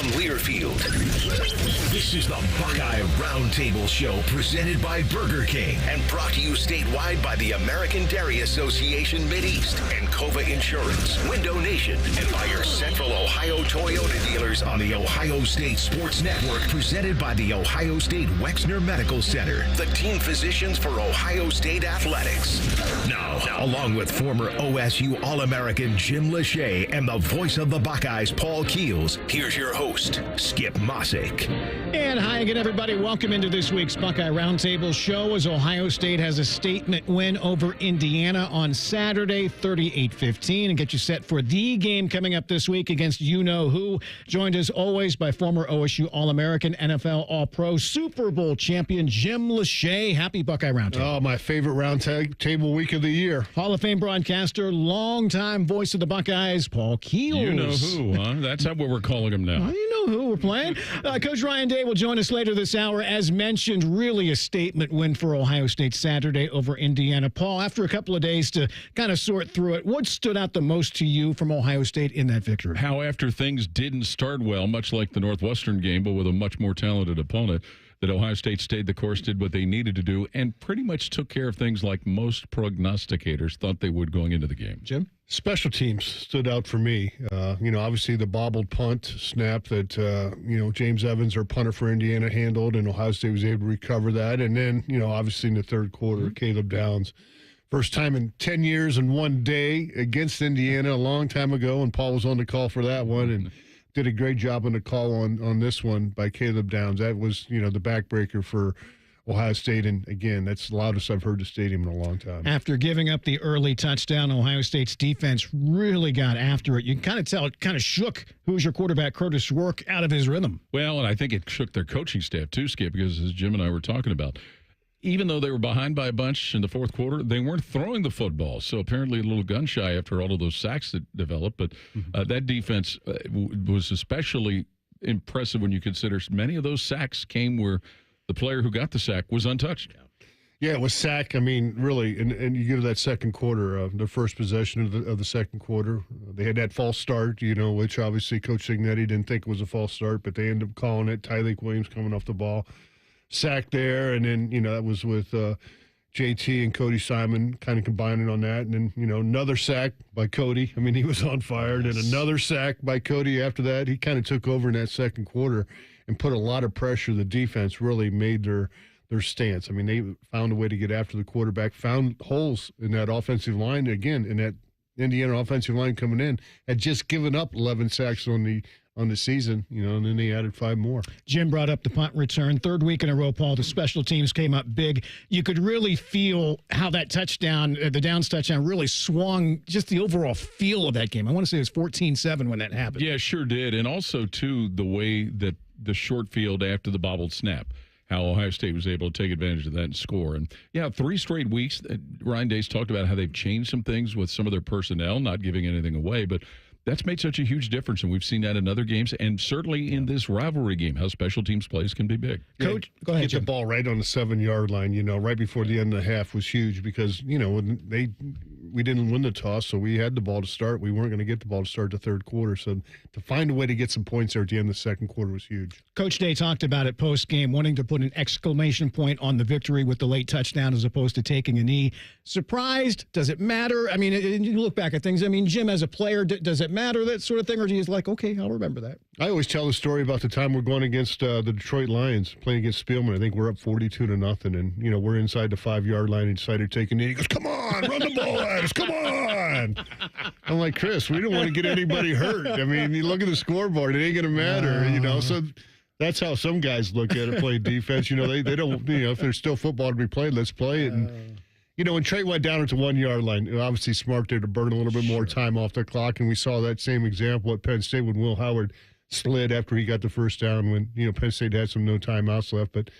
from Learfield. This is the Buckeye Roundtable Show presented by Burger King and brought to you statewide by the American Dairy Association Mideast and Cova Insurance, Window Nation, and by your Central Ohio Toyota dealers on the Ohio State Sports Network presented by the Ohio State Wexner Medical Center, the team physicians for Ohio State Athletics. Now, along with former OSU All-American Jim Lachey and the voice of the Buckeyes, Paul Keels, here's your host, Skip Mosic. And hi again, everybody. Welcome into this week's Buckeye Roundtable Show as Ohio State has a statement win over Indiana on Saturday, 38-15, and get you set for the game coming up this week against you-know-who. Joined as always by former OSU All-American, NFL All-Pro, Super Bowl champion Jim Lachey. Happy Buckeye Roundtable. Oh, my favorite Roundtable week of the year. Hall of Fame broadcaster, longtime voice of the Buckeyes, Paul Keels. You know who, huh? That's what we're calling him now. You know who we're playing. Coach Ryan Day will join us later this hour. As mentioned, really a statement win for Ohio State Saturday over Indiana. Paul, after a couple of days to kind of sort through it, what stood out the most to you from Ohio State in that victory? How after things didn't start well, much like the Northwestern game, but with a much more talented opponent, that Ohio State stayed the course, did what they needed to do, and pretty much took care of things like most prognosticators thought they would going into the game. Jim? Special teams stood out for me. Obviously the bobbled punt snap that, James Evans, our punter for Indiana, handled, and Ohio State was able to recover that. And then, obviously in the third quarter, Caleb Downs. First time in 10 years and one day against Indiana a long time ago, and Paul was on the call for that one, and did a great job on the call on this one by Caleb Downs. That was, the backbreaker for Ohio State, and again, that's the loudest I've heard the stadium in a long time. After giving up the early touchdown, Ohio State's defense really got after it. You can kind of tell it kind of shook Hoosier quarterback Curtis Rourke out of his rhythm. Well, and I think it shook their coaching staff too, Skip, because as Jim and I were talking about, even though they were behind by a bunch in the fourth quarter, they weren't throwing the football. So apparently a little gun-shy after all of those sacks that developed. But that defense was especially impressive when you consider many of those sacks came where the player who got the sack was untouched. Yeah, it was sack. I mean, really, and you get to that second quarter, the first possession of the second quarter. They had that false start, which obviously Coach Signetti didn't think was a false start, but they ended up calling it. Tyleik Williams coming off the ball. Sack there, and then, that was with JT and Cody Simon kind of combining on that. And then, another sack by Cody. I mean, he was on fire. And then another sack by Cody after that. He kind of took over in that second quarter and put a lot of pressure. The defense really made their stance. I mean, they found a way to get after the quarterback, found holes in that offensive line. Again, in that Indiana offensive line coming in, had just given up 11 sacks on the season, and then they added 5 more. Jim brought up the punt return. Third week in a row, Paul, the special teams came up big. You could really feel how that touchdown, the Downs touchdown, really swung just the overall feel of that game. I want to say it was 14-7 when that happened. Yeah, sure did. And also, too, the way that the short field after the bobbled snap, how Ohio State was able to take advantage of that and score. And, 3 straight weeks, Ryan Day's talked about how they've changed some things with some of their personnel, not giving anything away, but that's made such a huge difference, and we've seen that in other games, and certainly in this rivalry game, how special teams plays can be big. Coach, go ahead, get Jim. the ball right on the 7-yard line, right before the end of the half was huge because, we didn't win the toss, so we had the ball to start. We weren't going to get the ball to start the third quarter, so to find a way to get some points there at the end of the second quarter was huge. Coach Day talked about it post-game, wanting to put an exclamation point on the victory with the late touchdown as opposed to taking a knee. Surprised? Does it matter? I mean, you look back at things. I mean, Jim, as a player, does it matter, that sort of thing, or do you just like, okay, I'll remember that? I always tell the story about the time we're going against the Detroit Lions, playing against Spielman. I think we're up 42-0, and, we're inside the 5-yard line and decided to take a knee. He goes, come on, run the ball at us, come on. I'm like, Chris, we don't want to get anybody hurt. I mean, you look at the scoreboard, it ain't going to matter, so that's how some guys look at it, play defense. They don't, if there's still football to be played, let's play it. And, when Trey went down at the 1-yard line, obviously smart there to burn a little bit more time off the clock, and we saw that same example at Penn State when Will Howard slid after he got the first down when, Penn State had some no timeouts left. But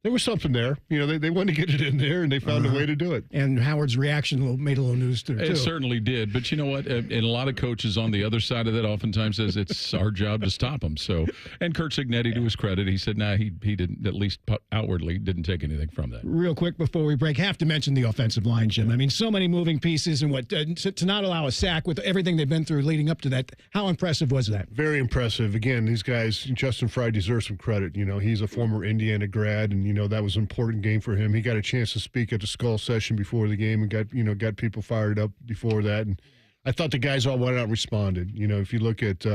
there was something there. They wanted to get it in there, and they found a way to do it. And Howard's reaction made a little news too. It certainly did. But you know what? And a lot of coaches on the other side of that oftentimes says it's our job to stop them. So, and Kurt Cignetti, to his credit, he said, he didn't, at least outwardly, didn't take anything from that. Real quick before we break, have to mention the offensive line, Jim. I mean, so many moving pieces, and to not allow a sack with everything they've been through leading up to that. How impressive was that? Very impressive. Again, these guys, Justin Fry deserves some credit. He's a former Indiana grad, and that was an important game for him. He got a chance to speak at the Skull session before the game and got people fired up before that. And I thought the guys all went out and responded. If you look at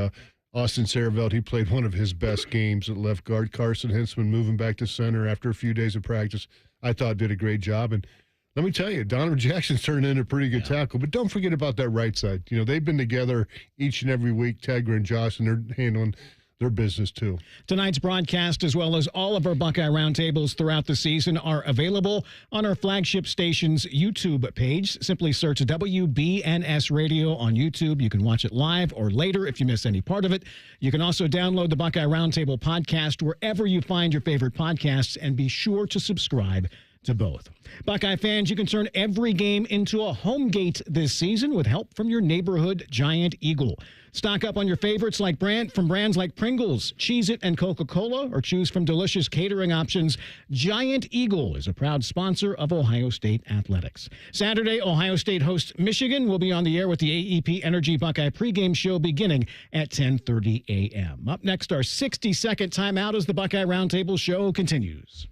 Austin Sareveld, he played one of his best games at left guard. Carson Hintzman moving back to center after a few days of practice, I thought did a great job. And let me tell you, Donovan Jackson's turned in a pretty good tackle. But don't forget about that right side. They've been together each and every week, Tagger and Josh, and they're handling their business too. Tonight's broadcast, as well as all of our Buckeye Roundtables throughout the season, are available on our flagship station's YouTube page. Simply search WBNS Radio on YouTube. You can watch it live or later if you miss any part of it. You can also download the Buckeye Roundtable podcast wherever you find your favorite podcasts, and be sure to subscribe to both. Buckeye fans, you can turn every game into a home gate this season with help from your neighborhood Giant Eagle. Stock up on your favorites from brands like Pringles, Cheez-It, and Coca-Cola, or choose from delicious catering options. Giant Eagle is a proud sponsor of Ohio State Athletics. Saturday, Ohio State hosts Michigan. We'll be on the air with the AEP Energy Buckeye pregame show beginning at 10:30 a.m. Up next, our 60-second timeout as the Buckeye Roundtable show continues.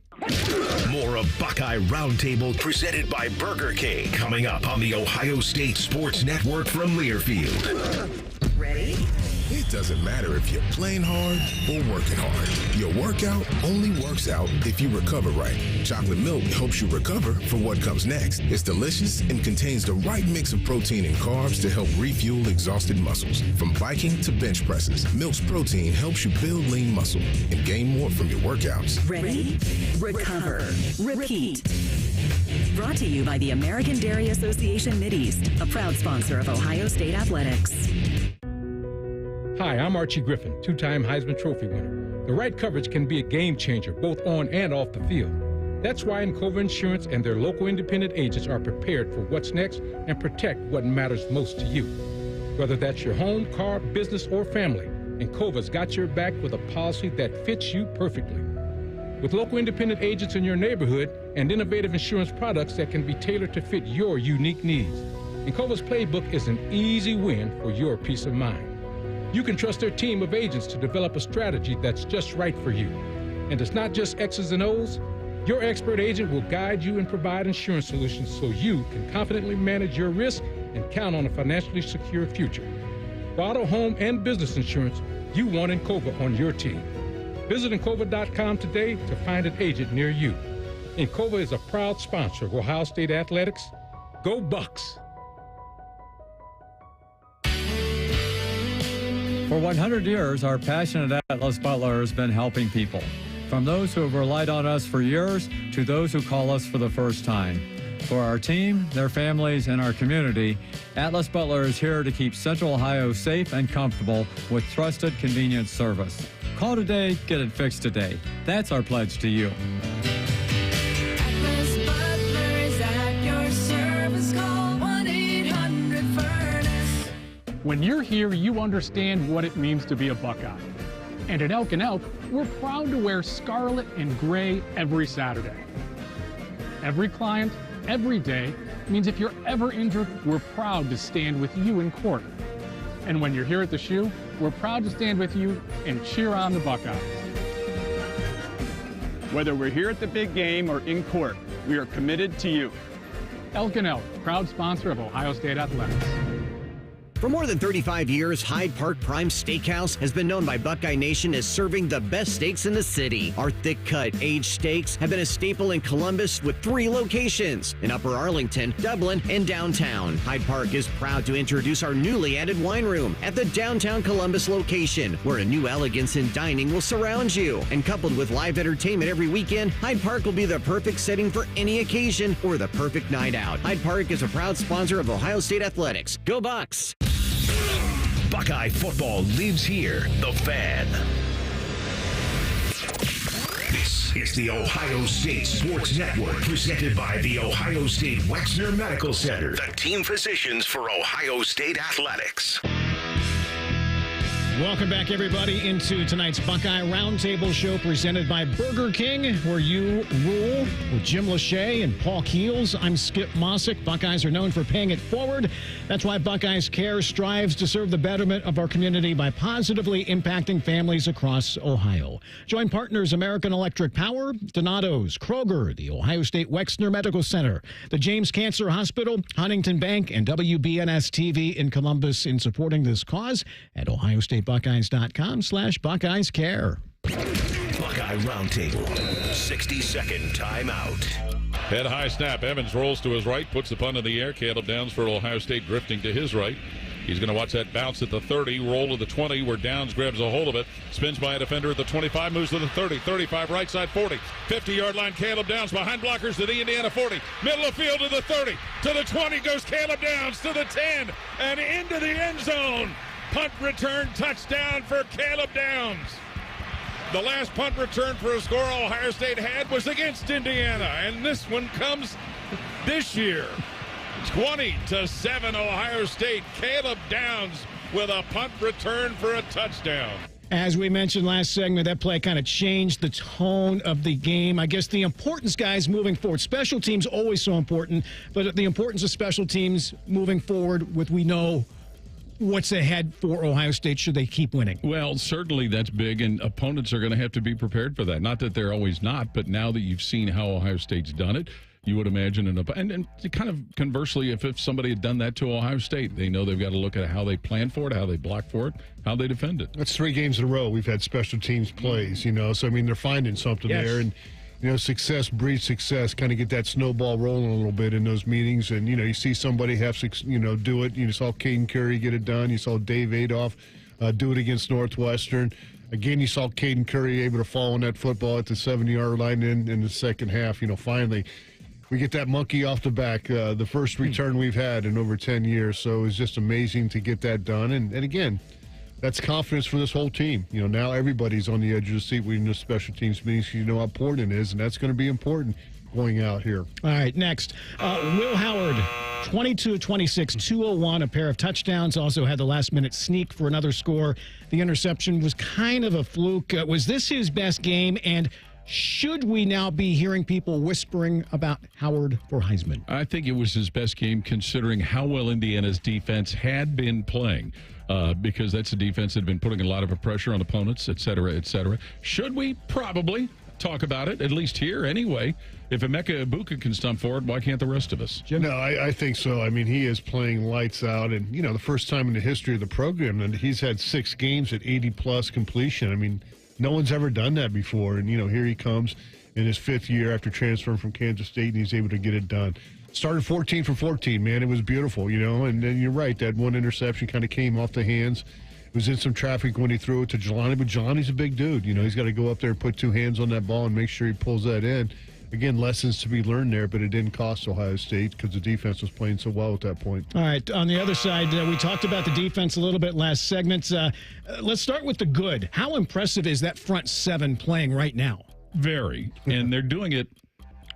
More of Buckeye Roundtable presented by Burger King coming up on the Ohio State Sports Network from Learfield. Ready? It doesn't matter if you're playing hard or working hard. Your workout only works out if you recover right. Chocolate milk helps you recover for what comes next. It's delicious and contains the right mix of protein and carbs to help refuel exhausted muscles. From biking to bench presses, Milk's protein helps you build lean muscle and gain more from your workouts. Ready? Recover. Repeat. Brought to you by the American Dairy Association Mideast, a proud sponsor of Ohio State Athletics. Hi, I'm Archie Griffin, two-time Heisman Trophy winner. The right coverage can be a game changer, both on and off the field. That's why Encova Insurance and their local independent agents are prepared for what's next and protect what matters most to you. Whether that's your home, car, business, or family, Encova's got your back with a policy that fits you perfectly. With local independent agents in your neighborhood and innovative insurance products that can be tailored to fit your unique needs, Encova's playbook is an easy win for your peace of mind. You can trust their team of agents to develop a strategy that's just right for you. And it's not just X's and O's. Your expert agent will guide you and provide insurance solutions so you can confidently manage your risk and count on a financially secure future. For auto, home, and business insurance, you want Encova on your team. Visit Encova.com today to find an agent near you. Encova is a proud sponsor of Ohio State Athletics. Go Bucks! For 100 years, our passion at Atlas Butler has been helping people. From those who have relied on us for years to those who call us for the first time. For our team, their families, and our community, Atlas Butler is here to keep Central Ohio safe and comfortable with trusted, convenient service. Call today, get it fixed today. That's our pledge to you. Atlas Butler is at your service. Call 1-800-FURNACE. When you're here, you understand what it means to be a Buckeye. And at Elk & Elk, we're proud to wear scarlet and gray every Saturday. Every client, every day, means if you're ever injured, we're proud to stand with you in court. And when you're here at the shoe, we're proud to stand with you and cheer on the Buckeyes. Whether we're here at the big game or in court, we are committed to you. Elk & Elk, proud sponsor of Ohio State Athletics. For more than 35 years, Hyde Park Prime Steakhouse has been known by Buckeye Nation as serving the best steaks in the city. Our thick-cut, aged steaks have been a staple in Columbus with 3 locations, in Upper Arlington, Dublin, and downtown. Hyde Park is proud to introduce our newly added wine room at the downtown Columbus location, where a new elegance in dining will surround you. And coupled with live entertainment every weekend, Hyde Park will be the perfect setting for any occasion or the perfect night out. Hyde Park is a proud sponsor of Ohio State Athletics. Go Bucks! Buckeye football lives here. The Fan. This is the Ohio State Sports Network, presented by the Ohio State Wexner Medical Center, the team physicians for Ohio State athletics. Welcome back, everybody, into tonight's Buckeye Roundtable show presented by Burger King, where you rule, with Jim Lachey and Paul Keels. I'm Skip Mosic. Buckeyes are known for paying it forward. That's why Buckeyes Care strives to serve the betterment of our community by positively impacting families across Ohio. Join partners American Electric Power, Donato's, Kroger, the Ohio State Wexner Medical Center, the James Cancer Hospital, Huntington Bank, and WBNS TV in Columbus in supporting this cause at OhioStateBuckeyes.com/Buckeyes Care. Buckeye Roundtable, 60-second timeout. Head high snap. Evans rolls to his right, puts the punt in the air. Caleb Downs for Ohio State drifting to his right. He's going to watch that bounce at the 30, roll to the 20, where Downs grabs a hold of it, spins by a defender at the 25, moves to the 30, 35, right side 40, 50-yard line. Caleb Downs behind blockers to the Indiana 40, middle of field to the 30, to the 20 goes Caleb Downs, to the 10, and into the end zone. Punt return touchdown for Caleb Downs. The last punt return for a score Ohio State had was against Indiana, and this one comes this year. 20-7 Ohio State. Caleb Downs with a punt return for a touchdown. As we mentioned last segment, that play kind of changed the tone of the game. I guess the importance, guys, moving forward. Special teams always so important, but the importance of special teams moving forward with, we know what's ahead for Ohio State should they keep winning. Well, certainly that's big, and opponents are going to have to be prepared for that. Not that they're always not, but now that you've seen how Ohio State's done it, you would imagine, and kind of conversely, if somebody had done that to Ohio State, they know they've got to look at how they plan for it, how they block for it, how they defend it. That's 3 games in a row we've had special teams plays, so, I mean, they're finding something there, and success breeds success. Kind of get that snowball rolling a little bit in those meetings, and you see somebody have do it. You saw Caden Curry get it done. You saw Dave Adolph do it against Northwestern. Again, you saw Caden Curry able to fall on that football at the 70-yard line in the second half. Finally, we get that monkey off the back. The first return we've had in over 10 years. So it's just amazing to get that done. And again, that's confidence for this whole team. Now everybody's on the edge of the seat when the special teams meetings. How important it is, and that's going to be important going out here. All right, next. Will Howard, 22-26, 201, a pair of touchdowns. Also had the last-minute sneak for another score. The interception was kind of a fluke. Was this his best game? And should we now be hearing people whispering about Howard for Heisman? I think it was his best game considering how well Indiana's defense had been playing. Because that's a defense that had been putting a lot of pressure on opponents, et cetera, et cetera. Should we? Probably talk about it, at least here anyway. If Emeka Egbuka can stump forward, why can't the rest of us? No, I think so. I mean, he is playing lights out. And, the first time in the history of the program, and he's had 6 games at 80-plus completion. I mean, no one's ever done that before. And, here he comes in his 5th year after transferring from Kansas State, and he's able to get it done. Started 14 for 14, man. It was beautiful, and then you're right. That one interception kind of came off the hands. It was in some traffic when he threw it to Jelani, but Jelani's a big dude. He's got to go up there and put 2 hands on that ball and make sure he pulls that in. Again, lessons to be learned there, but it didn't cost Ohio State because the defense was playing so well at that point. All right, on the other side, we talked about the defense a little bit last segment. Let's start with the good. How impressive is that front 7 playing right now? Very, and they're doing it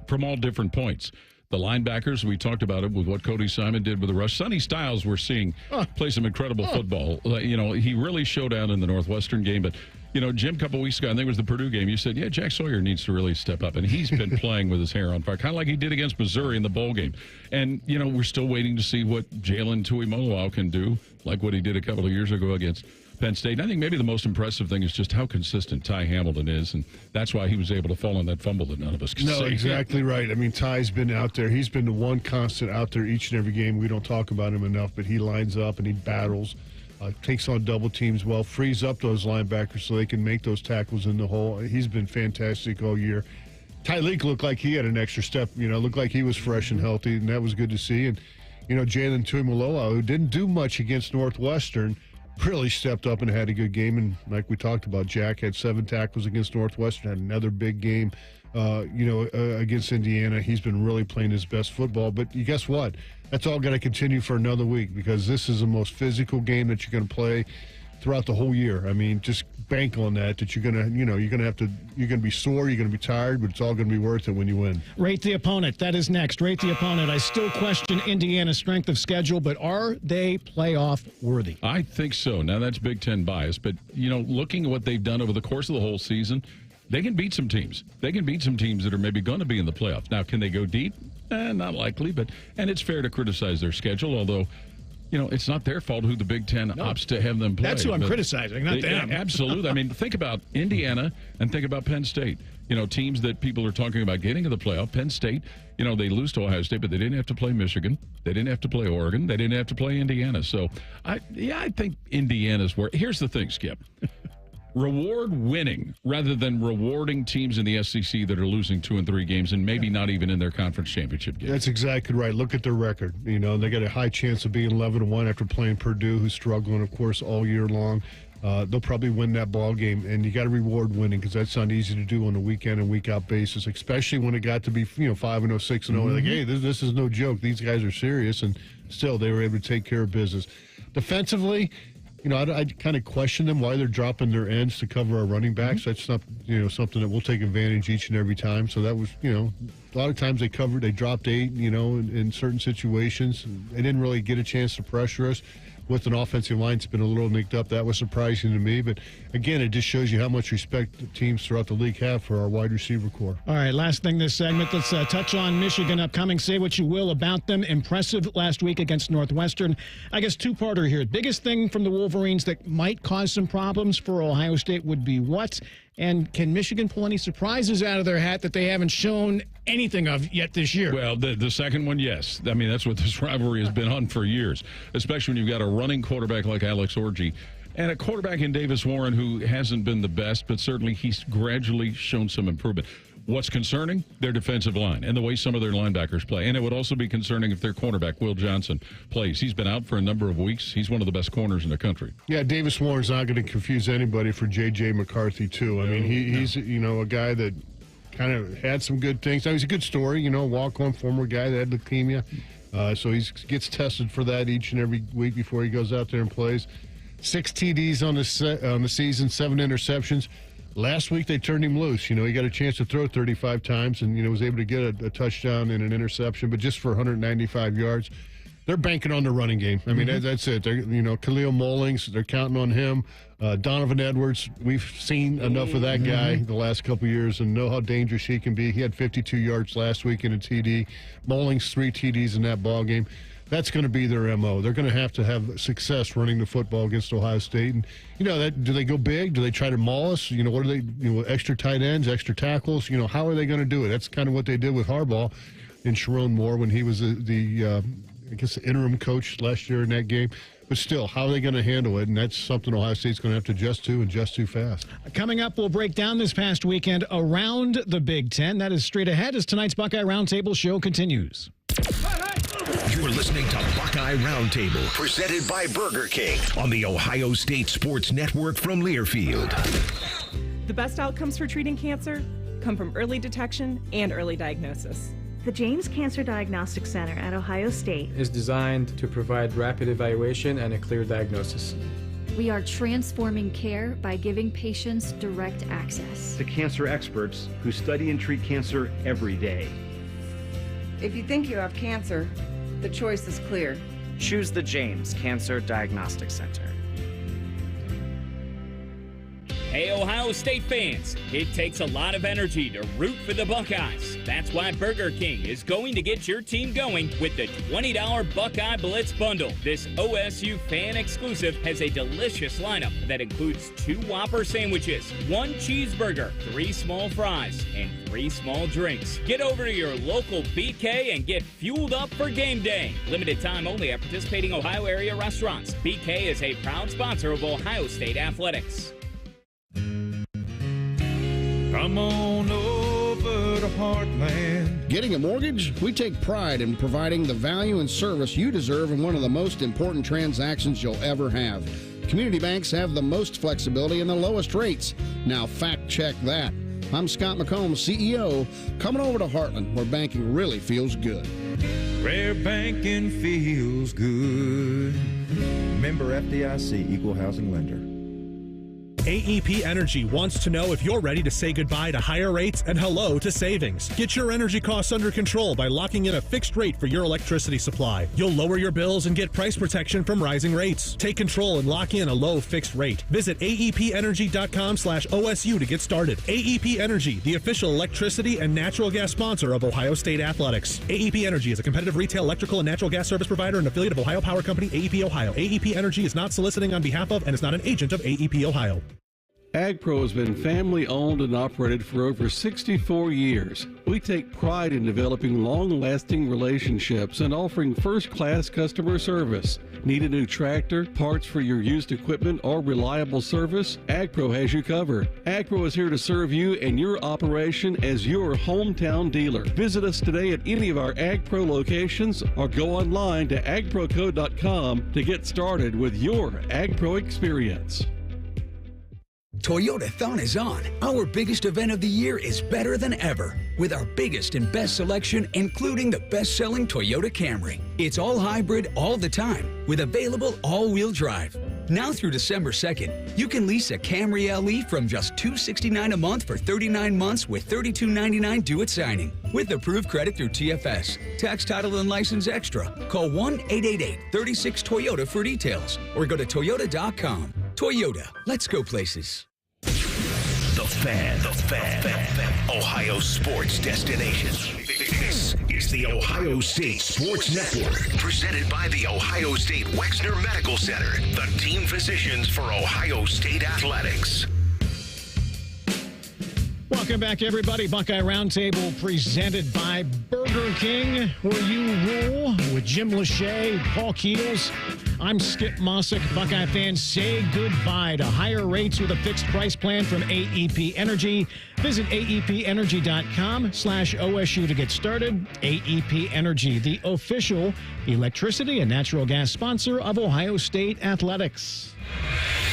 from all different points. The linebackers, we talked about it with what Cody Simon did with the rush. Sonny Styles, we're seeing play some incredible football. He really showed out in the Northwestern game. But, Jim, a couple weeks ago, I think it was the Purdue game, you said, Jack Sawyer needs to really step up. And he's been playing with his hair on fire, kind of like he did against Missouri in the bowl game. And, we're still waiting to see what Jalen Tuimoloau can do, like what he did a couple of years ago against Penn State. And I think maybe the most impressive thing is just how consistent Ty Hamilton is, and that's why he was able to fall on that fumble that none of us could see. No, exactly right. I mean, Ty's been out there. He's been the one constant out there each and every game. We don't talk about him enough, but he lines up and he battles, takes on double teams well, frees up those linebackers so they can make those tackles in the hole. He's been fantastic all year. Tyleek looked like he had an extra step, looked like he was fresh and healthy, and that was good to see. And, Jalen Tuimoloau, who didn't do much against Northwestern, really stepped up and had a good game. And like we talked about, Jack had 7 tackles against Northwestern, had another big game, against Indiana. He's been really playing his best football. But you guess what? That's all got to continue for another week because this is the most physical game that you're going to play. throughout the whole year. I mean, just bank on that you're gonna be sore, you're gonna be tired, but it's all gonna be worth it when you win. Rate the opponent. That is next. Rate the opponent. I still question Indiana's strength of schedule, but are they playoff worthy? I think so. Now, that's Big Ten bias, but, looking at what they've done over the course of the whole season, they can beat some teams. They can beat some teams that are maybe going to be in the playoffs. Now, can they go deep? Not likely, and it's fair to criticize their schedule, although, it's not their fault who the Big Ten opts to have them play. That's who I'm criticizing, not them. Absolutely. I mean, think about Indiana and think about Penn State. Teams that people are talking about getting to the playoff. Penn State, they lose to Ohio State, but they didn't have to play Michigan. They didn't have to play Oregon. They didn't have to play Indiana. So, I think Indiana's where. Here's the thing, Skip. Reward winning rather than rewarding teams in the SEC that are losing 2 and 3 games and maybe not even in their conference championship game. That's exactly right. Look at their record. They got a high chance of being 11-1 after playing Purdue, who's struggling, of course, all year long. They'll probably win that ball game, and you got to reward winning because that's not easy to do on a week-in and week-out basis, especially when it got to be 5-0, 6-0. Like, hey, this is no joke. These guys are serious, and still they were able to take care of business. Defensively, I kind of question them why they're dropping their ends to cover our running backs. That's not, something that we'll take advantage each and every time. So that was, a lot of times they dropped 8, in certain situations. They didn't really get a chance to pressure us. With an offensive line that's been a little nicked up, that was surprising to me. But again, it just shows you how much respect the teams throughout the league have for our wide receiver core. All right, last thing this segment. Let's touch on Michigan upcoming. Say what you will about them. Impressive last week against Northwestern. I guess two-parter here. Biggest thing from the Wolverines that might cause some problems for Ohio State would be what? And can Michigan pull any surprises out of their hat that they haven't shown anything of yet this year? Well, the second one, yes. I mean, that's what this rivalry has been on for years, especially when you've got a running quarterback like Alex Orji and a quarterback in Davis Warren who hasn't been the best, but certainly he's gradually shown some improvement. What's concerning? Their defensive line and the way some of their linebackers play. And it would also be concerning if their cornerback, Will Johnson, plays. He's been out for a number of weeks. He's one of the best corners in the country. Yeah, Davis Warren's not going to confuse anybody for J.J. McCarthy, too. I mean, he's, a guy that kind of had some good things. Now, he's a good story, walk-on former guy that had leukemia. So he gets tested for that each and every week before he goes out there and plays. 6 TDs on the season, 7 interceptions. Last week, they turned him loose. He got a chance to throw 35 times and, was able to get a touchdown and an interception, but just for 195 yards. They're banking on the running game. I mean, that's it. They're, Khalil Mullings, they're counting on him. Donovan Edwards, we've seen enough of that guy the last couple of years and know how dangerous he can be. He had 52 yards last week in a TD. Mullings, 3 TDs in that ball game. That's going to be their MO. They're going to have success running the football against Ohio State. And, do they go big? Do they try to maul us? What are they, extra tight ends, extra tackles? How are they going to do it? That's kind of what they did with Harbaugh and Sharon Moore when he was the interim coach last year in that game. But still, how are they going to handle it? And that's something Ohio State's going to have to adjust to and adjust to fast. Coming up, we'll break down this past weekend around the Big Ten. That is straight ahead as tonight's Buckeye Roundtable show continues. You're listening to Buckeye Roundtable, presented by Burger King on the Ohio State Sports Network from Learfield. The best outcomes for treating cancer come from early detection and early diagnosis. The James Cancer Diagnostic Center at Ohio State is designed to provide rapid evaluation and a clear diagnosis. We are transforming care by giving patients direct access to cancer experts who study and treat cancer every day. If you think you have cancer, the choice is clear. Choose the James Cancer Diagnostic Center. Hey, Ohio State fans, it takes a lot of energy to root for the Buckeyes. That's why Burger King is going to get your team going with the $20 Buckeye Blitz Bundle. This OSU fan exclusive has a delicious lineup that includes 2 Whopper sandwiches, 1 cheeseburger, 3 small fries, and 3 small drinks. Get over to your local BK and get fueled up for game day. Limited time only at participating Ohio area restaurants. BK is a proud sponsor of Ohio State Athletics. Come on over to Heartland. Getting a mortgage? We take pride in providing the value and service you deserve in one of the most important transactions you'll ever have. Community banks have the most flexibility and the lowest rates. Now fact check that. I'm Scott McComb, CEO, coming over to Heartland, where banking really feels good. Where banking feels good. Member FDIC, Equal Housing Lender. AEP Energy wants to know if you're ready to say goodbye to higher rates and hello to savings. Get your energy costs under control by locking in a fixed rate for your electricity supply. You'll lower your bills and get price protection from rising rates. Take control and lock in a low fixed rate. Visit aepenergy.com/OSU to get started. AEP Energy, the official electricity and natural gas sponsor of Ohio State Athletics. AEP Energy is a competitive retail electrical and natural gas service provider and affiliate of Ohio Power Company, AEP Ohio. AEP Energy is not soliciting on behalf of and is not an agent of AEP Ohio. AgPro has been family owned and operated for over 64 years. We take pride in developing long-lasting relationships and offering first-class customer service. Need a new tractor, parts for your used equipment, or reliable service? AgPro has you covered. AgPro is here to serve you and your operation as your hometown dealer. Visit us today at any of our AgPro locations or go online to agproco.com to get started with your AgPro experience. Toyotathon is on. Our biggest event of the year is better than ever, with our biggest and best selection, including the best-selling Toyota Camry. It's all hybrid all the time, with available all-wheel drive. Now through December 2nd, you can lease a Camry LE from just $269 a month for 39 months with $32.99 due at signing, with approved credit through TFS. Tax, title, and license extra. Call 1-888-36-TOYOTA for details, or go to toyota.com. Toyota, let's go places. The Fan. Ohio sports destination. This is the Ohio State Sports Network, presented by the Ohio State Wexner Medical Center, the team physicians for Ohio State Athletics. Welcome back, everybody. Buckeye Roundtable presented by Burger King, where you rule, with Jim Lachey, Paul Keels. I'm Skip Mosic. Buckeye fans, say goodbye to higher rates with a fixed price plan from AEP Energy. Visit aepenergy.com/OSU to get started. AEP Energy, the official electricity and natural gas sponsor of Ohio State Athletics.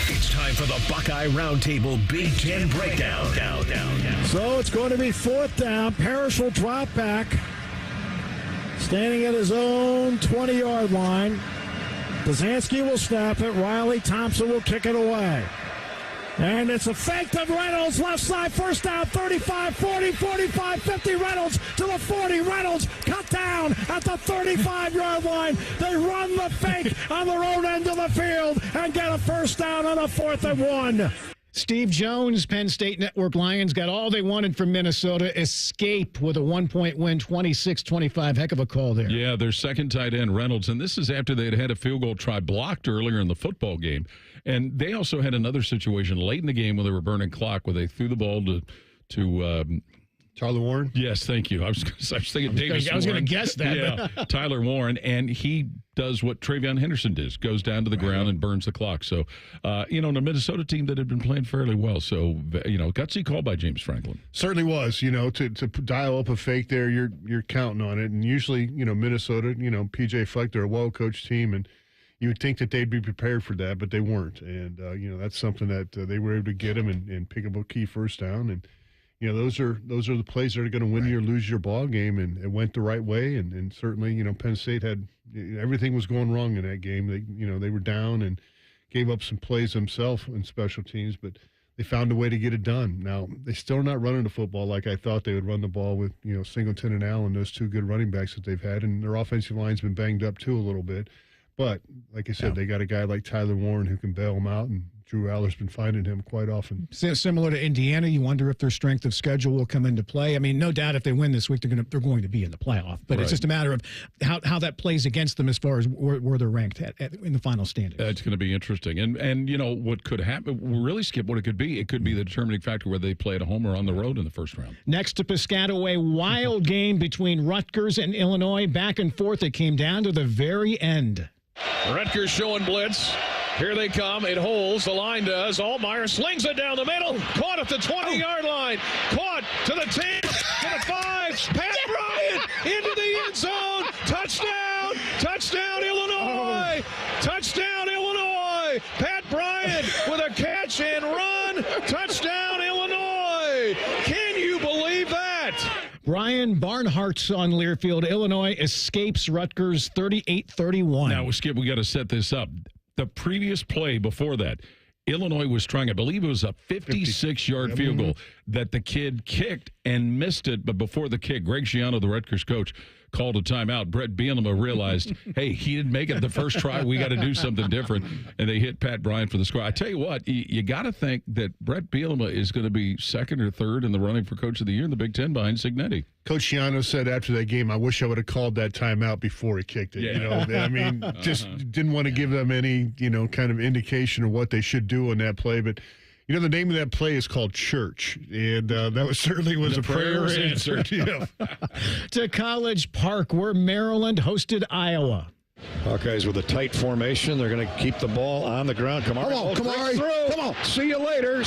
It's time for the Buckeye Roundtable Big Ten Breakdown. So it's going to be 4th down. Parrish will drop back, standing at his own 20-yard line. Bazansky will snap it. Riley Thompson will kick it away. And it's a fake to Reynolds, left side, first down, 35, 40, 45, 50, Reynolds to the 40, Reynolds cut down at the 35-yard line. They run the fake on their own end of the field and get a first down on a 4th and 1. Steve Jones, Penn State Network Lions got all they wanted from Minnesota. Escape with a 1-point win, 26-25. Heck of a call there. Yeah, their second tight end, Reynolds. And this is after they'd had a field goal try blocked earlier in the football game. And they also had another situation late in the game where they were burning clock, where they threw the ball to Tyler Warren? Yes, thank you. I was thinking Davis I was going to guess that. Yeah, Tyler Warren. And he does what Travion Henderson does, goes down to the ground and burns the clock. So, in a Minnesota team that had been playing fairly well. So, gutsy call by James Franklin. Certainly was. To dial up a fake there, you're counting on it. And usually, Minnesota, P.J. Fleck, they're a well-coached team, and you would think that they'd be prepared for that, but they weren't. And, that's something that they were able to get them and pick up a key first down. And, those are the plays that are going to win you or lose your ball game, and it went the right way. And certainly, Penn State had everything was going wrong in that game. They were down and gave up some plays themselves in special teams, but they found a way to get it done. Now they still are not running the football like I thought they would run the ball with Singleton and Allen, those two good running backs that they've had, and their offensive line's been banged up too a little bit. But like I said, they got a guy like Tyler Warren who can bail them out, and Drew Aller's been finding him quite often. Similar to Indiana, you wonder if their strength of schedule will come into play. I mean, no doubt if they win this week, they're going to be in the playoff. But It's just a matter of how that plays against them as far as where they're ranked in the final standings. It's going to be interesting. And what could happen, really, Skip, what it could be the determining factor whether they play at home or on the road in the first round. Next to Piscataway, wild game between Rutgers and Illinois. Back and forth, it came down to the very end. Rutgers showing blitz. Here they come. It holds. The line does. Altmaier slings it down the middle. Caught at the 20-yard line. Caught to the 10, to the 5. Pat Bryant into the end zone. Touchdown. Touchdown, Illinois. Touchdown, Illinois. Pat Bryant with a catch and run. Touchdown, Illinois. Can you believe that? Brian Barnhart's on Learfield. Illinois escapes Rutgers 38-31. Now, Skip, we got to set this up. The previous play before that, Illinois was trying, I believe it was a 56-yard field goal that the kid kicked and missed it. But before the kick, Greg Schiano, the Rutgers coach, called a timeout. Brett Bielema realized, hey, he didn't make it the first try. We got to do something different. And they hit Pat Bryant for the score. I tell you what, you got to think that Brett Bielema is going to be second or third in the running for Coach of the Year in the Big Ten behind Cignetti. Coach Schiano said after that game, I wish I would have called that timeout before he kicked it. Yeah. You know, I mean, just didn't want to give them any, kind of indication of what they should do on that play. But, the name of that play is called Church, and that certainly was a prayer answered. To College Park, where Maryland hosted Iowa. Hawkeyes with a tight formation. They're going to keep the ball on the ground. Kamari. Come on. See you later.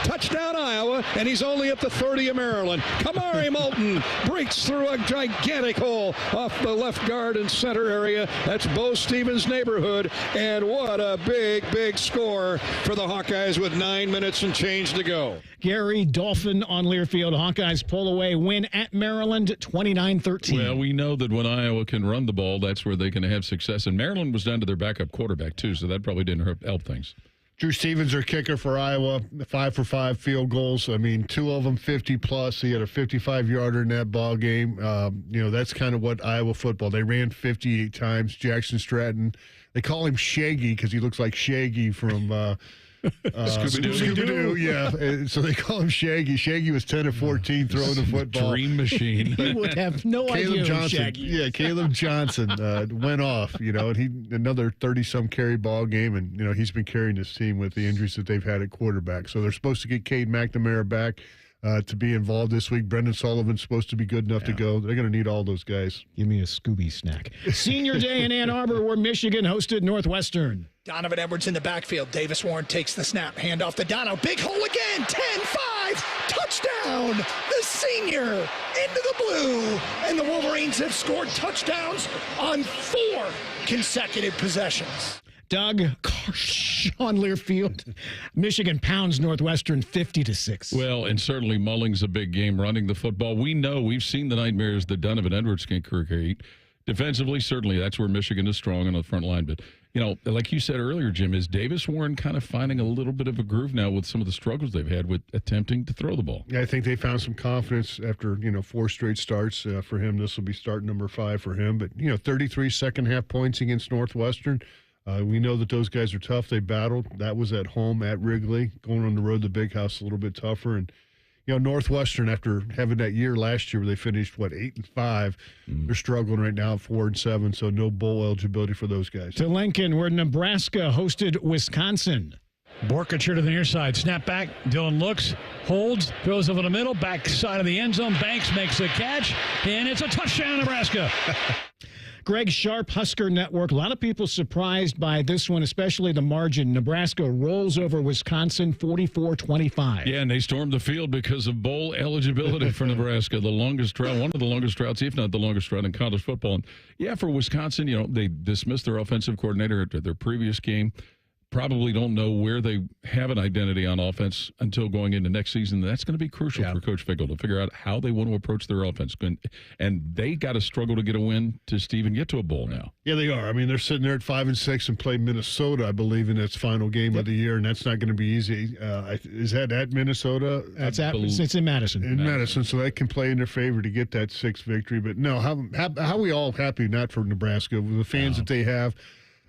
Touchdown, Iowa. And he's only at the 30 of Maryland. Kamari Moulton breaks through a gigantic hole off the left guard and center area. That's Bo Stevens' neighborhood. And what a big score for the Hawkeyes with 9 minutes and change to go. Gary Dolphin on Learfield. Hawkeyes pull away win at Maryland 29-13. Well, we know that when Iowa can run the ball, that's where they can have success. And Maryland was down to their backup quarterback, too, so that probably didn't help things. Drew Stevens, their kicker for Iowa, 5 for 5 field goals. I mean, 2 of them 50-plus. He had a 55-yarder in that ball game. That's kind of what Iowa football. They ran 58 times. Jackson Stratton, they call him Shaggy because he looks like Shaggy from Scooby-Doo. Yeah. So they call him Shaggy. Shaggy was 10 of 14 throwing the football. Dream machine. He would have no idea who Shaggy. Yeah, Caleb Johnson went off, and he another 30-some carry ball game, and, he's been carrying this team with the injuries that they've had at quarterback. So they're supposed to get Cade McNamara back to be involved this week. Brendan Sullivan's supposed to be good enough to go. They're going to need all those guys. Give me a Scooby snack. Senior Day in Ann Arbor, where Michigan hosted Northwestern. Donovan Edwards in the backfield. Davis Warren takes the snap. Hand off to Dono. Big hole again. 10-5. Touchdown. The senior into the blue. And the Wolverines have scored touchdowns on 4 consecutive possessions. Doug Karsh on Learfield. Michigan pounds Northwestern 50-6. Well, and certainly Mulling's a big game running the football. We've seen the nightmares that Donovan Edwards can create. Defensively, certainly that's where Michigan is strong on the front line. But, like you said earlier, Jim, is Davis Warren kind of finding a little bit of a groove now with some of the struggles they've had with attempting to throw the ball? Yeah, I think they found some confidence after, 4 straight starts for him. This will be start number 5 for him. But, 33 second-half points against Northwestern. We know that those guys are tough. They battled. That was at home at Wrigley. Going on the road, the Big House, a little bit tougher. And, Northwestern, after having that year last year where they finished, 8-5, they're struggling right now, 4-7, so no bowl eligibility for those guys. To Lincoln, where Nebraska hosted Wisconsin. Borkacher to the near side. Snap back. Dillon looks, holds, throws over the middle, back side of the end zone. Banks makes a catch, and it's a touchdown, Nebraska. Greg Sharp, Husker Network. A lot of people surprised by this one, especially the margin. Nebraska rolls over Wisconsin 44-25. Yeah, and they stormed the field because of bowl eligibility for Nebraska. The longest drought, one of the longest droughts, if not the longest drought in college football. And yeah, for Wisconsin, they dismissed their offensive coordinator at their previous game. Probably don't know where they have an identity on offense until going into next season. That's going to be crucial for Coach Fickle to figure out how they want to approach their offense. And they got to struggle to get a win to even get to a bowl now. Yeah, they are. I mean, they're sitting there at 5-6 and play Minnesota, I believe, in its final game of the year, and that's not going to be easy. Is that at Minnesota? It's in Madison. In Madison, so that can play in their favor to get that 6th victory. But no, how are we all happy not for Nebraska with the fans that they have?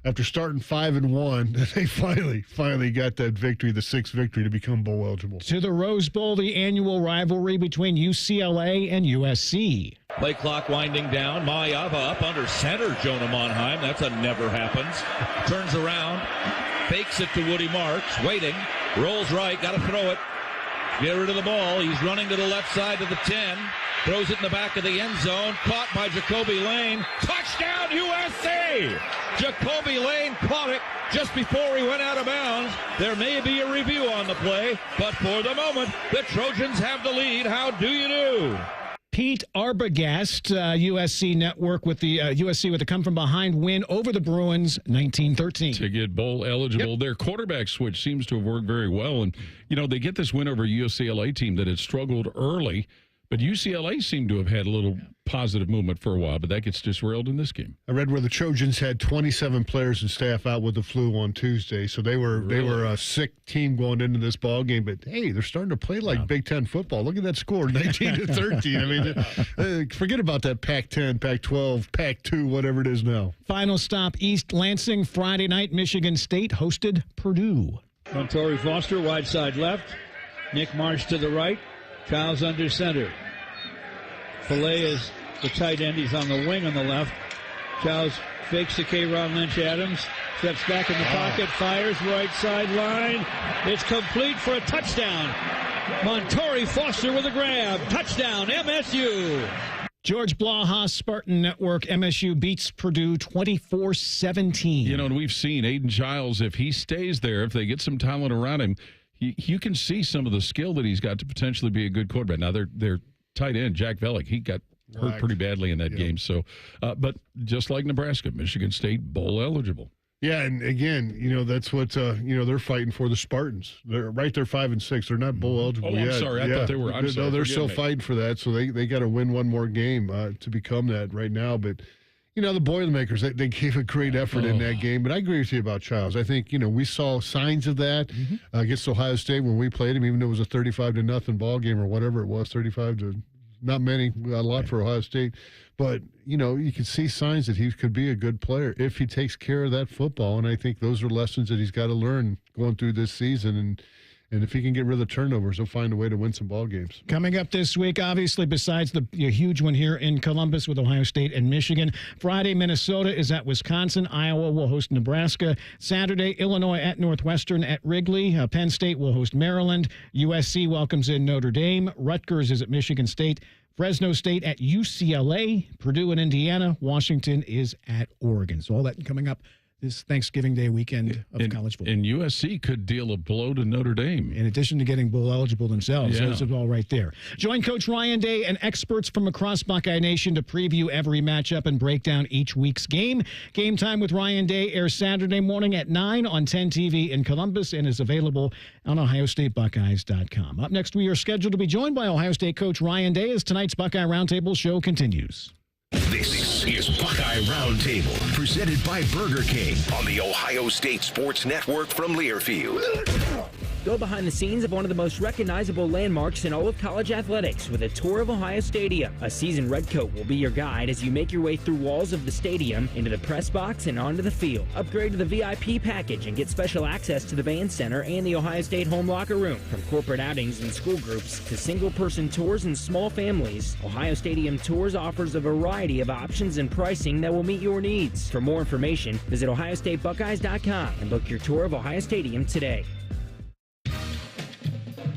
After starting 5-1, they finally got that victory, the 6th victory, to become bowl eligible. To the Rose Bowl, the annual rivalry between UCLA and USC. Play clock winding down. Mayava up under center. Jonah Monheim. That's a never happens. Turns around, fakes it to Woody Marks. Waiting, rolls right, got to throw it. Get rid of the ball. He's running to the left side to the 10. Throws it in the back of the end zone. Caught by Jacoby Lane. Touchdown, USA! Jacoby Lane caught it just before he went out of bounds. There may be a review on the play, but for the moment, the Trojans have the lead. How do you do? Pete Arbogast, USC Network, with the USC with a come-from-behind win over the Bruins, 19-13. To get bowl eligible. Their quarterback switch seems to have worked very well. And, they get this win over a UCLA team that had struggled early, But UCLA seemed to have had a little positive movement for a while, but that gets disrailed in this game. I read where the Trojans had 27 players and staff out with the flu on Tuesday, so they were a sick team going into this ball game. But hey, they're starting to play like Big Ten football. Look at that score, 19-13. I mean, forget about that Pac-10, Pac-12, Pac-2, whatever it is now. Final stop: East Lansing Friday night. Michigan State hosted Purdue. Montori Foster, wide side left. Nick Marsh to the right. Childs under center. Filet is the tight end. He's on the wing on the left. Childs fakes to K-Ron Lynch-Adams. Steps back in the pocket. Fires right sideline. It's complete for a touchdown. Montori Foster with a grab. Touchdown, MSU. George Blaha, Spartan Network. MSU beats Purdue 24-17. You know, and we've seen Aiden Childs, if he stays there, if they get some talent around him, you can see some of the skill that he's got to potentially be a good quarterback. Now, their tight end, Jack Vellick, he got hurt pretty badly in that game. So, but just like Nebraska, Michigan State bowl eligible. Yeah, and again, that's what they're fighting for. The Spartans, they're right there 5-6. They're not bowl eligible yet. I'm sorry, I thought they were. No, they're still fighting for that. So they got to win one more game to become that right now. But the Boilermakers, they gave a great effort in that game. But I agree with you about Childs. I think we saw signs of that against Ohio State when we played him, even though it was a 35-0 ball game or whatever it was, 35 to. Not many, a lot for Ohio State. But, you can see signs that he could be a good player if he takes care of that football. And I think those are lessons that he's got to learn going through this season. And if he can get rid of the turnovers, he'll find a way to win some ball games. Coming up this week, obviously, besides the huge one here in Columbus with Ohio State and Michigan. Friday, Minnesota is at Wisconsin. Iowa will host Nebraska. Saturday, Illinois at Northwestern at Wrigley. Penn State will host Maryland. USC welcomes in Notre Dame. Rutgers is at Michigan State. Fresno State at UCLA. Purdue and Indiana. Washington is at Oregon. So all that coming up this Thanksgiving Day weekend of college football. And USC could deal a blow to Notre Dame. In addition to getting bowl eligible themselves. Yeah. Those are all right there. Join Coach Ryan Day and experts from across Buckeye Nation to preview every matchup and break down each week's game. Game Time with Ryan Day airs Saturday morning at 9 on 10 TV in Columbus and is available on OhioStateBuckeyes.com. Up next, we are scheduled to be joined by Ohio State coach Ryan Day as tonight's Buckeye Roundtable show continues. This is Buckeye Roundtable, presented by Burger King on the Ohio State Sports Network from Learfield. Go behind the scenes of one of the most recognizable landmarks in all of college athletics with a tour of Ohio Stadium. A seasoned redcoat will be your guide as you make your way through walls of the stadium, into the press box, and onto the field. Upgrade to the VIP package and get special access to the band center and the Ohio State home locker room. From corporate outings and school groups to single-person tours and small families, Ohio Stadium Tours offers a variety of options and pricing that will meet your needs. For more information, visit OhioStateBuckeyes.com and book your tour of Ohio Stadium today.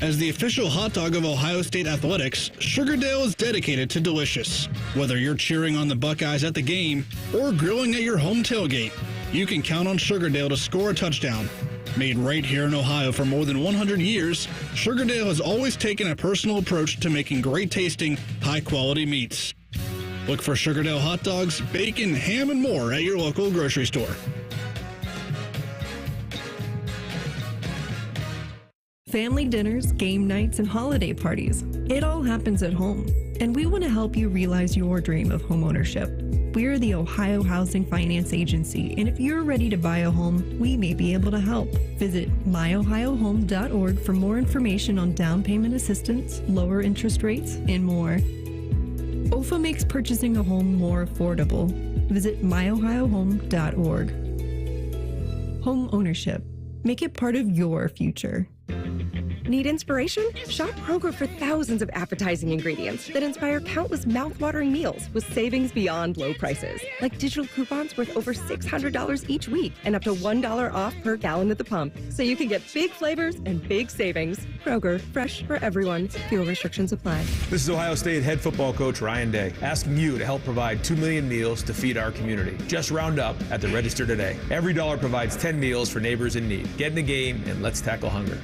As the official hot dog of Ohio State athletics, Sugardale is dedicated to delicious. Whether you're cheering on the Buckeyes at the game or grilling at your home tailgate, you can count on Sugardale to score a touchdown. Made right here in Ohio for more than 100 years, Sugardale has always taken a personal approach to making great tasting, high-quality meats. Look for Sugardale hot dogs, bacon, ham, and more at your local grocery store. Family dinners, game nights, and holiday parties. It all happens at home, and we want to help you realize your dream of homeownership. We're the Ohio Housing Finance Agency, and if you're ready to buy a home, we may be able to help. Visit myohiohome.org for more information on down payment assistance, lower interest rates, and more. OFA makes purchasing a home more affordable. Visit myohiohome.org. Home ownership. Make it part of your future. Need inspiration? Shop Kroger for thousands of appetizing ingredients that inspire countless mouth-watering meals with savings beyond low prices. Like digital coupons worth over $600 each week and up to $1 off per gallon at the pump. So you can get big flavors and big savings. Kroger, fresh for everyone. Fuel restrictions apply. This is Ohio State head football coach Ryan Day, asking you to help provide 2 million meals to feed our community. Just round up at the register today. Every dollar provides 10 meals for neighbors in need. Get in the game and let's tackle hunger.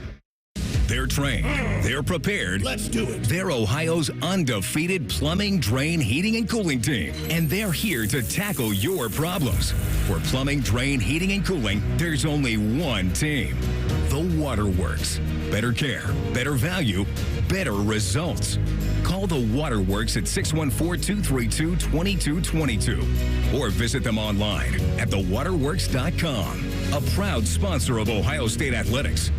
They're trained. They're prepared. Let's do it. They're Ohio's undefeated plumbing, drain, heating, and cooling team. And they're here to tackle your problems. For plumbing, drain, heating, and cooling, there's only one team. The Waterworks. Better care, better value, better results. Call The Waterworks at 614-232-2222 or visit them online at thewaterworks.com. A proud sponsor of Ohio State Athletics.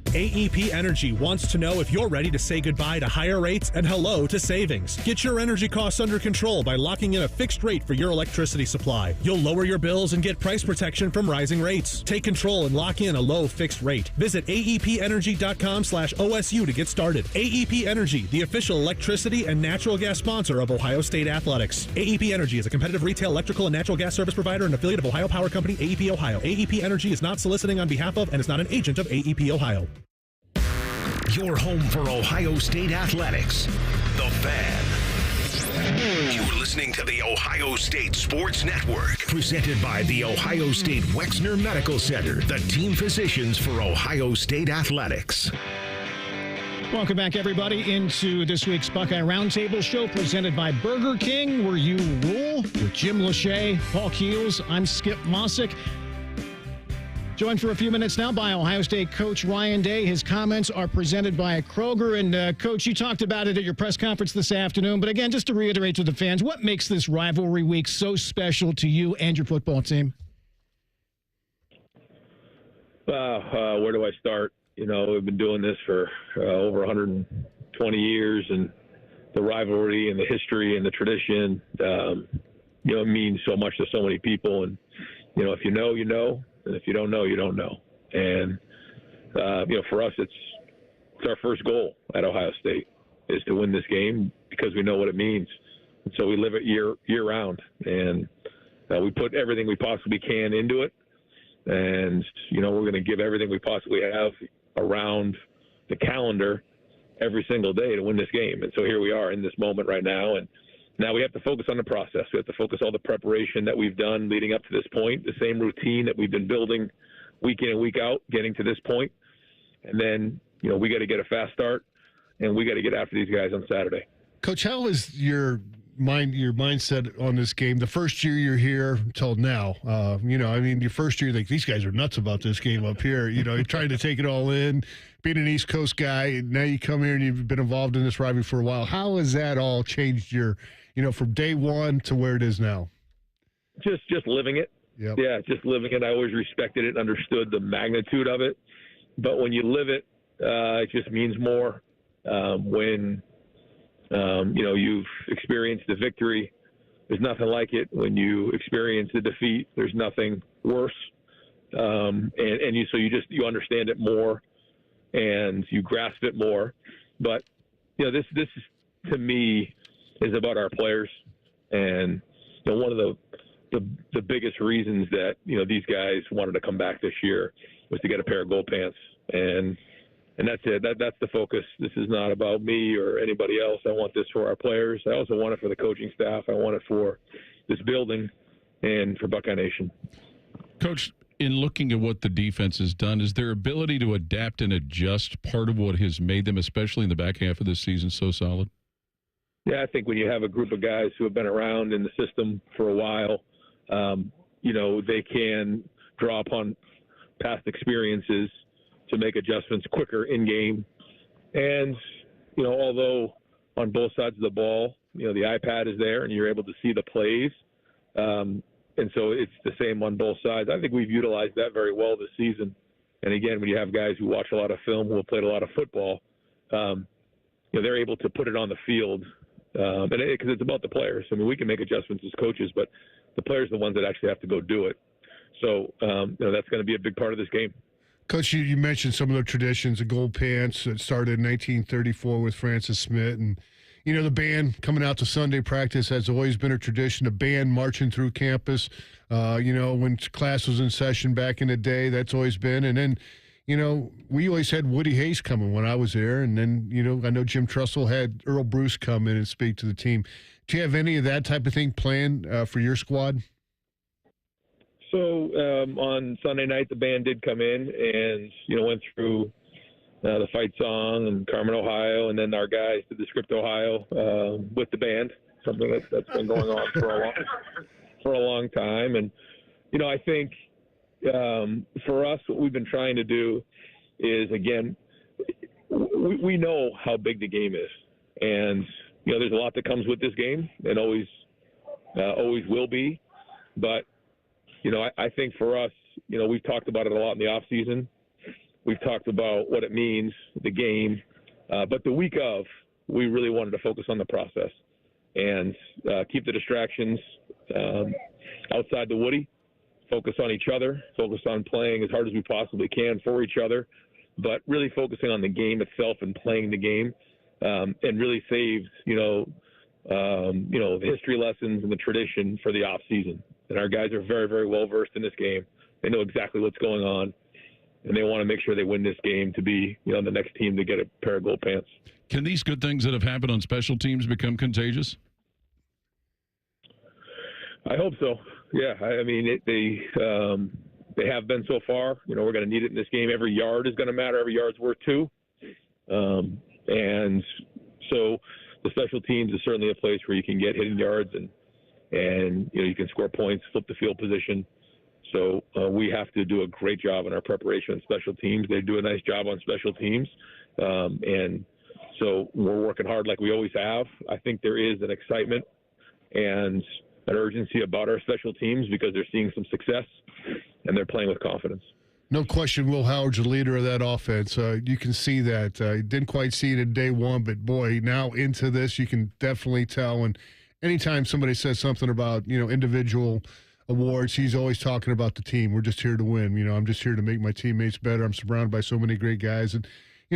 AEP Energy wants to know if you're ready to say goodbye to higher rates and hello to savings. Get your energy costs under control by locking in a fixed rate for your electricity supply. You'll lower your bills and get price protection from rising rates. Take control and lock in a low fixed rate. Visit aepenergy.com/OSU to get started. AEP Energy, the official electricity and natural gas sponsor of Ohio State Athletics. AEP Energy is a competitive retail electrical and natural gas service provider and affiliate of Ohio Power Company, AEP Ohio. AEP Energy is not soliciting on behalf of and is not an agent of AEP Ohio. Your home for Ohio State Athletics. The Fan. You're listening to the Ohio State Sports Network, presented by the Ohio State Wexner Medical Center, the team physicians for Ohio State Athletics. Welcome back, everybody, into this week's Buckeye Roundtable show presented by Burger King, where you rule, with Jim Lachey, Paul Keels. I'm Skip Mosic. Joined for a few minutes now by Ohio State coach Ryan Day. His comments are presented by Kroger. And, Coach, you talked about it at your press conference this afternoon. But, again, just to reiterate to the fans, what makes this rivalry week so special to you and your football team? Where do I start? You know, we've been doing this for over 120 years. And the rivalry and the history and the tradition, you know, it means so much to so many people. And, you know, if you know, you know. And if you don't know, you don't know. And, you know, for us, it's our first goal at Ohio State is to win this game because we know what it means. And so we live it year round. And we put everything we possibly can into it. And, you know, we're going to give everything we possibly have around the calendar every single day to win this game. And so here we are in this moment right now. And now we have to focus on the process. We have to focus all the preparation that we've done leading up to this point, the same routine that we've been building week in and week out, getting to this point. And then, you know, we got to get a fast start, and we got to get after these guys on Saturday. Coach, how is your mindset on this game? The first year you're here until now, you know, I mean, your first year, like, these guys are nuts about this game up here. You know, you're trying to take it all in, being an East Coast guy, and now you come here and you've been involved in this rivalry for a while. How has that all changed your, you know, from day one to where it is now? Just living it. Yep. Yeah, just living it. I always respected it and understood the magnitude of it. But when you live it, it just means more. When, you know, you've experienced the victory, there's nothing like it. When you experience the defeat, there's nothing worse. And you understand it more and you grasp it more. But, you know, this is, to me, is about our players. And, you know, one of the biggest reasons that, you know, these guys wanted to come back this year was to get a pair of gold pants. And that's it. That's the focus. This is not about me or anybody else. I want this for our players. I also want it for the coaching staff. I want it for this building and for Buckeye Nation. Coach, in looking at what the defense has done, is their ability to adapt and adjust part of what has made them, especially in the back half of this season, so solid? Yeah, I think when you have a group of guys who have been around in the system for a while, you know, they can draw upon past experiences to make adjustments quicker in game. And, you know, although on both sides of the ball, you know, the iPad is there and you're able to see the plays. And so it's the same on both sides. I think we've utilized that very well this season. And again, when you have guys who watch a lot of film, who have played a lot of football, you know, they're able to put it on the field. And because it's about the players. I mean, we can make adjustments as coaches, but the players are the ones that actually have to go do it. So, you know, that's going to be a big part of this game. Coach, you mentioned some of the traditions, the gold pants that started in 1934 with Francis Smith. And, you know, the band coming out to Sunday practice has always been a tradition, a band marching through campus. You know, when class was in session back in the day, that's always been. And then, you know, we always had Woody Hayes coming when I was there. And then, you know, I know Jim Trussell had Earl Bruce come in and speak to the team. Do you have any of that type of thing planned for your squad? So on Sunday night, the band did come in and, you know, went through the fight song and Carmen, Ohio, and then our guys did the Script, Ohio with the band, something that's been going on for a long time. And, you know, I think for us, what we've been trying to do is, again, we know how big the game is. And, there's a lot that comes with this game and always will be. But, I think for us, we've talked about it a lot in the off season. We've talked about what it means, the game. But the week of, we really wanted to focus on the process and keep the distractions outside the Woody, focus on each other, focus on playing as hard as we possibly can for each other, but really focusing on the game itself and playing the game, and really saved, the history lessons and the tradition for the off season. And our guys are very, very well versed in this game. They know exactly what's going on, and they want to make sure they win this game to be, the next team to get a pair of gold pants. Can these good things that have happened on special teams become contagious? I hope so. Yeah, they have been so far. We're going to need it in this game. Every yard is going to matter. Every yard's worth 2. And so the special teams is certainly a place where you can get hidden yards and you can score points, flip the field position. So we have to do a great job in our preparation on special teams. They do a nice job on special teams. And so we're working hard like we always have. I think there is an excitement and an urgency about our special teams because they're seeing some success and they're playing with confidence. No question, Will Howard's the leader of that offense. You can see that. Didn't quite see it in day one, but boy, now into this, you can definitely tell. And anytime somebody says something about, individual awards, he's always talking about the team. We're just here to win. I'm just here to make my teammates better. I'm surrounded by so many great guys. And,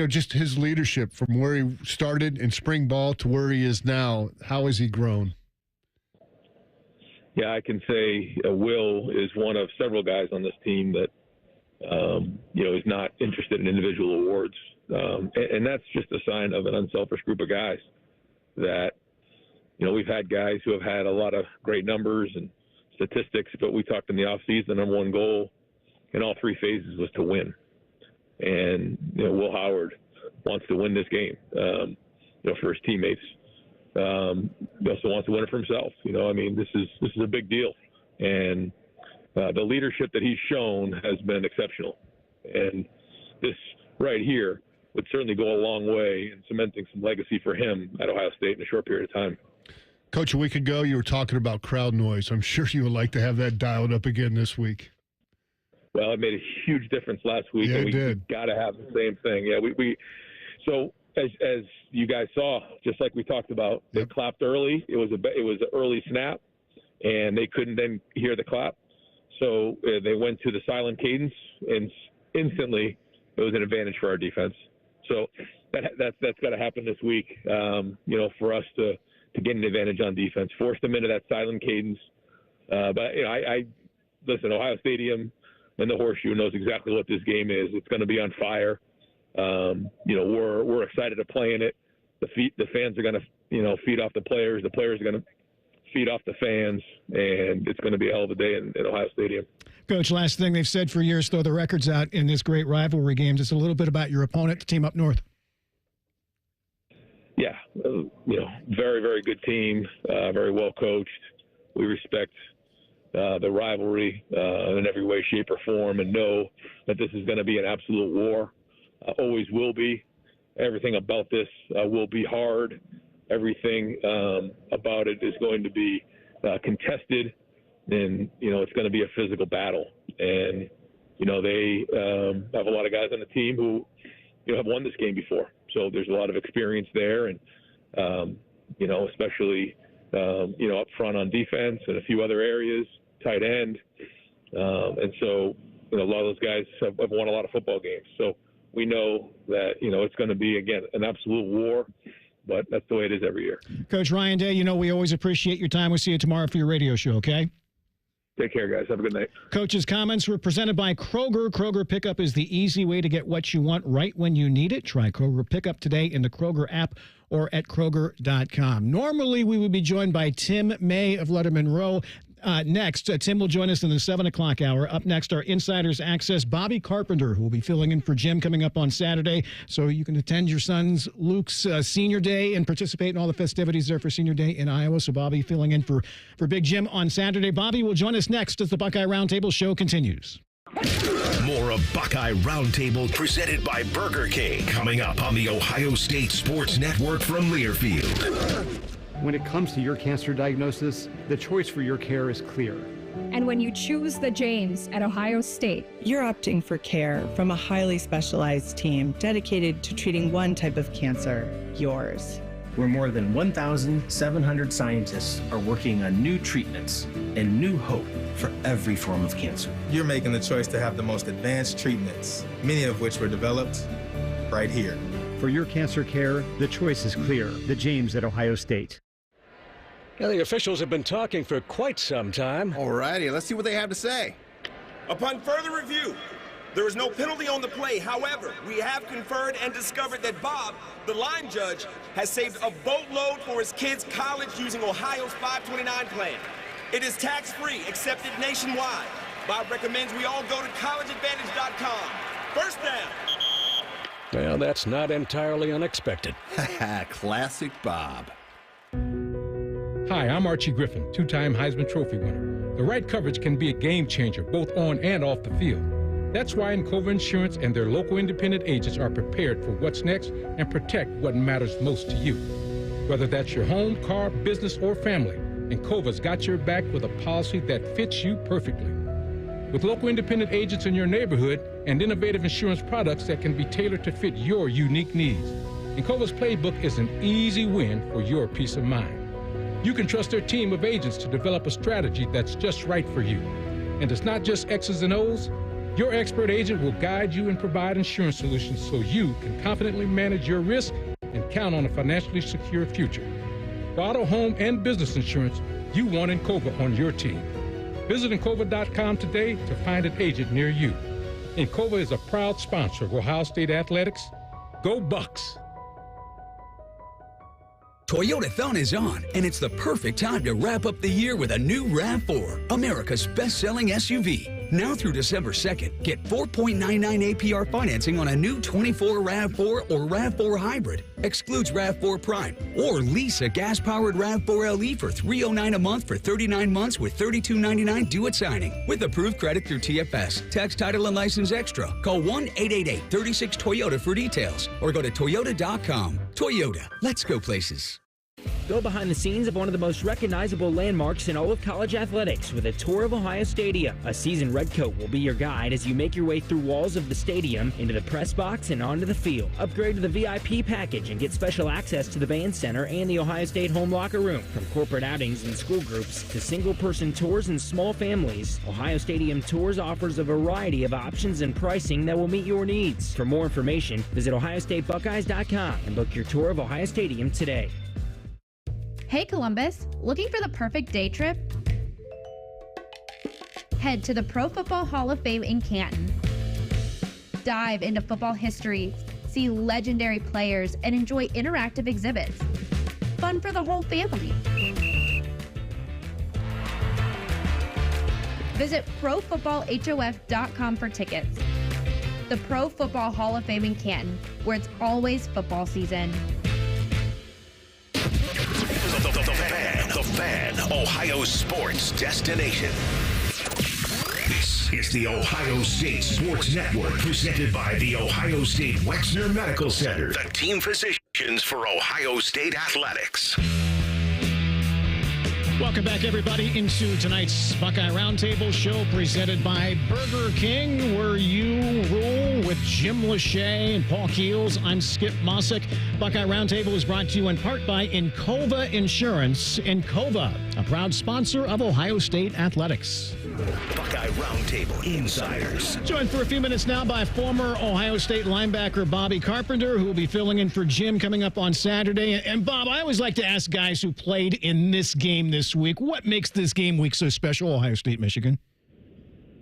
just his leadership from where he started in spring ball to where he is now, how has he grown? Yeah, I can say Will is one of several guys on this team that, is not interested in individual awards. And that's just a sign of an unselfish group of guys that, we've had guys who have had a lot of great numbers and statistics, but we talked in the offseason, the number one goal in all 3 phases was to win. And, Will Howard wants to win this game, for his teammates. He also wants to win it for himself. This is a big deal. And the leadership that he's shown has been exceptional. And this right here would certainly go a long way in cementing some legacy for him at Ohio State in a short period of time. Coach, a week ago you were talking about crowd noise. I'm sure you would like to have that dialed up again this week. Well, it made a huge difference last week. Yeah, and we got to have the same thing. Yeah, so as you guys saw, just like we talked about, they clapped early. It was an early snap, and they couldn't then hear the clap. So they went to the silent cadence, and instantly it was an advantage for our defense. So that's got to happen this week, for us to get an advantage on defense, force them into that silent cadence. But I listen, Ohio Stadium and the Horseshoe knows exactly what this game is. It's going to be on fire. We're excited to play in it. The fans are going to, feed off the players. The players are going to feed off the fans, and it's going to be a hell of a day in Ohio Stadium. Coach, last thing they've said for years, throw the records out in this great rivalry game. Just a little bit about your opponent, the team up north. Yeah, very, very good team, very well coached. We respect the rivalry in every way, shape, or form, and know that this is going to be an absolute war. Always will be. Everything about this will be hard. Everything about it is going to be contested, and it's going to be a physical battle. And they have a lot of guys on the team who have won this game before, so there's a lot of experience there, and especially up front on defense and a few other areas, tight end, and so a lot of those guys have won a lot of football games. So we know that it's going to be, again, an absolute war, but that's the way it is every year. Coach Ryan Day, we always appreciate your time. We'll see you tomorrow for your radio show, okay? Take care, guys. Have a good night. Coach's comments were presented by Kroger. Kroger Pickup is the easy way to get what you want right when you need it. Try Kroger Pickup today in the Kroger app or at Kroger.com. Normally, we would be joined by Tim May of Letterman Row. Next, Tim will join us in the 7 o'clock hour. Up next, our Insider's Access, Bobby Carpenter, who will be filling in for Jim coming up on Saturday. So you can attend your son's Luke's senior day and participate in all the festivities there for senior day in Iowa. So Bobby filling in for Big Jim on Saturday. Bobby will join us next as the Buckeye Roundtable show continues. More of Buckeye Roundtable presented by Burger King coming up on the Ohio State Sports Network from Learfield. When it comes to your cancer diagnosis, the choice for your care is clear. And when you choose the James at Ohio State, you're opting for care from a highly specialized team dedicated to treating one type of cancer, yours. Where more than 1,700 scientists are working on new treatments and new hope for every form of cancer. You're making the choice to have the most advanced treatments, many of which were developed right here. For your cancer care, the choice is clear. The James at Ohio State. Now, the officials have been talking for quite some time. All righty, let's see what they have to say. Upon further review, there is no penalty on the play. However, we have conferred and discovered that Bob, the line judge, has saved a boatload for his kids' college using Ohio's 529 plan. It is tax-free, accepted nationwide. Bob recommends we all go to collegeadvantage.com. First down. Well, that's not entirely unexpected. Classic Bob. Hi, I'm Archie Griffin, two-time Heisman Trophy winner. The right coverage can be a game changer, both on and off the field. That's why Encova Insurance and their local independent agents are prepared for what's next and protect what matters most to you. Whether that's your home, car, business, or family, Encova's got your back with a policy that fits you perfectly. With local independent agents in your neighborhood and innovative insurance products that can be tailored to fit your unique needs, Encova's playbook is an easy win for your peace of mind. You can trust their team of agents to develop a strategy that's just right for you. And it's not just X's and O's. Your expert agent will guide you and provide insurance solutions so you can confidently manage your risk and count on a financially secure future. For auto, home, and business insurance, you want Encova on your team. Visit Encova.com today to find an agent near you. Encova is a proud sponsor of Ohio State Athletics. Go Bucks! Toyotathon is on, and it's the perfect time to wrap up the year with a new RAV4, America's best-selling SUV. Now through December 2nd, get 4.99 APR financing on a new 24 RAV4 or RAV4 Hybrid. Excludes RAV4 Prime. Or lease a gas-powered RAV4 LE for $309 a month for 39 months with $32.99 due at signing. With approved credit through TFS. Tax, title, and license extra. Call 1-888-36-TOYOTA for details. Or go to Toyota.com. Toyota. Let's go places. Go behind the scenes of one of the most recognizable landmarks in all of college athletics with a tour of Ohio Stadium. A seasoned redcoat will be your guide as you make your way through walls of the stadium, into the press box, and onto the field. Upgrade to the VIP package and get special access to the band center and the Ohio State home locker room. From corporate outings and school groups to single-person tours and small families, Ohio Stadium Tours offers a variety of options and pricing that will meet your needs. For more information, visit OhioStateBuckeyes.com and book your tour of Ohio Stadium today. Hey Columbus, looking for the perfect day trip? Head to the Pro Football Hall of Fame in Canton. Dive into football history, see legendary players, and enjoy interactive exhibits. Fun for the whole family. Visit ProFootballHOF.com for tickets. The Pro Football Hall of Fame in Canton, where it's always football season. The Fan, Ohio sports destination. This is the Ohio State Sports Network, presented by the Ohio State Wexner Medical Center, the team physicians for Ohio State athletics. Welcome back, everybody, into tonight's Buckeye Roundtable show presented by Burger King, where you rule with Jim Lachey and Paul Keels. I'm Skip Mosic. Buckeye Roundtable is brought to you in part by Encova Insurance. Encova, a proud sponsor of Ohio State Athletics. Buckeye Roundtable Insiders. Joined for a few minutes now by former Ohio State linebacker Bobby Carpenter, who will be filling in for Jim coming up on Saturday. And Bob, I always like to ask guys who played in this game this week, what makes this game week so special, Ohio State, Michigan?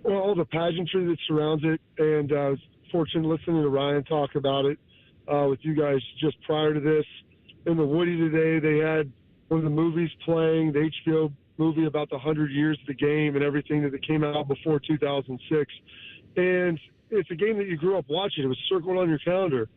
Well, all the pageantry that surrounds it, and I was fortunate listening to Ryan talk about it with you guys just prior to this. In the Woody today, they had one of the movies playing, the HBO movie about the 100 years of the game and everything that came out before 2006. And it's a game that you grew up watching. It was circled on your calendar.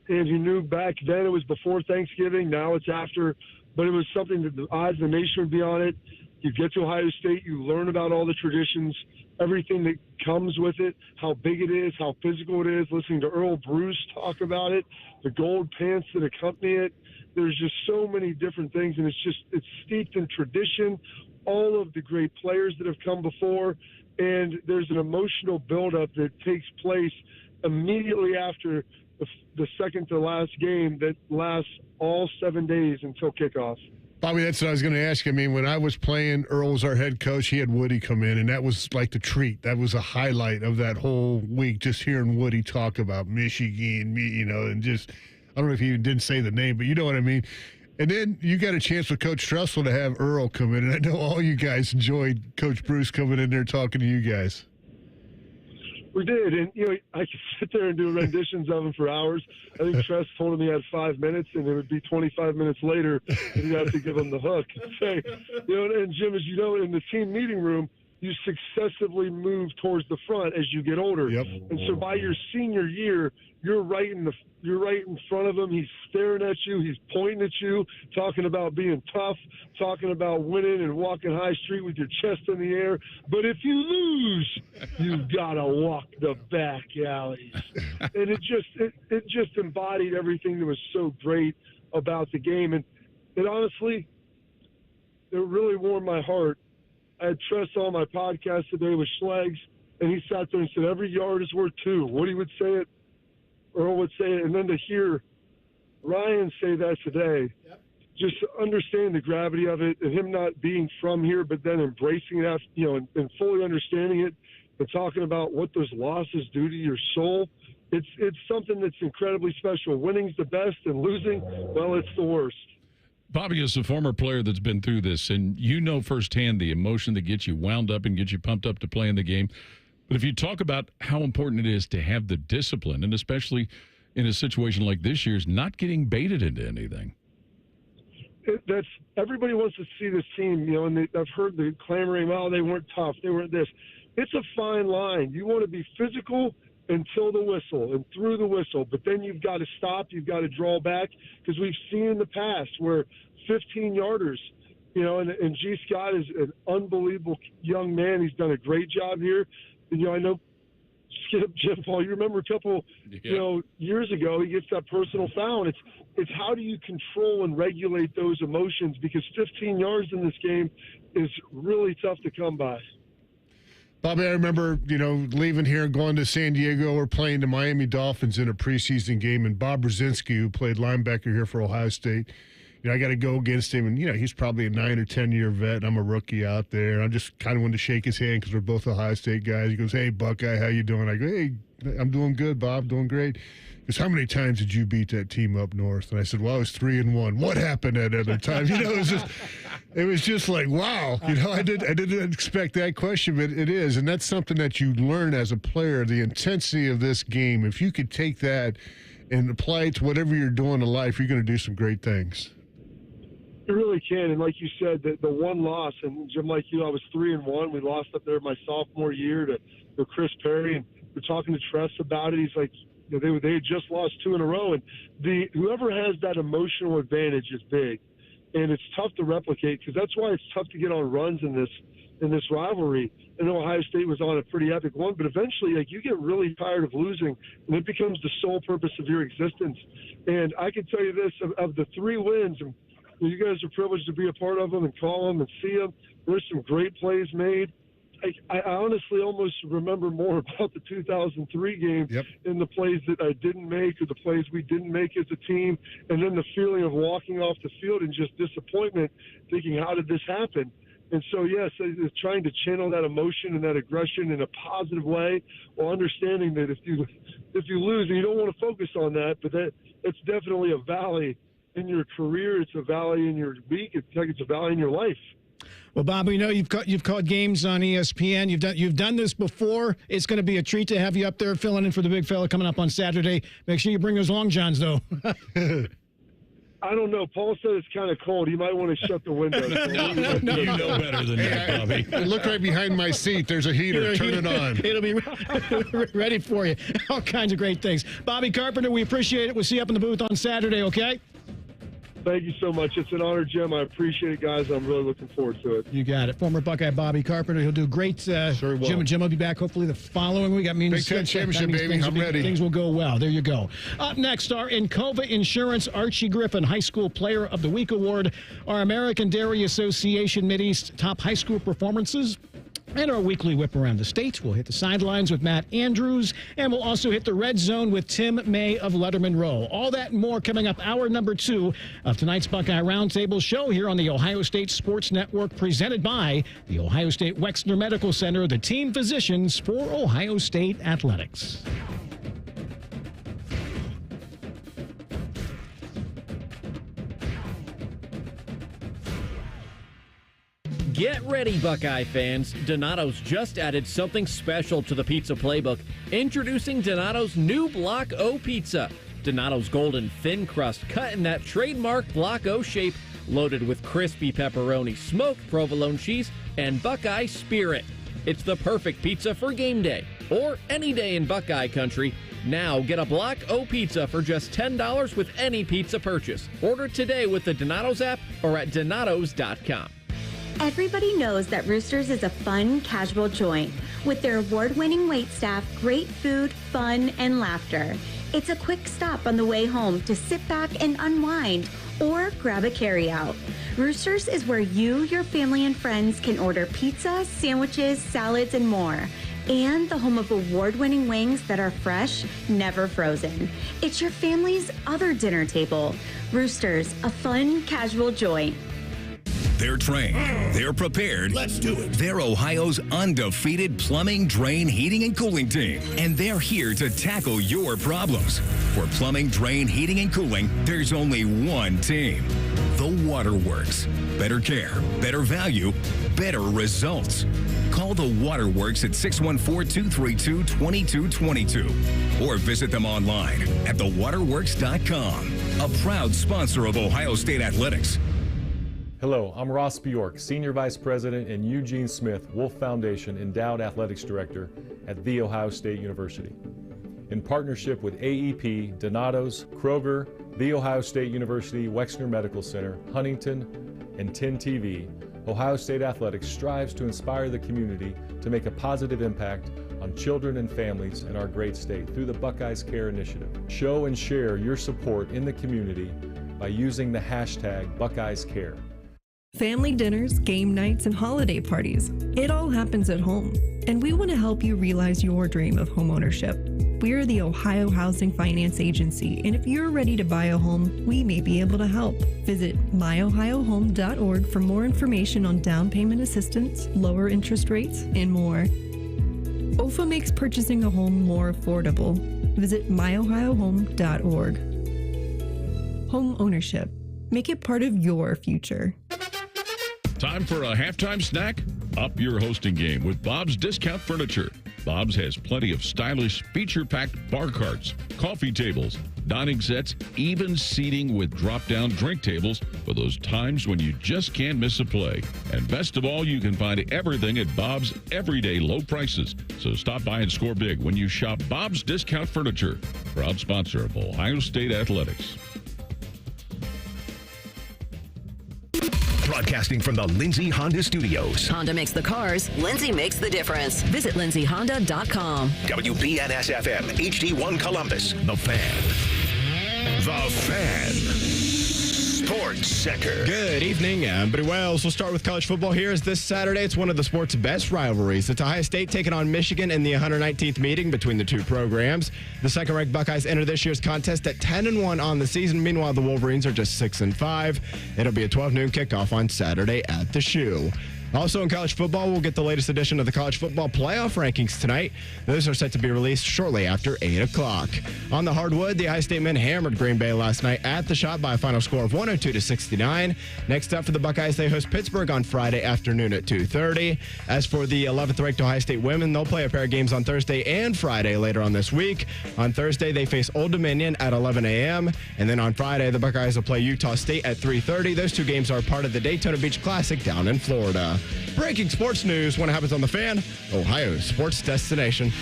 And you knew back then it was before Thanksgiving. Now it's after. But it was something that the eyes of the nation would be on it. You get to Ohio State, you learn about all the traditions, everything that comes with it, how big it is, how physical it is, listening to Earl Bruce talk about it, the gold pants that accompany it. There's just so many different things, and it's steeped in tradition, all of the great players that have come before, and there's an emotional buildup that takes place immediately after the second to last game that lasts all 7 days until kickoff. Bobby, that's what I was going to ask you. I mean, when I was playing, Earl was our head coach. He had Woody come in, and that was like the treat. That was a highlight of that whole week, just hearing Woody talk about Michigan, and just, I don't know if he even didn't say the name, but you know what I mean. And then you got a chance with Coach Tressel to have Earl come in, and I know all you guys enjoyed Coach Bruce coming in there talking to you guys. We did, and I could sit there and do renditions of him for hours. I think Tress told him he had 5 minutes, and it would be 25 minutes later, and you'd have to give him the hook and say, and Jim, as you know, in the team meeting room, you successively move towards the front as you get older. Yep. And so by your senior year, you're right in front of him. He's staring at you. He's pointing at you, talking about being tough, talking about winning and walking High Street with your chest in the air. But if you lose, you gotta walk the back alleys. And it just embodied everything that was so great about the game. And it honestly, it really warmed my heart. I had Tress on my podcast today with Schlegs, and he sat there and said, every yard is worth 2. Woody would say it, Earl would say it, and then to hear Ryan say that today, just understand the gravity of it, and him not being from here, but then embracing that, and fully understanding it, and talking about what those losses do to your soul. It's something that's incredibly special. Winning's the best, and losing, well, it's the worst. Bobby is a former player that's been through this, and you know firsthand the emotion that gets you wound up and gets you pumped up to play in the game. But if you talk about how important it is to have the discipline, and especially in a situation like this year's, not getting baited into anything. That's everybody wants to see this team, and I've heard the clamoring, oh, they weren't tough, they weren't this. It's a fine line. You want to be physical until the whistle and through the whistle, but then you've got to stop, you've got to draw back, because we've seen in the past where 15-yarders, and G. Scott is an unbelievable young man. He's done a great job here. And, I know Skip, Jim Paul, you remember a couple, years ago, he gets that personal foul, and it's how do you control and regulate those emotions, because 15 yards in this game is really tough to come by. Bobby, I remember, leaving here, going to San Diego. We're playing the Miami Dolphins in a preseason game, and Bob Brzezinski, who played linebacker here for Ohio State, I got to go against him, and, he's probably a 9 or 10-year vet. I'm a rookie out there. I just kind of wanted to shake his hand because we're both Ohio State guys. He goes, hey, Buckeye, how you doing? I go, hey, I'm doing good, Bob, doing great. He goes, how many times did you beat that team up north? And I said, well, I was 3-1. What happened at other times? It was just like, wow. I didn't expect that question, but it is. And that's something that you learn as a player, the intensity of this game. If you could take that and apply it to whatever you're doing in life, you're going to do some great things. You really can, and like you said, the one loss, and Jim, like you, I was 3-1. We lost up there my sophomore year to Chris Perry, and we're talking to Tress about it. He's like, they had just lost 2 in a row, and whoever has that emotional advantage is big, and it's tough to replicate, because that's why it's tough to get on runs in this rivalry. I know Ohio State was on a pretty epic one, but eventually, you get really tired of losing, and it becomes the sole purpose of your existence. And I can tell you this: of the 3 wins, and you guys are privileged to be a part of them and call them and see them. There's some great plays made. I honestly almost remember more about the 2003 game and the plays that I didn't make, or the plays we didn't make as a team, and then the feeling of walking off the field and just disappointment, thinking, how did this happen? And so, yes, it's trying to channel that emotion and that aggression in a positive way, while understanding that if you lose, and you don't want to focus on that, but it's definitely a valley in your career, it's a valley in your week, it's a valley in your life. Well, Bob, we know you've called games on ESPN. You've done this before. It's going to be a treat to have you up there filling in for the big fella coming up on Saturday. Make sure you bring those long johns, though. I don't know. Paul said it's kind of cold. You might want to shut the window. You know better than that, Bobby. Look right behind my seat. There's a heater. Turn it on. It'll be ready for you. All kinds of great things. Bobby Carpenter, we appreciate it. We'll see you up in the booth on Saturday, okay? Thank you so much. It's an honor, Jim. I appreciate it, guys. I'm really looking forward to it. You got it. Former Buckeye Bobby Carpenter. He'll do great. Sure will. Jim and Jim will be back hopefully the following week. Big Ten championship, baby. I'm ready. Things will go well. There you go. Up next, our Encova Insurance Archie Griffin High School Player of the Week Award, our American Dairy Association Mideast Top High School Performances, and our weekly whip around the state. We'll hit the sidelines with Matt Andrews, and we'll also hit the red zone with Tim May of Letterman Row. All that and more coming up hour number 2 of tonight's Buckeye Roundtable show here on the Ohio State Sports Network, presented by the Ohio State Wexner Medical Center, the team physicians for Ohio State Athletics. Get ready, Buckeye fans. Donato's just added something special to the pizza playbook. Introducing Donato's new Block O pizza. Donato's golden thin crust cut in that trademark Block O shape, loaded with crispy pepperoni, smoked provolone cheese, and Buckeye Spirit. It's the perfect pizza for game day or any day in Buckeye country. Now get a Block O pizza for just $10 with any pizza purchase. Order today with the Donato's app or at donatos.com. Everybody knows that Roosters is a fun, casual joint. With their award-winning waitstaff, great food, fun, and laughter. It's a quick stop on the way home to sit back and unwind or grab a carryout. Roosters is where you, your family, and friends can order pizza, sandwiches, salads, and more. And the home of award-winning wings that are fresh, never frozen. It's your family's other dinner table. Roosters, a fun, casual joint. They're trained. They're prepared. Let's do it. They're Ohio's undefeated plumbing, drain, heating, and cooling team. And they're here to tackle your problems. For plumbing, drain, heating, and cooling, there's only one team. The Waterworks. Better care, better value, better results. Call the Waterworks at 614-232-2222 or visit them online at thewaterworks.com. A proud sponsor of Ohio State Athletics. Hello, I'm Ross Bjork, Senior Vice President and Eugene Smith, Wolf Foundation Endowed Athletics Director at The Ohio State University. In partnership with AEP, Donato's, Kroger, The Ohio State University Wexner Medical Center, Huntington, and 10 TV, Ohio State Athletics strives to inspire the community to make a positive impact on children and families in our great state through the Buckeyes Care Initiative. Show and share your support in the community by using the hashtag BuckeyesCare. Family dinners, game nights, and holiday parties. It all happens at home, and we want to help you realize your dream of homeownership. We're the Ohio Housing Finance Agency, and if you're ready to buy a home, we may be able to help. Visit myohiohome.org for more information on down payment assistance, lower interest rates, and more. OFA makes purchasing a home more affordable. Visit myohiohome.org. Home ownership. Make it part of your future. Time for a halftime snack? Up your hosting game with Bob's Discount Furniture. Bob's has plenty of stylish, feature-packed bar carts, coffee tables, dining sets, even seating with drop-down drink tables for those times when you just can't miss a play. And best of all, you can find everything at Bob's everyday low prices. So stop by and score big when you shop Bob's Discount Furniture, proud sponsor of Ohio State Athletics. Broadcasting from the Lindsay Honda Studios. Honda makes the cars. Lindsay makes the difference. Visit lindsayhonda.com. WBNS-FM, HD1 Columbus. The Fan. The Fan. Sports Center. Good evening, everybody. Well, we'll start with college football here. As this Saturday, it's one of the sport's best rivalries. It's Ohio State taking on Michigan in the 119th meeting between the two programs. The second-ranked Buckeyes enter this year's contest at 10-1 on the season. Meanwhile, the Wolverines are just 6-5. It'll be a 12 noon kickoff on Saturday at the Shoe. Also in college football, we'll get the latest edition of the college football playoff rankings tonight. Those are set to be released shortly after 8 o'clock. On the hardwood, the Ohio State men hammered Green Bay last night at the Shop by a final score of 102-69. Next up for the Buckeyes, they host Pittsburgh on Friday afternoon at 2:30. As for the 11th-ranked Ohio State women, they'll play a pair of games on Thursday and Friday later on this week. On Thursday, they face Old Dominion at 11 a.m. And then on Friday, the Buckeyes will play Utah State at 3:30. Those two games are part of the Daytona Beach Classic down in Florida. Breaking sports news when it happens on The Fan, Ohio's sports destination.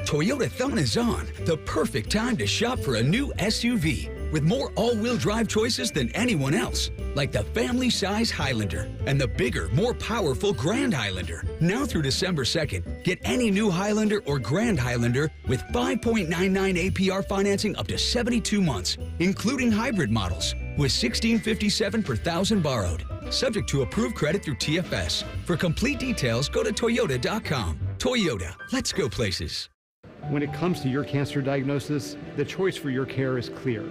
Toyotathon is on, the perfect time to shop for a new SUV. With more all-wheel drive choices than anyone else, like the family-size Highlander and the bigger, more powerful Grand Highlander. Now through December 2nd, get any new Highlander or Grand Highlander with 5.99 APR financing up to 72 months, including hybrid models, with $1,657 per thousand borrowed. Subject to approved credit through TFS. For complete details, go to Toyota.com. Toyota, let's go places. When it comes to your cancer diagnosis, the choice for your care is clear.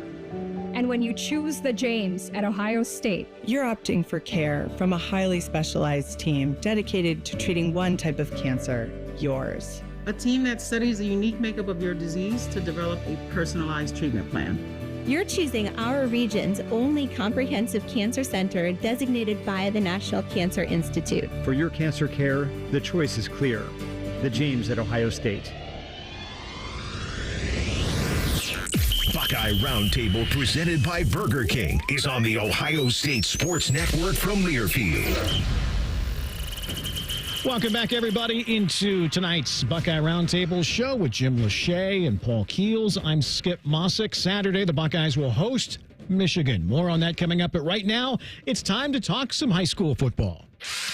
And when you choose the James at Ohio State, you're opting for care from a highly specialized team dedicated to treating one type of cancer, yours. A team that studies the unique makeup of your disease to develop a personalized treatment plan. You're choosing our region's only comprehensive cancer center designated by the National Cancer Institute. For your cancer care, the choice is clear. The James at Ohio State. Buckeye Roundtable, presented by Burger King, is on the Ohio State Sports Network from Learfield. Welcome back, everybody, into tonight's Buckeye Roundtable show with Jim Lachey and Paul Keels. I'm Skip Mosic. Saturday, the Buckeyes will host Michigan. More on that coming up, but right now, it's time to talk some high school football.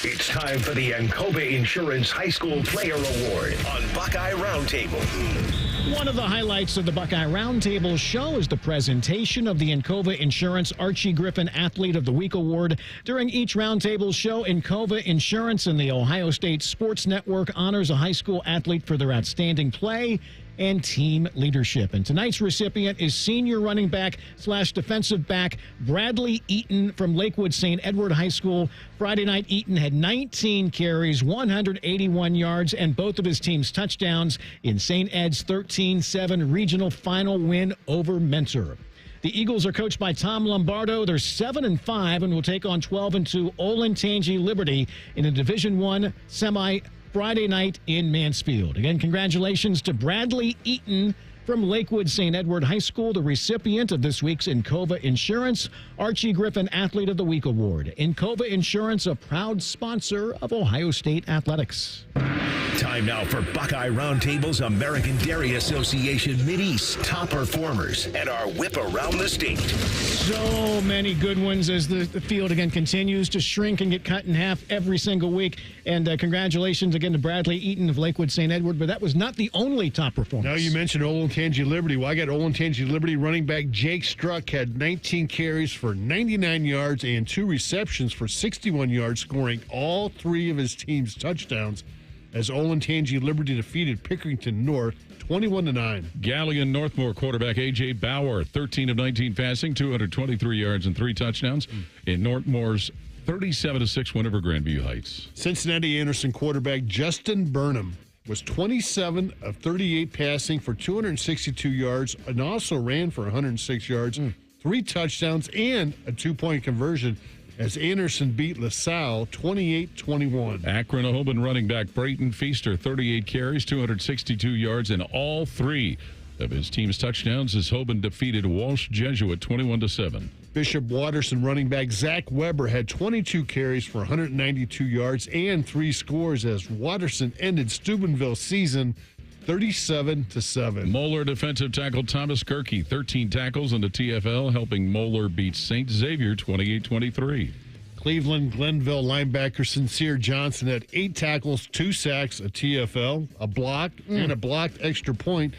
It's time for the Ancova Insurance High School Player Award on Buckeye Roundtable. One of the highlights of the Buckeye Roundtable show is the presentation of the Ancova Insurance Archie Griffin Athlete of the Week Award. During each Roundtable show, Ancova Insurance and the Ohio State Sports Network honors a high school athlete for their outstanding play and team leadership. And tonight's recipient is senior running back / defensive back Bradley Eaton from Lakewood St. Edward High School. Friday night, Eaton had 19 carries, 181 yards, and both of his team's touchdowns in St. Ed's 13-7 regional final win over Mentor. The Eagles are coached by Tom Lombardo. They're 7-5 and will take on 12-2 Olentangy Liberty in a Division I semi Friday night in Mansfield. Again, congratulations to Bradley Eaton from Lakewood St. Edward High School, the recipient of this week's Ancova Insurance Archie Griffin Athlete of the Week Award. Ancova Insurance, a proud sponsor of Ohio State athletics. Time now for Buckeye Roundtable's American Dairy Association Mideast top performers and our whip around the state. So many good ones as the field again continues to shrink and get cut in half every single week. And congratulations again to Bradley Eaton of Lakewood St. Edward, but that was not the only top performance. Now you mentioned Olentangy Liberty. Well, I got Olentangy Liberty running back Jake Struck had 19 carries for 99 yards and 2 receptions for 61 yards, scoring all 3 of his team's touchdowns as Olentangy Liberty defeated Pickerington North 21-9. Galleon Northmore quarterback A.J. Bauer, 13 of 19 passing, 223 yards and 3 touchdowns in Northmore's 37-6 win over Grandview Heights. Cincinnati Anderson quarterback Justin Burnham was 27 of 38 passing for 262 yards and also ran for 106 yards, 3 touchdowns, and a 2-point conversion as Anderson beat LaSalle 28-21. Akron Hoban running back Brayton Feaster, 38 carries, 262 yards, and all 3 of his team's touchdowns as Hoban defeated Walsh Jesuit 21-7. Bishop Watterson running back Zach Weber had 22 carries for 192 yards and 3 scores as Watterson ended Steubenville's season 37-7. Moeller defensive tackle Thomas Gerke, 13 tackles in the TFL, helping Moeller beat St. Xavier 28-23. Cleveland Glenville linebacker Sincere Johnson had 8 tackles, 2 sacks, a TFL, a block, and a blocked extra point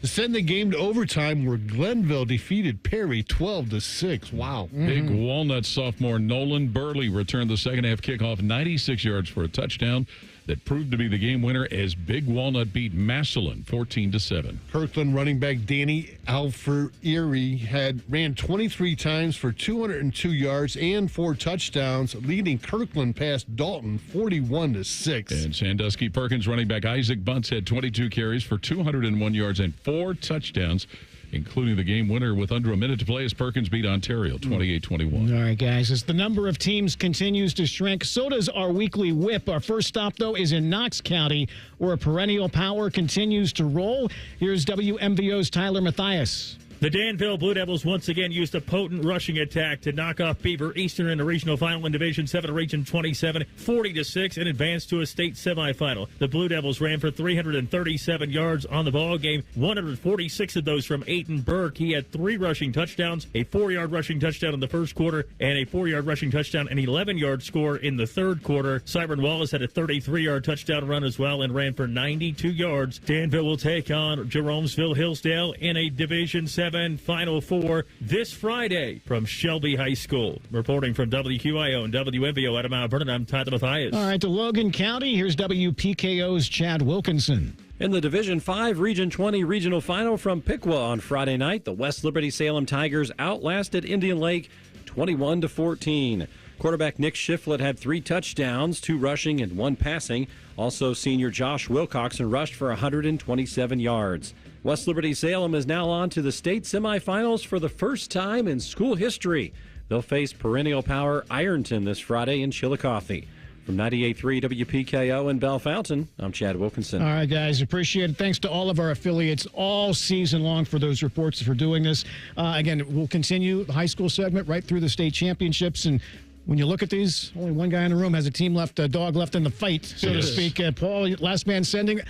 to send the game to overtime where Glenville defeated Perry 12-6. Wow. Big Walnut sophomore Nolan Burley returned the second half kickoff 96 yards for a touchdown that proved to be the game winner as Big Walnut beat Massillon 14-7. Kirkland running back Danny Alferieri ran 23 times for 202 yards and 4 touchdowns, leading Kirkland past Dalton 41-6. And Sandusky Perkins running back Isaac Bunce had 22 carries for 201 yards and 4 touchdowns, including the game winner with under a minute to play as Perkins beat Ontario 28-21. All right, guys, as the number of teams continues to shrink, so does our weekly whip. Our first stop, though, is in Knox County, where a perennial power continues to roll. Here's WMVO's Tyler Mathias. The Danville Blue Devils once again used a potent rushing attack to knock off Beaver Eastern in the regional final in Division 7 Region 27, 40-6, and advanced to a state semifinal. The Blue Devils ran for 337 yards on the ball game, 146 of those from Aiton Burke. He had 3 rushing touchdowns, a 4-yard rushing touchdown in the first quarter, and a 4-yard rushing touchdown, an 11-yard score in the third quarter. Cyron Wallace had a 33-yard touchdown run as well and ran for 92 yards. Danville will take on Jeromesville Hillsdale in a Division 7 Final Four this Friday from Shelby High School. Reporting from WQIO and WMVO out of Mount Vernon, I'm Tyler Mathias. All right, to Logan County, here's WPKO's Chad Wilkinson. In the Division 5 Region 20 regional final from Piqua on Friday night, the West Liberty Salem Tigers outlasted Indian Lake 21-14. Quarterback Nick Shiflett had 3 touchdowns, 2 rushing and 1 passing. Also, senior Josh Wilcoxon rushed for 127 yards. West Liberty Salem is now on to the state semifinals for the first time in school history. They'll face perennial power Ironton this Friday in Chillicothe. From 98.3 WPKO in Bellefontaine, I'm Chad Wilkinson. All right, guys, appreciate it. Thanks to all of our affiliates all season long for those reports for doing this. Again, we'll continue the high school segment right through the state championships. And when you look at these, only one guy in the room has a team left, a dog left in the fight, so to speak. Paul, last man standing.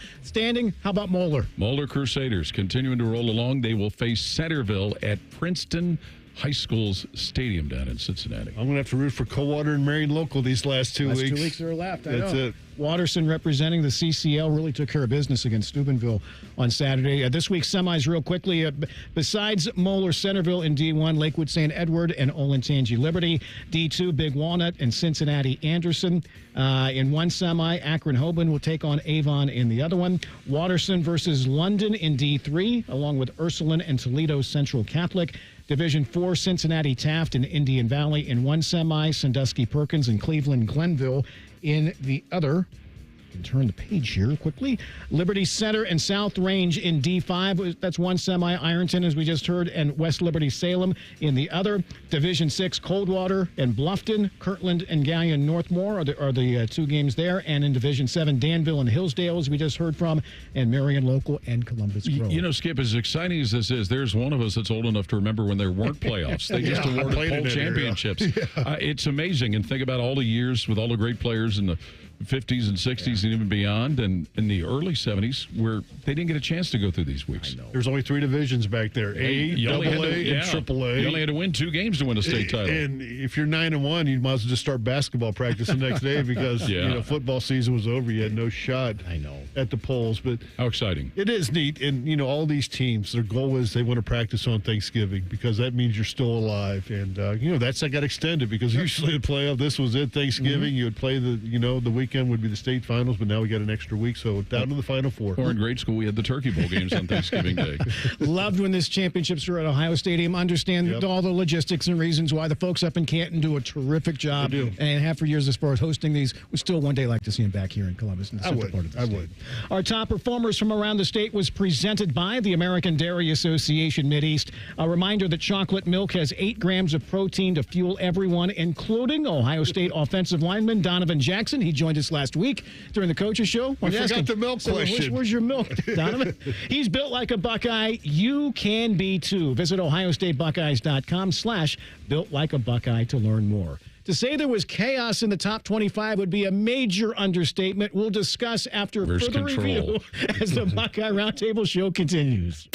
How about Moeller? Moeller Crusaders continuing to roll along. They will face Centerville at Princeton High School's stadium down in Cincinnati. I'm going to have to root for Coldwater and Marion Local these last 2 weeks. 2 weeks are left. That's it. Waterson representing the CCL really took care of business against Steubenville on Saturday. This week's semis real quickly. Besides Moeller, Centerville in D1, Lakewood St. Edward and Olentangy Liberty. D2, Big Walnut and Cincinnati Anderson. In one semi, Akron Hoban will take on Avon in the other one. Waterson versus London in D3, along with Ursuline and Toledo Central Catholic. Division 4, Cincinnati Taft and Indian Valley in one semi. Sandusky Perkins and Cleveland Glenville in the other. I can turn the page here quickly. Liberty Center and South Range in D5. That's one semi. Ironton, as we just heard, and West Liberty Salem in the other. Division 6, Coldwater and Bluffton. Kirtland and Gallion Northmore are the 2 games there. And in Division 7, Danville and Hillsdale, as we just heard from, and Marion Local and Columbus Grove. You know, Skip, as exciting as this is, there's one of us that's old enough to remember when there weren't playoffs. They just awarded poll championships. It's amazing. And think about all the years with all the great players in the 50s and 60s and even beyond, and in the early 70s where they didn't get a chance to go through these weeks. There's only 3 divisions back there, A, AA, and AAA. You only had to win 2 games to win a state title. And if you're 9-1, you might as well just start basketball practice the next day because football season was over. You had no shot at the polls. But how exciting. It is neat. And, all these teams, their goal is they want to practice on Thanksgiving because that means you're still alive. And, that got extended because usually the playoff, this was it, Thanksgiving. You would play the weekend would be the state finals, but now we got an extra week, so down to the Final Four. Or in grade school, we had the Turkey Bowl games on Thanksgiving Day. Loved when this championships were at Ohio Stadium. Understand all the logistics and reasons why the folks up in Canton do a terrific job. They do. And half for years as far as hosting these, we still one day like to see them back here in Columbus. In the central part of the state. Our top performers from around the state was presented by the American Dairy Association Mideast. A reminder that chocolate milk has 8 grams of protein to fuel everyone, including Ohio State offensive lineman Donovan Jackson. He joined us last week during the coaches show. We forgot the milk question. Where's your milk, Donovan? He's built like a Buckeye. You can be too. Visit ohiostatebuckeyes.com/built like a Buckeye to learn more. To say there was chaos in the top 25 would be a major understatement. We'll discuss after further review as the Buckeye Roundtable show continues.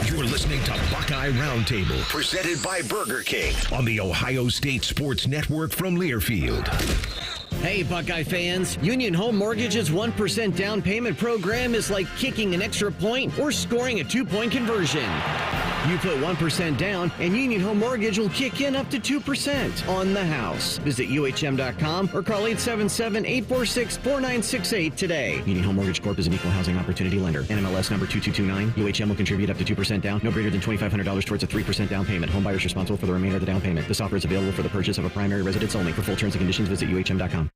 You're listening to Buckeye Roundtable, presented by Burger King on the Ohio State Sports Network from Learfield. Hey, Buckeye fans. Union Home Mortgage's 1% down payment program is like kicking an extra point or scoring a 2-point conversion. You put 1% down, and Union Home Mortgage will kick in up to 2% on the house. Visit UHM.com or call 877-846-4968 today. Union Home Mortgage Corp is an equal housing opportunity lender. NMLS number 2229. UHM will contribute up to 2% down, no greater than $2,500 towards a 3% down payment. Home buyers responsible for the remainder of the down payment. This offer is available for the purchase of a primary residence only. For full terms and conditions, visit UHM.com.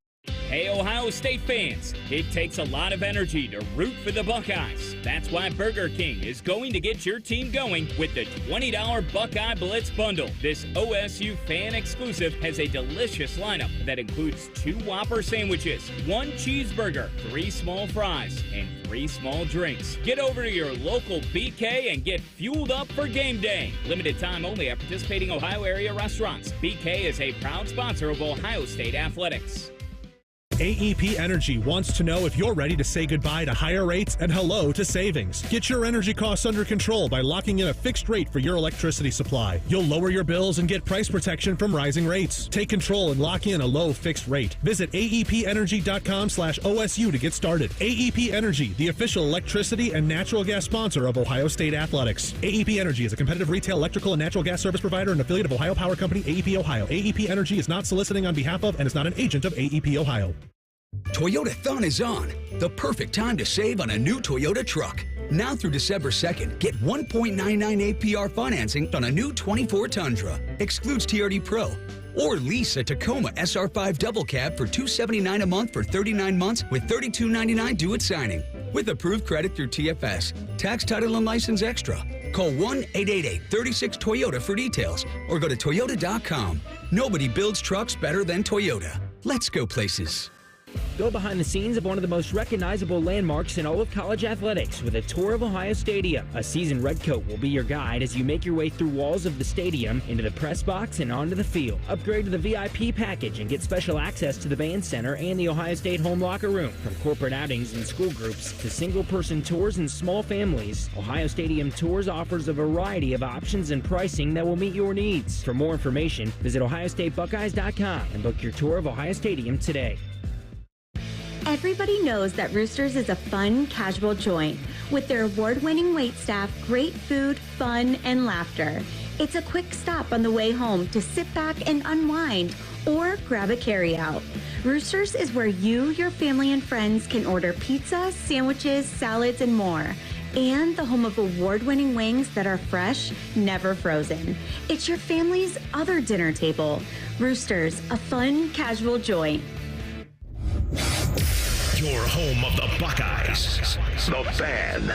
Hey, Ohio Ohio State fans, it takes a lot of energy to root for the Buckeyes. That's why Burger King is going to get your team going with the $20 Buckeye Blitz Bundle. This OSU fan exclusive has a delicious lineup that includes 2 Whopper sandwiches, 1 cheeseburger, 3 small fries, and 3 small drinks. Get over to your local BK and get fueled up for game day. Limited time only at participating Ohio area restaurants. BK is a proud sponsor of Ohio State Athletics. AEP Energy wants to know if you're ready to say goodbye to higher rates and hello to savings. Get your energy costs under control by locking in a fixed rate for your electricity supply. You'll lower your bills and get price protection from rising rates. Take control and lock in a low fixed rate. Visit aepenergy.com/OSU to get started. AEP Energy, the official electricity and natural gas sponsor of Ohio State Athletics. AEP Energy is a competitive retail electrical and natural gas service provider and affiliate of Ohio Power Company, AEP Ohio. AEP Energy is not soliciting on behalf of and is not an agent of AEP Ohio. Toyota Thon is on. The perfect time to save on a new Toyota truck. Now through December 2nd, get 1.99 APR financing on a new 24 Tundra. Excludes TRD Pro. Or lease a Tacoma SR5 double cab for $279 a month for 39 months with $32.99 due at signing. With approved credit through TFS. Tax, title, and license extra. Call 1-888-36-TOYOTA for details or go to Toyota.com. Nobody builds trucks better than Toyota. Let's go places. Go behind the scenes of one of the most recognizable landmarks in all of college athletics with a tour of Ohio Stadium. A seasoned redcoat will be your guide as you make your way through walls of the stadium, into the press box, and onto the field. Upgrade to the VIP package and get special access to the band center and the Ohio State home locker room. From corporate outings and school groups to single-person tours and small families, Ohio Stadium Tours offers a variety of options and pricing that will meet your needs. For more information, visit OhioStateBuckeyes.com and book your tour of Ohio Stadium today. Everybody knows that Roosters is a fun, casual joint. With their award-winning waitstaff, great food, fun, and laughter. It's a quick stop on the way home to sit back and unwind or grab a carryout. Roosters is where you, your family, and friends can order pizza, sandwiches, salads, and more. And the home of award-winning wings that are fresh, never frozen. It's your family's other dinner table. Roosters, a fun, casual joint. Your home of the Buckeyes, the Fan.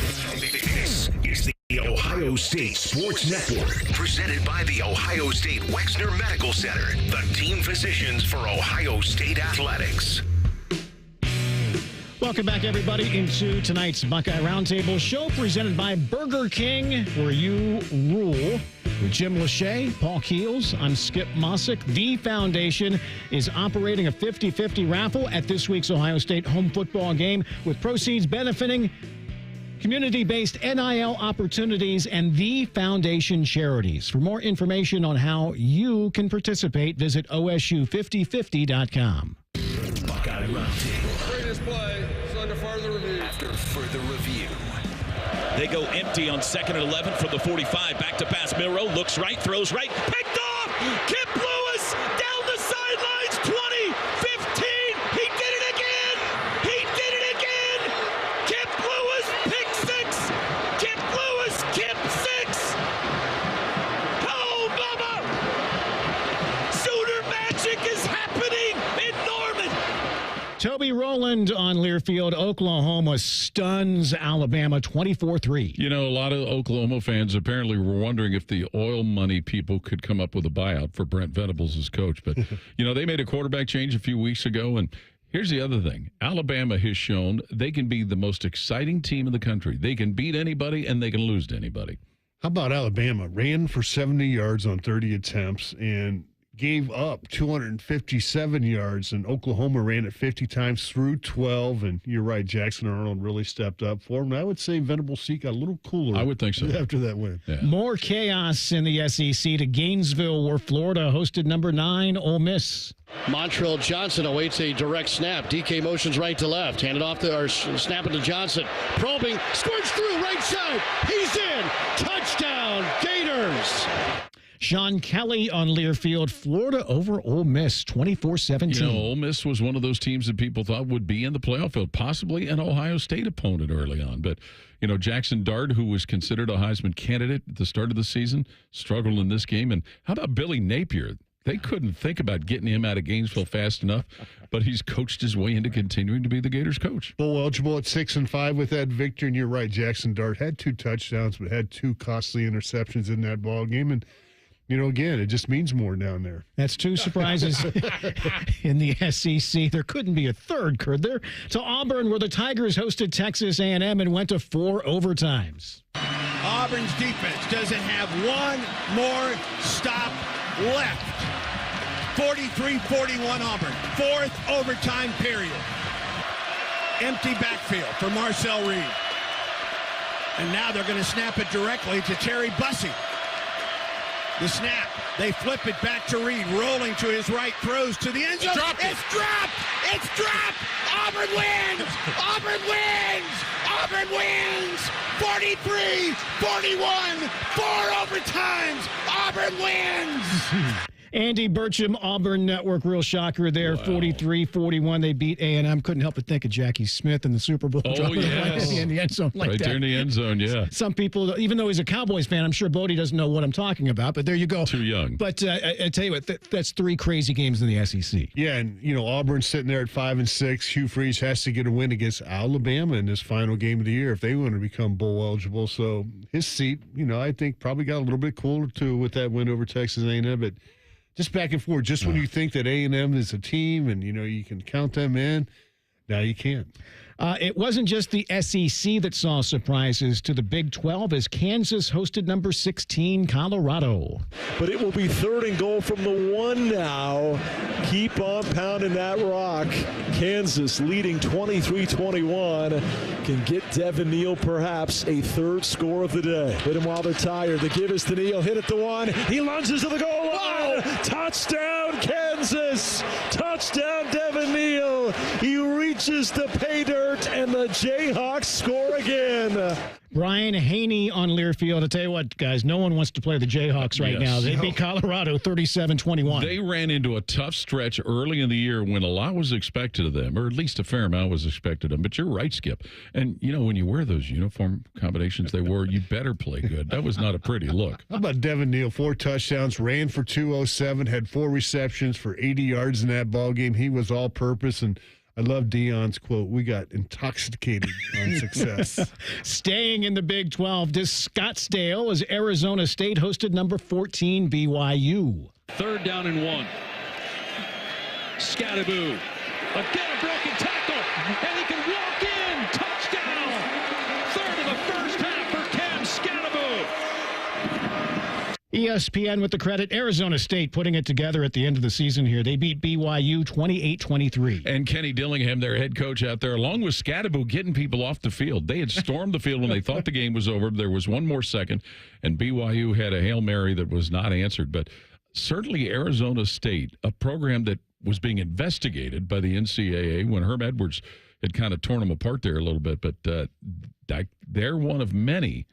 This is the Ohio State Sports Network, presented by the Ohio State Wexner Medical Center, the team physicians for Ohio State Athletics. Welcome back, everybody, into tonight's Buckeye Roundtable show presented by Burger King, where you rule. With Jim Lachey, Paul Keels, I'm Skip Mosic. The Foundation is operating a 50-50 raffle at this week's Ohio State home football game, with proceeds benefiting community-based NIL opportunities and the Foundation charities. For more information on how you can participate, visit OSU5050.com. Buckeye Roundtable. Greatest play is under further review. After further review. They go empty on 2nd and 11 from the 45. Back to pass. Milroe looks right, throws right. Picked off! Kip Lewis down the sidelines. 20, 15. He did it again! He did it again! Kip Lewis, pick 6! Kip Lewis, Kip 6! Oh, Bubba! Sooner magic is happening in Norman! Toby Rowland on Learfield. Oklahoma stuns Alabama 24-3. You know, a lot of Oklahoma fans apparently were wondering if the oil money people could come up with a buyout for Brent Venables as coach. But, you know, they made a quarterback change a few weeks ago. And here's the other thing. Alabama has shown they can be the most exciting team in the country. They can beat anybody and they can lose to anybody. How about Alabama? Ran for 70 yards on 30 attempts and gave up 257 yards, and Oklahoma ran it 50 times through 12. And you're right, Jackson Arnold really stepped up for him. And I would say Venables Seat got a little cooler. I would think so. After that win. Yeah. More chaos in the SEC to Gainesville, where Florida hosted number 9 Ole Miss. Montrell Johnson awaits a direct snap. DK motions right to left. Handed off snap it to Johnson. Probing, squirts through right side. He's in. Touchdown, Gators. Sean Kelly on Learfield. Florida over Ole Miss 24-17. You know, Ole Miss was one of those teams that people thought would be in the playoff field, possibly an Ohio State opponent early on. But, you know, Jackson Dart, who was considered a Heisman candidate at the start of the season, struggled in this game. And how about Billy Napier? They couldn't think about getting him out of Gainesville fast enough, but he's coached his way into continuing to be the Gators coach. Bowl eligible at 6-5 with that victory, and you're right, Jackson Dart had 2 touchdowns, but had 2 costly interceptions in that ball game, and again, it just means more down there. That's 2 surprises in the SEC. There couldn't be a third, could there? To Auburn, where the Tigers hosted Texas A&M and went to 4 overtimes. Auburn's defense doesn't have one more stop left. 43-41 Auburn. 4th overtime period. Empty backfield for Marcel Reed. And now they're going to snap it directly to Terry Bussey. The snap. They flip it back to Reed. Rolling to his right. Throws to the end zone. It's dropped. It's dropped. Auburn wins. Auburn wins. Auburn wins. 43-41. 4 overtimes. Auburn wins. Andy Burcham, Auburn Network, real shocker there. 43-41. They beat A&M. Couldn't help but think of Jackie Smith in the Super Bowl. Oh, yes. In the end zone like right that. There in the end zone, yeah. Some people, even though he's a Cowboys fan, I'm sure Bodie doesn't know what I'm talking about, but there you go. Too young. But I tell you what, that's 3 crazy games in the SEC. Yeah, and, Auburn's sitting there at 5-6. Hugh Freeze has to get a win against Alabama in this final game of the year if they want to become bowl eligible. So his seat, I think probably got a little bit cooler, too, with that win over Texas A&M, but just back and forth, just when you think that A&M is a team and, you can count them in, now you can't. It wasn't just the SEC that saw surprises to the Big 12 as Kansas hosted number 16, Colorado. But it will be 3rd and goal from the 1 now. Keep on pounding that rock. Kansas leading 23-21. Can get Devin Neal perhaps a 3rd score of the day. Hit him while they're tired. The give is to Neal. Hit at the 1. He lunges to the goal line. Touchdown, Kansas. Touchdown, Devin Neal. He reaches the pay dirt, and the Jayhawks score again. Brian Haney on Learfield. I'll tell you what, guys, no one wants to play the Jayhawks right now. They beat Colorado 37-21. They ran into a tough stretch early in the year when a lot was expected of them, or at least a fair amount was expected of them. But you're right, Skip. And, when you wear those uniform combinations they wore, you better play good. That was not a pretty look. How about Devin Neal? 4 touchdowns, ran for 207, had 4 receptions for 80 yards in that ball game. He was all-purpose, and I love Dion's quote, we got intoxicated on success. Staying in the Big 12, to Scottsdale as Arizona State hosted number 14, BYU. 3rd down and 1. Scattaboo. Again, a broken tackle, and he can walk in. Touchdown. 3rd of the first half for Cam Scattaboo. ESPN with the credit. Arizona State putting it together at the end of the season here. They beat BYU 28-23. And Kenny Dillingham, their head coach out there, along with Scattaboo, getting people off the field. They had stormed the field when they thought the game was over. There was 1 more second, and BYU had a Hail Mary that was not answered. But certainly Arizona State, a program that was being investigated by the NCAA when Herm Edwards had kind of torn them apart there a little bit. But they're one of many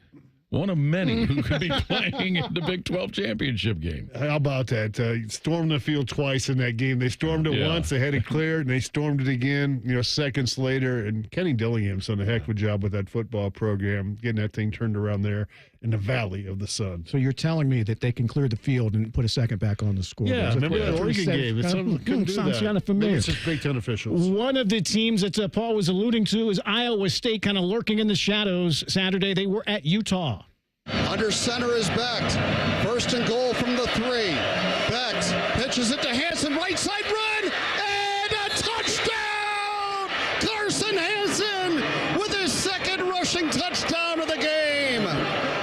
who could be playing in the Big 12 championship game. How about that? Stormed the field twice in that game. They stormed it once, they had it cleared, and they stormed it again, seconds later. And Kenny Dillingham's done a heck of a job with that football program, getting that thing turned around there in the Valley of the Sun. So you're telling me that they can clear the field and put a second back on the score? Yeah, remember that Oregon game? Sounds kind of familiar. It's just Big Ten officials. One of the teams that Paul was alluding to is Iowa State, kind of lurking in the shadows. Saturday, they were at Utah. Under center is Becht. 1st and goal from the 3. Becht pitches it to Hansen, right side run, and a touchdown! Carson Hansen with his 2nd rushing touchdown of the game.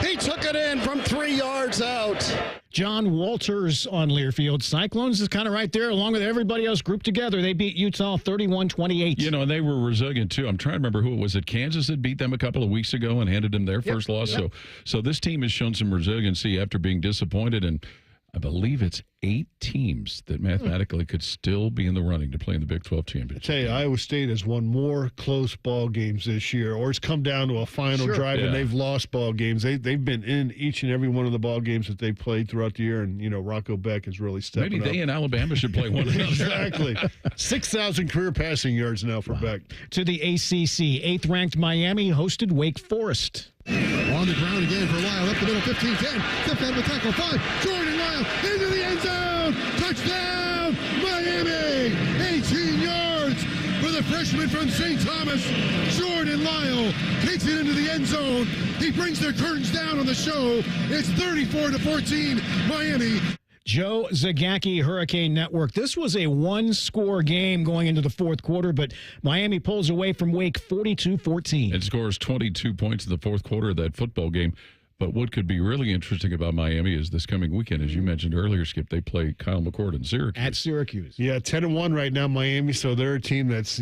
He took it in from 3 yards out. John Walters on Learfield. Cyclones is kind of right there along with everybody else grouped together. They beat Utah 31-28. And they were resilient too. I'm trying to remember who it was. Kansas that beat them a couple of weeks ago and handed them their first loss. Yep. So this team has shown some resiliency after being disappointed, and I believe it's 8 teams that mathematically could still be in the running to play in the Big 12 championship. I tell you, Iowa State has won more close ball games this year, or it's come down to a final drive and they've lost ball games. They've been in each and every one of the ball games that they've played throughout the year, and Rocco Beck is really stepping Maybe up. they and Alabama should play one another. Exactly. 6,000 career passing yards now for Beck. To the ACC, 8th-ranked Miami hosted Wake Forest. On the ground again for Lyle, up the middle, 15-10. Step down the tackle, 5. Jordan Lyle into the end zone. Touchdown, Miami! 18 yards for the freshman from St. Thomas. Jordan Lyle takes it into the end zone. He brings the curtains down on the show. It's 34-14, Miami. Joe Zagacki, Hurricane Network. This was a one-score game going into the fourth quarter, but Miami pulls away from Wake 42-14. It scores 22 points in the fourth quarter of that football game. But what could be really interesting about Miami is this coming weekend, as you mentioned earlier, Skip, they play Kyle McCord in Syracuse. At Syracuse. Yeah, 10-1 right now, Miami. So they're a team that's,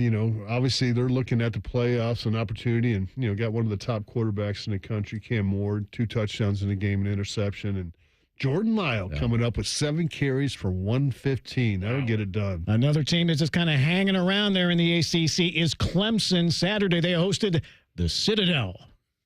obviously they're looking at the playoffs, an opportunity, and, got one of the top quarterbacks in the country, Cam Ward, 2 touchdowns in the game, an interception, and Jordan Lyle coming up with 7 carries for 115. That'll get it done. Another team that's just kind of hanging around there in the ACC is Clemson. Saturday, they hosted the Citadel.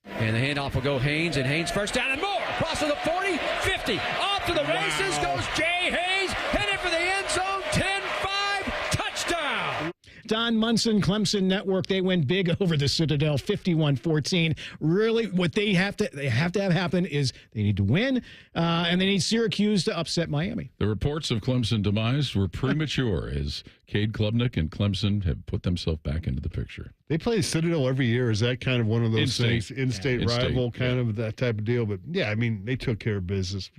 And the handoff will go Haynes, and Haynes first down and more. Across to the 40, 50. Off to the races goes Jay Hayes. Headed for the end zone, 10-5, touchdown. Don Munson, Clemson Network, they win big over the Citadel, 51-14. Really, what they have to have happen is they need to win, and they need Syracuse to upset Miami. The reports of Clemson demise were premature as Cade Klubnik and Clemson have put themselves back into the picture. They play Citadel every year. Is that kind of one of those things? In-state rival, kind of that type of deal. But, yeah, they took care of business.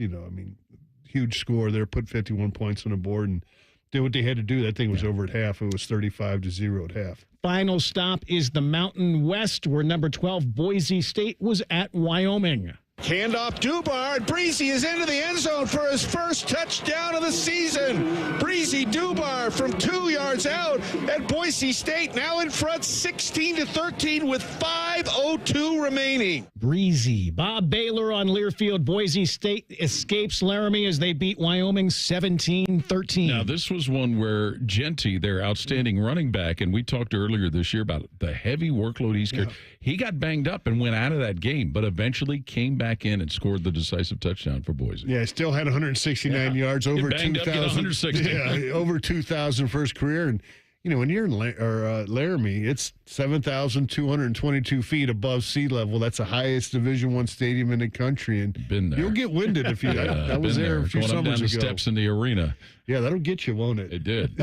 Huge score there, put 51 points on the board and did what they had to do. That thing was over at half. It was 35-0 at half. Final stop is the Mountain West, where number 12 Boise State was at Wyoming. Handoff Dubar, and Breezy is into the end zone for his first touchdown of the season. Breezy Dubar from 2 yards out, and Boise State now in front 16-13 with 5:02 remaining. Breezy. Bob Baylor on Learfield. Boise State escapes Laramie as they beat Wyoming 17-13. Now, this was one where Genty, their outstanding running back, and we talked earlier this year about the heavy workload he's carried. He got banged up and went out of that game, but eventually came back in and scored the decisive touchdown for Boise. Yeah, still had 169 yards, over 2,000. Yeah, over 2,000 for his career. And, when you're in Laramie, it's 7,222 feet above sea level. That's the highest Division I stadium in the country. And been there. You'll get winded if you. I was there a few going up summers down the ago. steps in the arena. Yeah, that'll get you, won't it? It did.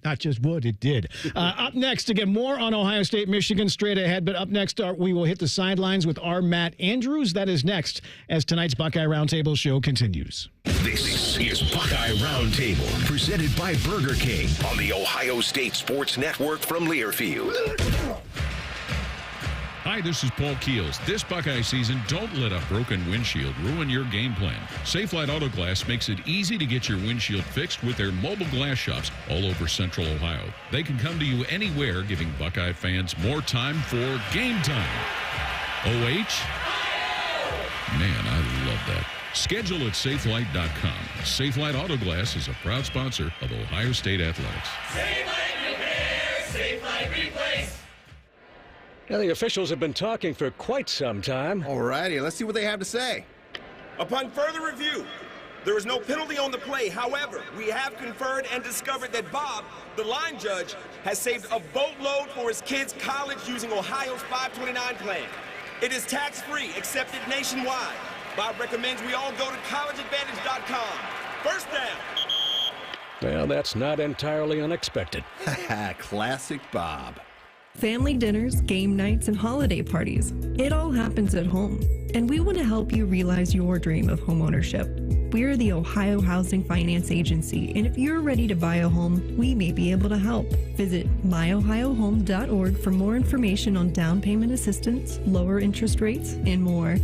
Not just would, it did. Up next, again, more on Ohio State, Michigan straight ahead. But up next, we will hit the sidelines with our Matt Andrews. That is next as tonight's Buckeye Roundtable show continues. This is Buckeye Roundtable, presented by Burger King on the Ohio State Sports Network from Learfield. Hi, this is Paul Keels. This Buckeye season, don't let a broken windshield ruin your game plan. Safelite Auto Glass makes it easy to get your windshield fixed with their mobile glass shops all over Central Ohio. They can come to you anywhere, giving Buckeye fans more time for game time. OH? Man, I love that. Schedule at safelite.com. Safelite Auto Glass is a proud sponsor of Ohio State Athletics. Safelite repair, Safelite replace. Now, the officials have been talking for quite some time. All righty, let's see what they have to say. Upon further review, there is no penalty on the play. However, we have conferred and discovered that Bob, the line judge, has saved a boatload for his kids' college using Ohio's 529 plan. It is tax-free, accepted nationwide. Bob recommends we all go to collegeadvantage.com. First down. Well, that's not entirely unexpected. Classic Bob. Family dinners, game nights, and holiday parties. It all happens at home. And we want to help you realize your dream of homeownership. We're the Ohio Housing Finance Agency, and if you're ready to buy a home, we may be able to help. Visit myohiohome.org for more information on down payment assistance, lower interest rates, and more.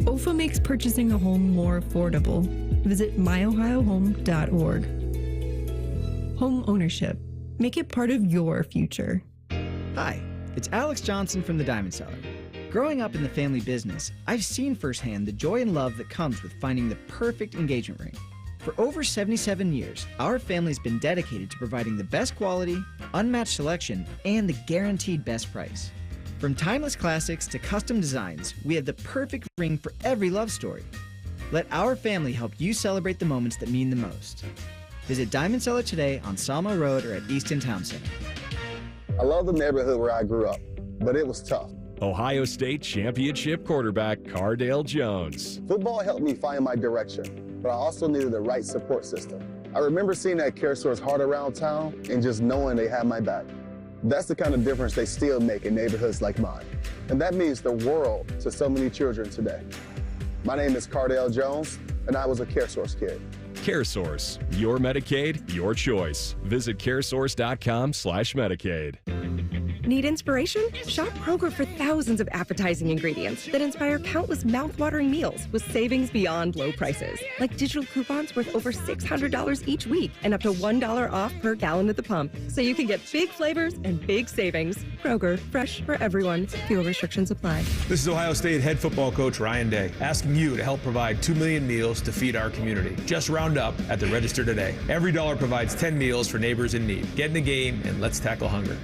OFA makes purchasing a home more affordable. Visit myohiohome.org. Home ownership. Make it part of your future. Hi, it's Alex Johnson from the Diamond Cellar. Growing up in the family business, I've seen firsthand the joy and love that comes with finding the perfect engagement ring. For over 77 years, our family's been dedicated to providing the best quality, unmatched selection, and the guaranteed best price. From timeless classics to custom designs, we have the perfect ring for every love story. Let our family help you celebrate the moments that mean the most. Visit Diamond Cellar today on Salmo Road or at Easton Town Center. I love the neighborhood where I grew up, but it was tough. Ohio State championship quarterback Cardale Jones. Football helped me find my direction, but I also needed the right support system. I remember seeing that CareSource heart around town and just knowing they had my back. That's the kind of difference they still make in neighborhoods like mine. And that means the world to so many children today. My name is Cardell Jones, and I was a CareSource kid. CareSource, your Medicaid, your choice. Visit caresource.com/Medicaid. Need inspiration? Shop Kroger for thousands of appetizing ingredients that inspire countless mouth-watering meals with savings beyond low prices. Like digital coupons worth over $600 each week and up to $1 off per gallon at the pump. So you can get big flavors and big savings. Kroger, fresh for everyone. Fuel restrictions apply. This is Ohio State head football coach Ryan Day, asking you to help provide 2 million meals to feed our community. Just round up at the register today. Every dollar provides 10 meals for neighbors in need. Get in the game and let's tackle hunger.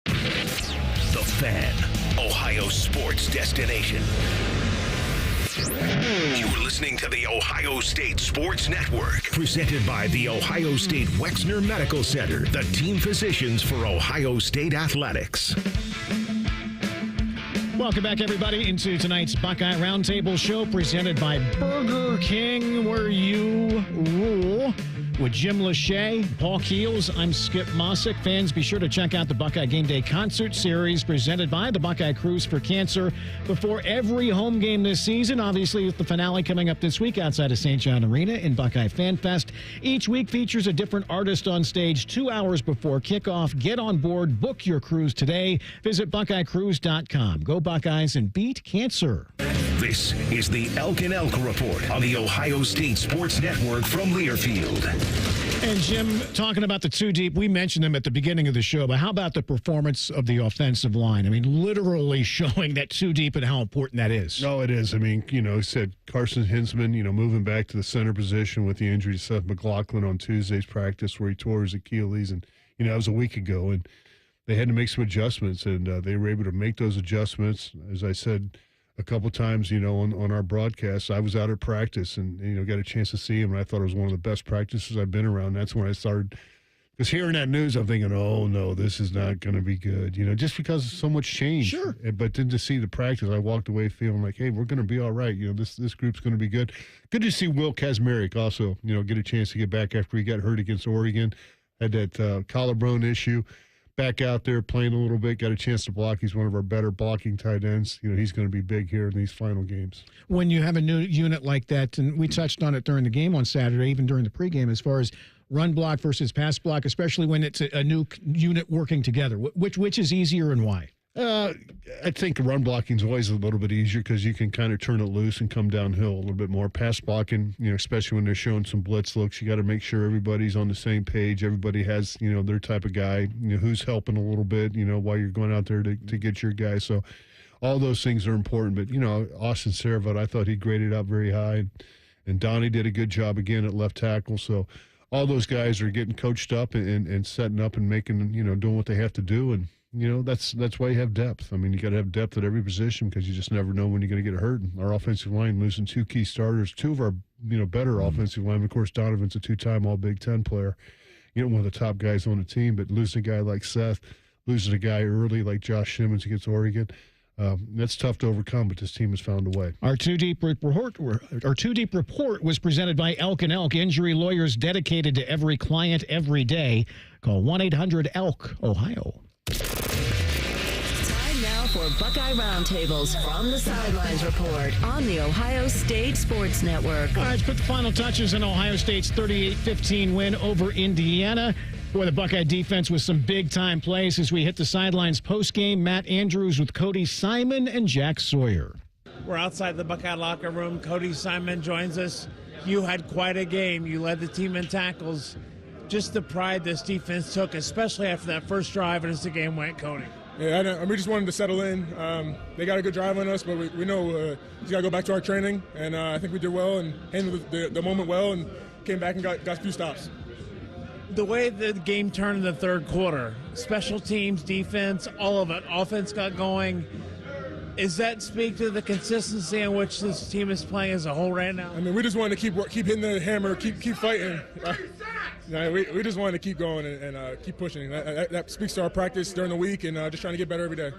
The Fan, Ohio sports destination. You're listening to the Ohio State Sports Network, presented by the Ohio State Wexner Medical Center, the team physicians for Ohio State athletics. Welcome back, everybody, into tonight's Buckeye Roundtable show presented by Burger King, where you rule. With Jim Lachey, Paul Keels, I'm Skip Mosic. Fans, be sure to check out the Buckeye Game Day concert series presented by the Buckeye Cruise for Cancer before every home game this season. Obviously, with the finale coming up this week outside of St. John Arena in Buckeye Fan Fest. Each week features a different artist on stage 2 hours before kickoff. Get on board. Book your cruise today. Visit BuckeyeCruise.com. Go Buckeyes and beat cancer. This is the Elk and Elk Report on the Ohio State Sports Network from Learfield. And Jim, talking about the two deep, we mentioned them at the beginning of the show, but how about the performance of the offensive line? I mean, literally showing that two deep and how important that is. No, it is. I mean, he said Carson Hinsman, moving back to the center position with the injury to Seth McLaughlin on Tuesday's practice where he tore his Achilles. And, that was a week ago. And they had to make some adjustments, and they were able to make those adjustments. As I said a couple times, on our broadcast, I was out at practice and, got a chance to see him. And I thought it was one of the best practices I've been around. That's when I started, because hearing that news, I'm thinking, oh, no, this is not going to be good, just because so much change. Sure. But then to see the practice, I walked away feeling like, hey, we're going to be all right. This group's going to be good. Good to see Will Kazmarek also, get a chance to get back after he got hurt against Oregon. Had that collarbone issue. Back out there playing a little bit, got a chance to block. He's one of our better blocking tight ends. He's going to be big here in these final games. When you have a new unit like that, and we touched on it during the game on Saturday, even during the pregame, as far as run block versus pass block, especially when it's a new unit working together, which is easier and why? I think run blocking is always a little bit easier because you can kind of turn it loose and come downhill a little bit more. Pass blocking, especially when they're showing some blitz looks, you got to make sure everybody's on the same page. Everybody has, their type of guy, who's helping a little bit, while you're going out there to get your guy. So all those things are important. But, Austin Saravut, I thought he graded out very high. And Donnie did a good job again at left tackle. So all those guys are getting coached up and setting up and making, doing what they have to do. And, that's why you have depth. I mean, you got to have depth at every position because you just never know when you're going to get hurt. Our offensive line losing two key starters, two of our, better offensive linemen. Of course, Donovan's a two-time All-Big Ten player, one of the top guys on the team. But losing a guy like Seth, losing a guy early like Josh Simmons against Oregon, that's tough to overcome. But this team has found a way. Our two deep report was presented by Elk and Elk, injury lawyers dedicated to every client every day. Call 1-800-ELK, Ohio. For Buckeye Roundtables from the Sidelines Report on the Ohio State Sports Network. All right, let's put the final touches on Ohio State's 38-15 win over Indiana. Boy, the Buckeye defense with some big-time plays as we hit the sidelines post-game. Matt Andrews with Cody Simon and Jack Sawyer. We're outside the Buckeye locker room. Cody Simon joins us. You had quite a game. You led the team in tackles. Just the pride this defense took, especially after that first drive and as the game went, Cody. Yeah, we just wanted to settle in. They got a good drive on us, but we know we got to go back to our training, and I think we did well and handled the moment well and came back and got a few stops. The way the game turned in the third quarter, special teams, defense, all of it, offense got going. Does that speak to the consistency in which this team is playing as a whole right now? I mean, we just wanted to keep hitting the hammer, keep fighting. We just wanted to keep going and keep pushing. That speaks to our practice during the week and just trying to get better every day.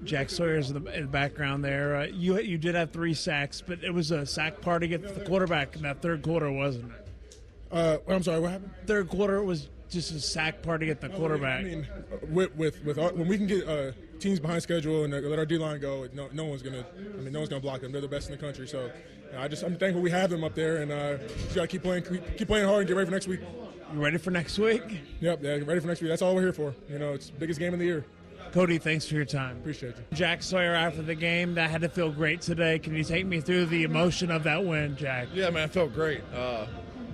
Jack Sawyer's in the background there. You did have 3 sacks, but it was a sack party at the quarterback in that third quarter, wasn't it? I'm sorry, what happened? Third quarter was just a sack party at the quarterback. I mean, when we can get teams behind schedule and let our D-line go, no one's gonna block them. They're the best in the country. So I'm thankful we have them up there, and just gotta keep playing hard and get ready for next week. You ready for next week? Yep, yeah, ready for next week. That's all we're here for. It's the biggest game of the year. Cody, thanks for your time. Appreciate you. Jack Sawyer, after the game, that had to feel great today. Can you take me through the emotion of that win, Jack? Yeah, man, it felt great.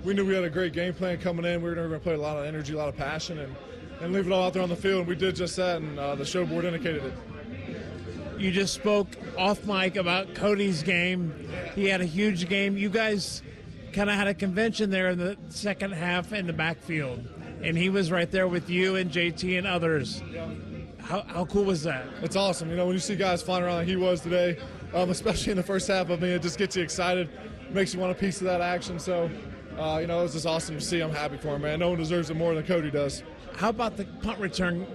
We knew we had a great game plan coming in. We were going to play a lot of energy, a lot of passion, and leave it all out there on the field. And we did just that, and the show board indicated it. You just spoke off mic about Cody's game. He had a huge game. You guys kind of had a convention there in the second half in the backfield, and he was right there with you and JT and others. How cool was that? It's awesome. When you see guys flying around like he was today, especially in the first half, it just gets you excited, makes you want a piece of that action. So, it was just awesome to see. I'm happy for him, man. No one deserves it more than Cody does. How about the punt return?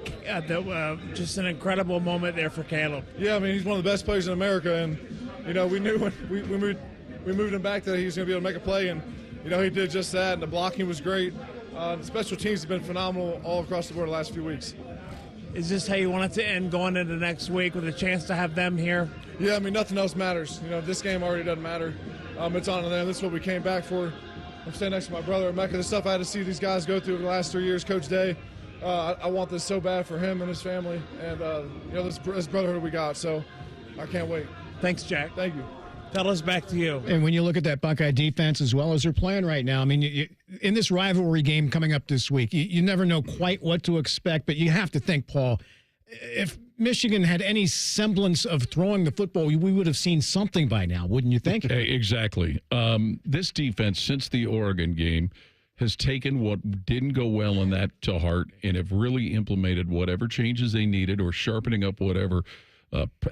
Just an incredible moment there for Caleb. Yeah, he's one of the best players in America, and we knew when we moved him back that he was going to be able to make a play, and he did just that. And the blocking was great. The special teams have been phenomenal all across the board the last few weeks. Is this how you want it to end going into next week with a chance to have them here? Yeah, nothing else matters. This game already doesn't matter. It's on to them. This is what we came back for. I'm standing next to my brother, Mecca. The stuff I had to see these guys go through the last 3 years, Coach Day. I want this so bad for him and his family, and this brotherhood we got. So I can't wait. Thanks, Jack. Thank you. Tell us back to you. And when you look at that Buckeye defense as well as they're playing right now, in this rivalry game coming up this week, you never know quite what to expect, but you have to think, Paul, if Michigan had any semblance of throwing the football, we would have seen something by now, wouldn't you think? Exactly. This defense, since the Oregon game, has taken what didn't go well in that to heart and have really implemented whatever changes they needed or sharpening up whatever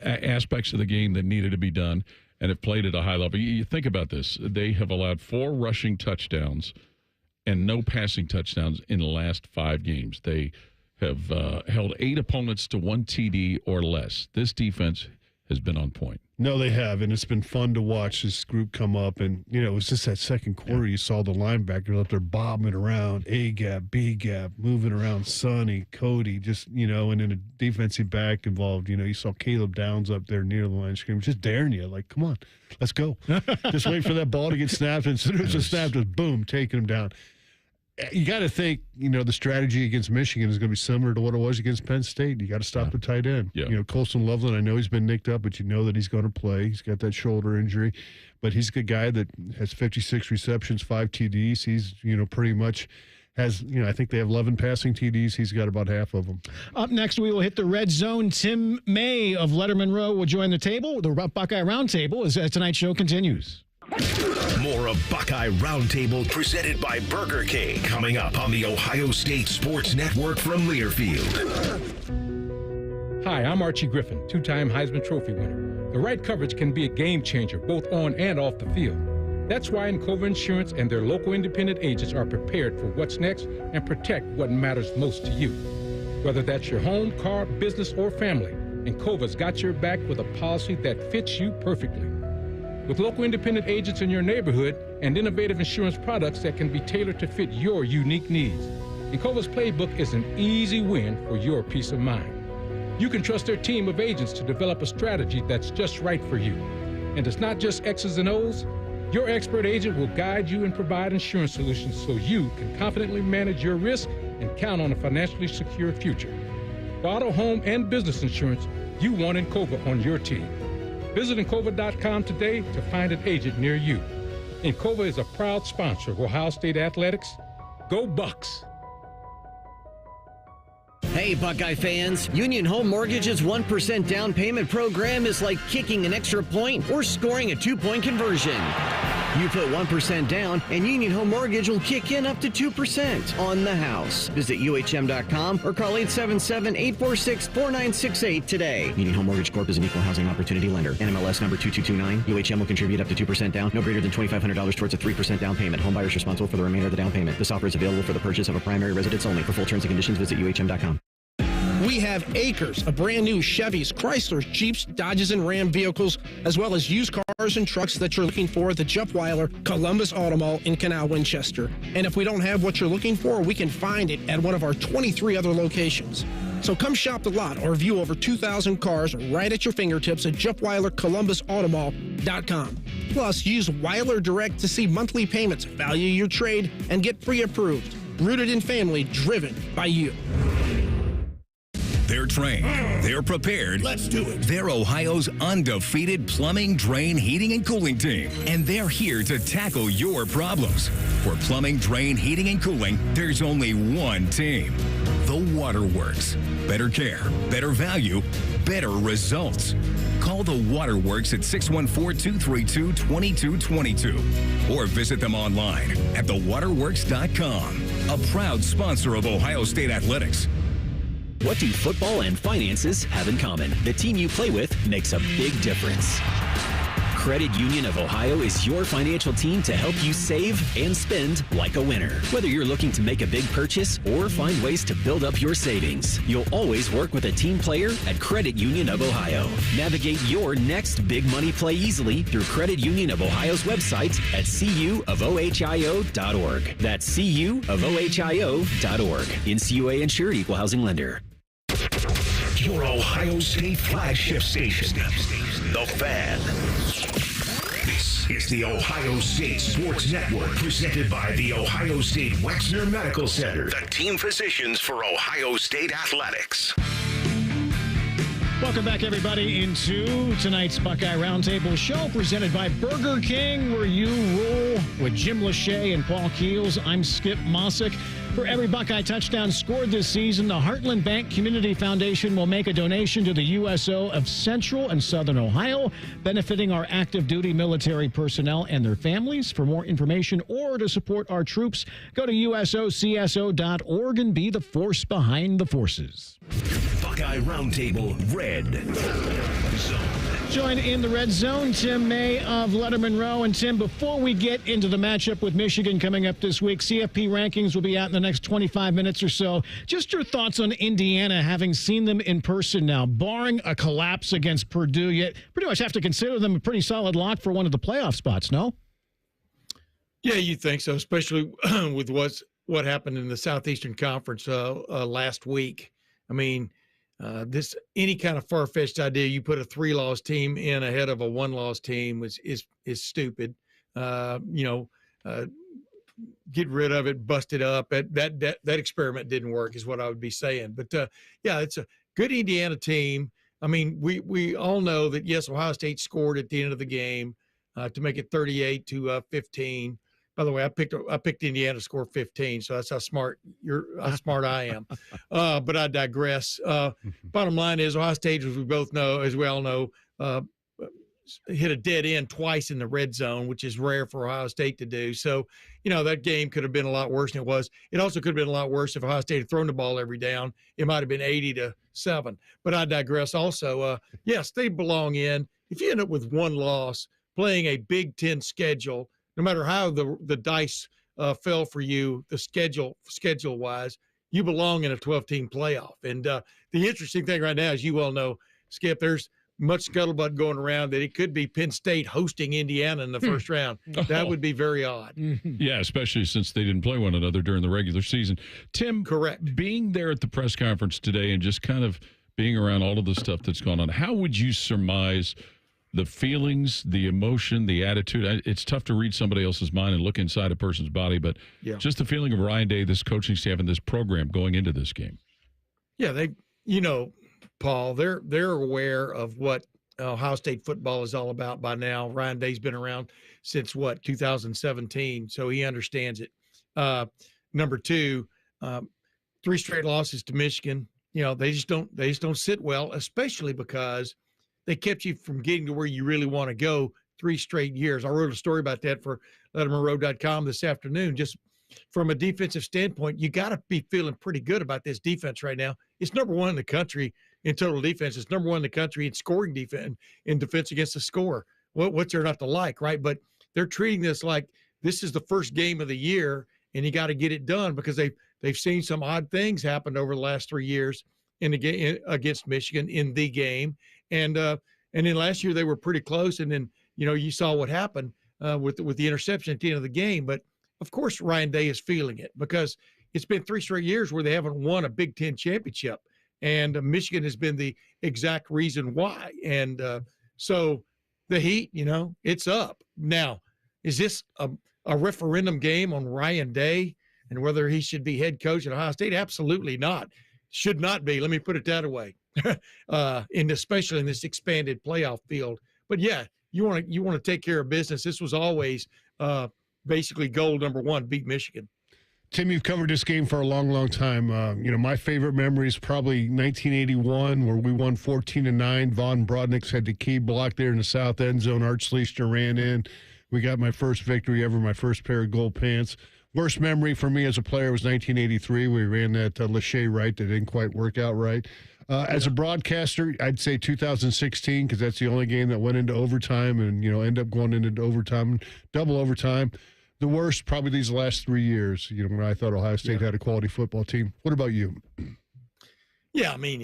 aspects of the game that needed to be done, and have played at a high level. You think about this. They have allowed 4 rushing touchdowns and no passing touchdowns in the last 5 games. They have held 8 opponents to 1 TD or less. This defense has been on point. No, they have, and it's been fun to watch this group come up. And, it was just that second quarter you saw the linebackers up there bobbing around, A-gap, B-gap, moving around Sonny, Cody, just, and then a defensive back involved. You saw Caleb Downs up there near the line of scrimmage, just daring you, like, come on, let's go. Just wait for that ball to get snapped, and as soon as it's snapped, just boom, taking him down. You got to think, the strategy against Michigan is going to be similar to what it was against Penn State. You got to stop the tight end. Yeah. Colson Loveland, I know he's been nicked up, but that he's going to play. He's got that shoulder injury, but he's a guy that has 56 receptions, 5 TDs. He's, pretty much has, I think they have 11 passing TDs. He's got about half of them. Up next, we will hit the red zone. Tim May of Letterman Row will join the table. The Buckeye Roundtable as tonight's show continues. More of Buckeye Roundtable presented by Burger King coming up on the Ohio State Sports Network from Learfield. Hi, I'm Archie Griffin, 2-time Heisman Trophy winner. The right coverage can be a game changer both on and off the field. That's why Encova Insurance and their local independent agents are prepared for what's next and protect what matters most to you. Whether that's your home, car, business, or family, Encova's got your back with a policy that fits you perfectly. With local independent agents in your neighborhood and innovative insurance products that can be tailored to fit your unique needs, Encova's playbook is an easy win for your peace of mind. You can trust their team of agents to develop a strategy that's just right for you. And it's not just X's and O's. Your expert agent will guide you and provide insurance solutions so you can confidently manage your risk and count on a financially secure future. For auto, home, and business insurance, you want Encova on your team. Visit Encova.com today to find an agent near you. Encova is a proud sponsor of Ohio State Athletics. Go Bucks! Hey, Buckeye fans, Union Home Mortgage's 1% down payment program is like kicking an extra point or scoring a 2-point conversion. You put 1% down, and Union Home Mortgage will kick in up to 2% on the house. Visit UHM.com or call 877-846-4968 today. Union Home Mortgage Corp is an equal housing opportunity lender. NMLS number 2229. UHM will contribute up to 2% down, no greater than $2,500 towards a 3% down payment. Home buyers responsible for the remainder of the down payment. This offer is available for the purchase of a primary residence only. For full terms and conditions, visit UHM.com. We have acres of brand new Chevys, Chryslers, Jeeps, Dodges, and Ram vehicles, as well as used cars and trucks that you're looking for at the Jeff Weiler Columbus Auto Mall in Canal Winchester. And if we don't have what you're looking for, we can find it at one of our 23 other locations. So come shop the lot or view over 2,000 cars right at your fingertips at JeffWeilerColumbusAutomall.com. Plus, use Weiler Direct to see monthly payments, value your trade, and get pre-approved. Rooted in family, driven by you. They're trained. They're prepared. Let's do it. They're Ohio's undefeated plumbing, drain, heating, and cooling team. And they're here to tackle your problems. For plumbing, drain, heating, and cooling, there's only one team. The Waterworks. Better care, better value, better results. Call the Waterworks at 614-232-2222 or visit them online at thewaterworks.com. A proud sponsor of Ohio State Athletics. What do football and finances have in common? The team you play with makes a big difference. Credit Union of Ohio is your financial team to help you save and spend like a winner. Whether you're looking to make a big purchase or find ways to build up your savings, you'll always work with a team player at Credit Union of Ohio. Navigate your next big money play easily through Credit Union of Ohio's website at cuofohio.org. That's cuofohio.org. NCUA insured, equal housing lender. Your Ohio State flagship station, The Fan. This is the Ohio State Sports Network, presented by the Ohio State Wexner Medical Center, the team physicians for Ohio State Athletics. Welcome back, everybody, into tonight's Buckeye Roundtable show presented by Burger King, where you roll with Jim Lachey and Paul Keels. I'm Skip Mosic. For every Buckeye touchdown scored this season, the Heartland Bank Community Foundation will make a donation to the USO of Central and Southern Ohio, benefiting our active duty military personnel and their families. For more information or to support our troops, go to usocso.org and be the force behind the forces. Buckeye Roundtable Red Zone. Join in the Red Zone, Tim May of Letterman Row. And Tim, before we get into the matchup with Michigan coming up this week, CFP rankings will be out in the next 25 minutes or so. Just your thoughts on Indiana, having seen them in person now. Barring a collapse against Purdue, yet pretty much have to consider them a pretty solid lock for one of the playoff spots, no? Yeah, you think so, especially with what happened in the Southeastern Conference last week. I mean, this any kind of far-fetched idea you put a 3-loss team in ahead of a 1-loss team is stupid. Get rid of it, bust it up. That experiment didn't work, is what I would be saying. But yeah, it's a good Indiana team. I mean, we all know that yes, Ohio State scored at the end of the game to make it 38-15. By the way, I picked Indiana to score 15, so that's how smart I am. But I digress. Bottom line is Ohio State, as we all know, hit a dead end twice in the red zone, which is rare for Ohio State to do. So, that game could have been a lot worse than it was. It also could have been a lot worse if Ohio State had thrown the ball every down. It might have been 80-7. But I digress. Also, yes, they belong in. If you end up with one loss, playing a Big Ten schedule, no matter how the dice fell for you, the schedule-wise, you belong in a 12-team playoff. And the interesting thing right now, as you well know, Skip, there's much scuttlebutt going around that it could be Penn State hosting Indiana in the first round. That would be very odd. Yeah, especially since they didn't play one another during the regular season. Tim, correct. Being there at the press conference today and just kind of being around all of the stuff that's gone on, how would you surmise the feelings, the emotion, the attitude? It's tough to read somebody else's mind and look inside a person's body, but just the feeling of Ryan Day, this coaching staff, and this program going into this game. Yeah, Paul, they're aware of what Ohio State football is all about by now. Ryan Day's been around since 2017, so he understands it. Number two, 3 straight losses to Michigan. They just don't sit well, especially because they kept you from getting to where you really want to go 3 straight years. I wrote a story about that for lettermanrow.com this afternoon. Just from a defensive standpoint, you got to be feeling pretty good about this defense right now. It's number 1 in the country in total defense. It's number 1 in the country in scoring defense, in defense against the score. What's there not to like, right? But they're treating this like this is the first game of the year, and you got to get it done because they've seen some odd things happen over the last 3 years in the game against Michigan in the game, and then last year they were pretty close, and then you saw what happened with the interception at the end of the game. But of course, Ryan Day is feeling it because it's been 3 straight years where they haven't won a Big Ten championship, and Michigan has been the exact reason why. And so the heat, it's up now. Is this a referendum game on Ryan Day and whether he should be head coach at Ohio State? Absolutely not. Should not be. Let me put it that way. Especially in this expanded playoff field. But yeah, you want to take care of business. This was always basically goal number 1: beat Michigan. Tim, you've covered this game for a long, long time. My favorite memory is probably 1981, where we won 14-9. Von Brodniks had the key block there in the south end zone. Art Schleicher ran in. We got my first victory ever, my first pair of gold pants. Worst memory for me as a player was 1983. We ran that Lachey right that didn't quite work out right. As a broadcaster, I'd say 2016 because that's the only game that went into overtime and, end up going into overtime, double overtime. The worst, probably these last 3 years, when I thought Ohio State had a quality football team. What about you? Yeah, I mean,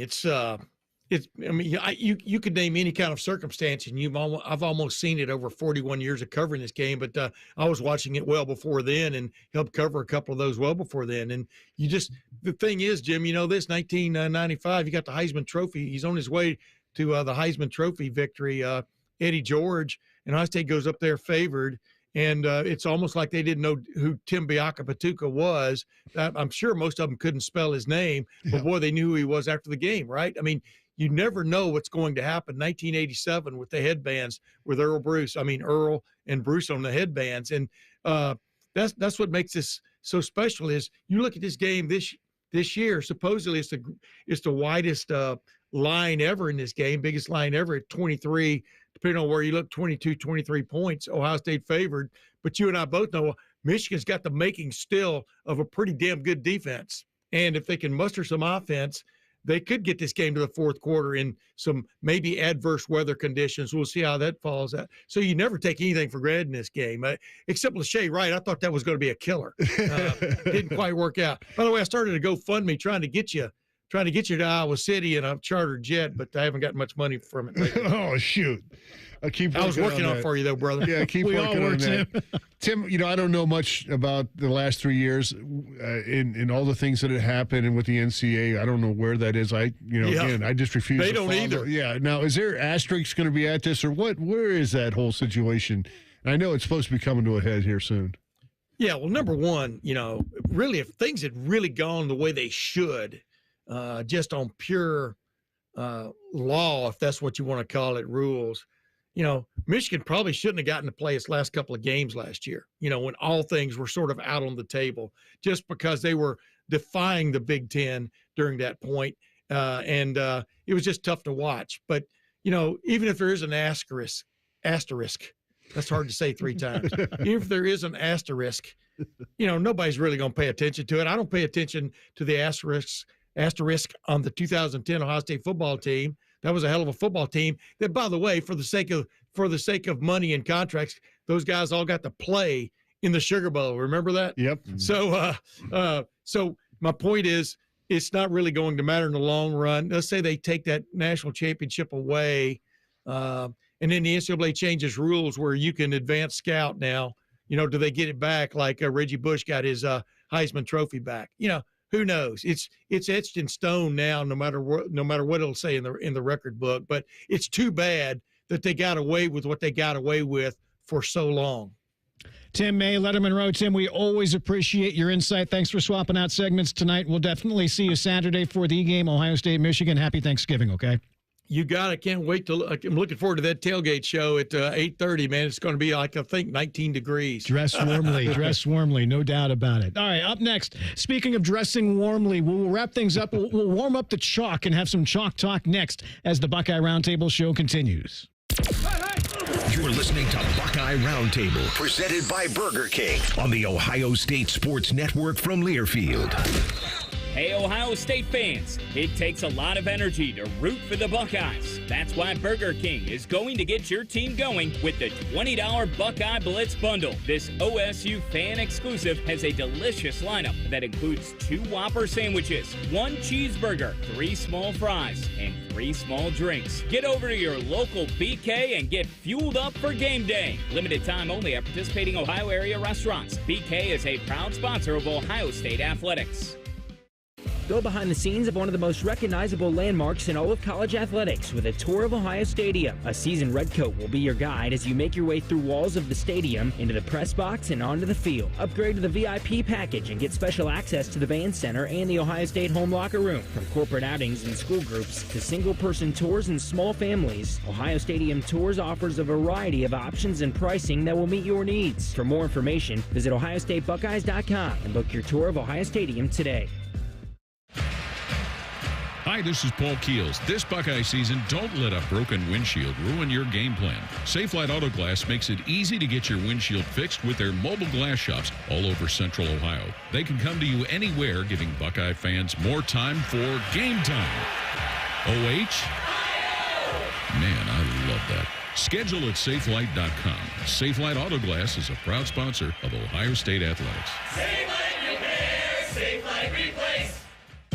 you could name any kind of circumstance, and I've almost seen it over 41 years of covering this game, but I was watching it well before then and helped cover a couple of those well before then. And the thing is, Jim, this 1995, you got the Heisman Trophy. He's on his way to the Heisman Trophy victory. Eddie George, and Ohio State goes up there favored. And it's almost like they didn't know who Tim Biaka-Patuka was. I'm sure most of them couldn't spell his name, but boy, they knew who he was after the game, right? I mean, you never know what's going to happen. 1987 with the headbands with Earl and Bruce on the headbands. And that's what makes this so special is you look at this game this year, supposedly it's the widest line ever in this game, biggest line ever at 23, depending on where you look, 22, 23 points, Ohio State favored. But you and I both know Michigan's got the making still of a pretty damn good defense. And if they can muster some offense, they could get this game to the fourth quarter in some maybe adverse weather conditions. We'll see how that falls out. So you never take anything for granted in this game, except Lachey Wright. I thought that was going to be a killer. Didn't quite work out. By the way, I started a GoFundMe trying to get you to Iowa City in a chartered jet, but I haven't got much money from it lately. Oh, shoot. I was working on it for you, though, brother. Yeah, keep working on that. Tim, I don't know much about the last 3 years in all the things that have happened and with the NCAA. I don't know where that is. Again, I just refuse to follow. They don't either. Yeah. Now, is there asterisks going to be at this or what? Where is that whole situation? And I know it's supposed to be coming to a head here soon. Yeah, well, number one, really, if things had really gone the way they should, just on pure law, if that's what you want to call it, rules, Michigan probably shouldn't have gotten to play its last couple of games last year, when all things were sort of out on the table, just because they were defying the Big Ten during that point. And it was just tough to watch. But, even if there is an asterisk, that's hard to say 3 times. Even if there is an asterisk, nobody's really going to pay attention to it. I don't pay attention to the asterisk on the 2010 Ohio State football team. That was a hell of a football team that, by the way, for the sake of money and contracts, those guys all got to play in the Sugar Bowl. Remember that? Yep. So my point is, it's not really going to matter in the long run. Let's say they take that national championship away, and then the NCAA changes rules where you can advance scout now. Do they get it back like Reggie Bush got his Heisman Trophy back? Who knows? It's etched in stone now, no matter what it'll say in the record book. But it's too bad that they got away with what they got away with for so long. Tim May, Letterman Row. Tim, we always appreciate your insight. Thanks for swapping out segments tonight. We'll definitely see you Saturday for the game, Ohio State, Michigan. Happy Thanksgiving, okay? You got it. Can't wait I'm looking forward to that tailgate show at 8:30, man. It's going to be I think 19 degrees. Dress warmly, no doubt about it. All right, up next, speaking of dressing warmly, we'll wrap things up. We'll warm up the chalk and have some chalk talk next as the Buckeye Roundtable show continues. You're listening to Buckeye Roundtable, presented by Burger King on the Ohio State Sports Network from Learfield. Hey, Ohio State fans, it takes a lot of energy to root for the Buckeyes. That's why Burger King is going to get your team going with the $20 Buckeye Blitz Bundle. This OSU fan exclusive has a delicious lineup that includes 2 Whopper sandwiches, 1 cheeseburger, 3 small fries, and 3 small drinks. Get over to your local BK and get fueled up for game day. Limited time only at participating Ohio area restaurants. BK is a proud sponsor of Ohio State Athletics. Go behind the scenes of one of the most recognizable landmarks in all of college athletics with a tour of Ohio Stadium. A seasoned redcoat will be your guide as you make your way through walls of the stadium, into the press box, and onto the field. Upgrade to the VIP package and get special access to the band center and the Ohio State home locker room. From corporate outings and school groups to single-person tours and small families, Ohio Stadium Tours offers a variety of options and pricing that will meet your needs. For more information, visit OhioStateBuckeyes.com and book your tour of Ohio Stadium today. Hi, this is Paul Keels. This Buckeye season, don't let a broken windshield ruin your game plan. Safelite Auto Glass makes it easy to get your windshield fixed with their mobile glass shops all over Central Ohio. They can come to you anywhere, giving Buckeye fans more time for game time. OH? Man, I love that. Schedule at safelite.com. Safelite Auto Glass is a proud sponsor of Ohio State Athletics. Safelite Repair, Safelite Replace.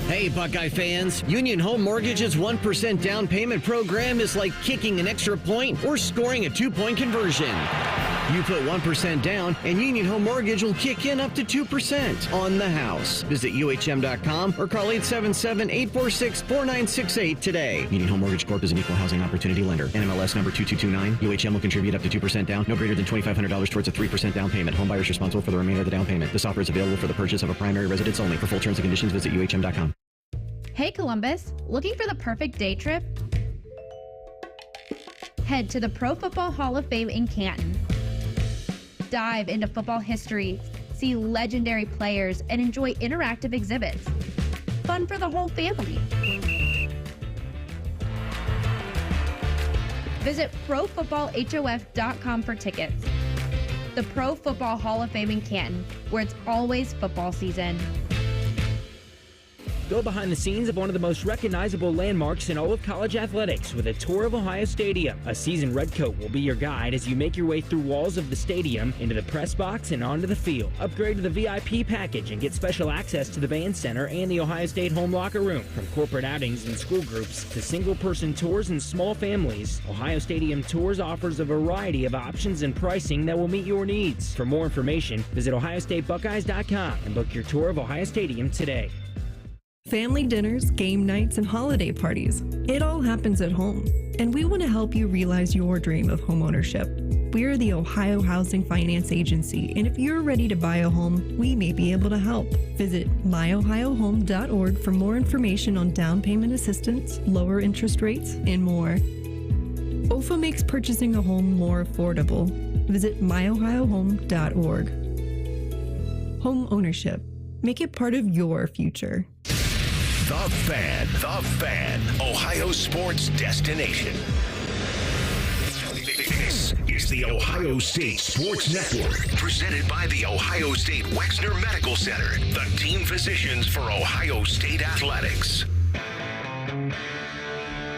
Hey, Buckeye fans, Union Home Mortgage's 1% down payment program is like kicking an extra point or scoring a 2-point conversion. You put 1% down, and Union Home Mortgage will kick in up to 2% on the house. Visit UHM.com or call 877-846-4968 today. Union Home Mortgage Corp is an equal housing opportunity lender. NMLS number 2229. UHM will contribute up to 2% down, no greater than $2,500 towards a 3% down payment. Home buyers responsible for the remainder of the down payment. This offer is available for the purchase of a primary residence only. For full terms and conditions, visit UHM.com. Hey Columbus, looking for the perfect day trip? Head to the Pro Football Hall of Fame in Canton. Dive into football history, see legendary players, and enjoy interactive exhibits. Fun for the whole family. Visit ProFootballHOF.com for tickets. The Pro Football Hall of Fame in Canton, where it's always football season. Go behind the scenes of one of the most recognizable landmarks in all of college athletics with a tour of Ohio Stadium. A seasoned redcoat will be your guide as you make your way through walls of the stadium, into the press box, and onto the field. Upgrade to the VIP package and get special access to the band center and the Ohio State home locker room. From corporate outings and school groups to single-person tours and small families, Ohio Stadium Tours offers a variety of options and pricing that will meet your needs. For more information, visit OhioStateBuckeyes.com and book your tour of Ohio Stadium today. Family dinners, game nights, and holiday parties. It all happens at home, and we want to help you realize your dream of homeownership. We're the Ohio Housing Finance Agency, and if you're ready to buy a home, we may be able to help. Visit myohiohome.org for more information on down payment assistance, lower interest rates, and more. OFA makes purchasing a home more affordable. Visit myohiohome.org. Home ownership. Make it part of your future. The Fan, Ohio sports destination. This is the Ohio State Sports Network, presented by the Ohio State Wexner Medical Center, the team physicians for Ohio State Athletics.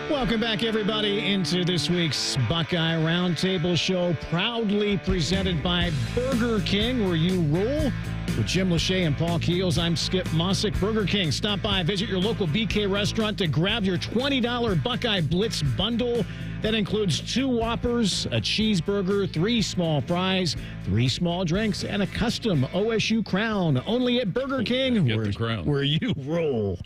Welcome back, everybody, into this week's Buckeye Roundtable show, proudly presented by Burger King, where you roll. With Jim Lachey and Paul Keels, I'm Skip Mosic. Burger King, stop by, visit your local BK restaurant to grab your $20 Buckeye Blitz bundle. That includes 2 Whoppers, a cheeseburger, 3 small fries, 3 small drinks, and a custom OSU crown. Only at Burger King, where you roll.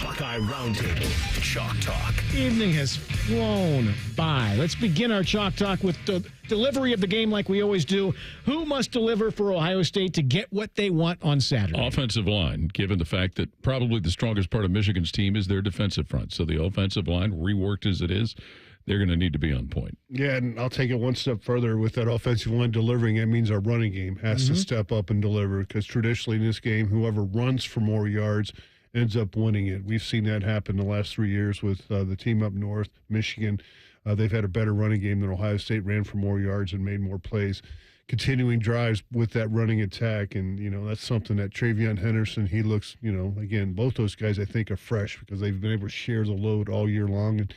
Buckeye Roundtable, Chalk Talk. Evening has flown by. Let's begin our Chalk Talk with the delivery of the game like we always do. Who must deliver for Ohio State to get what they want on Saturday? Offensive line, given the fact that probably the strongest part of Michigan's team is their defensive front. So the offensive line, reworked as it is, they're going to need to be on point. Yeah, and I'll take it one step further with that offensive line delivering. That means our running game has to step up and deliver, because traditionally in this game, whoever runs for more yards ends up winning it. We've seen that happen the last 3 years with the team up north, Michigan. They've had a better running game than Ohio State, ran for more yards and made more plays. Continuing drives with that running attack, and, that's something that Travion Henderson, he looks, again, both those guys I think are fresh because they've been able to share the load all year long. And,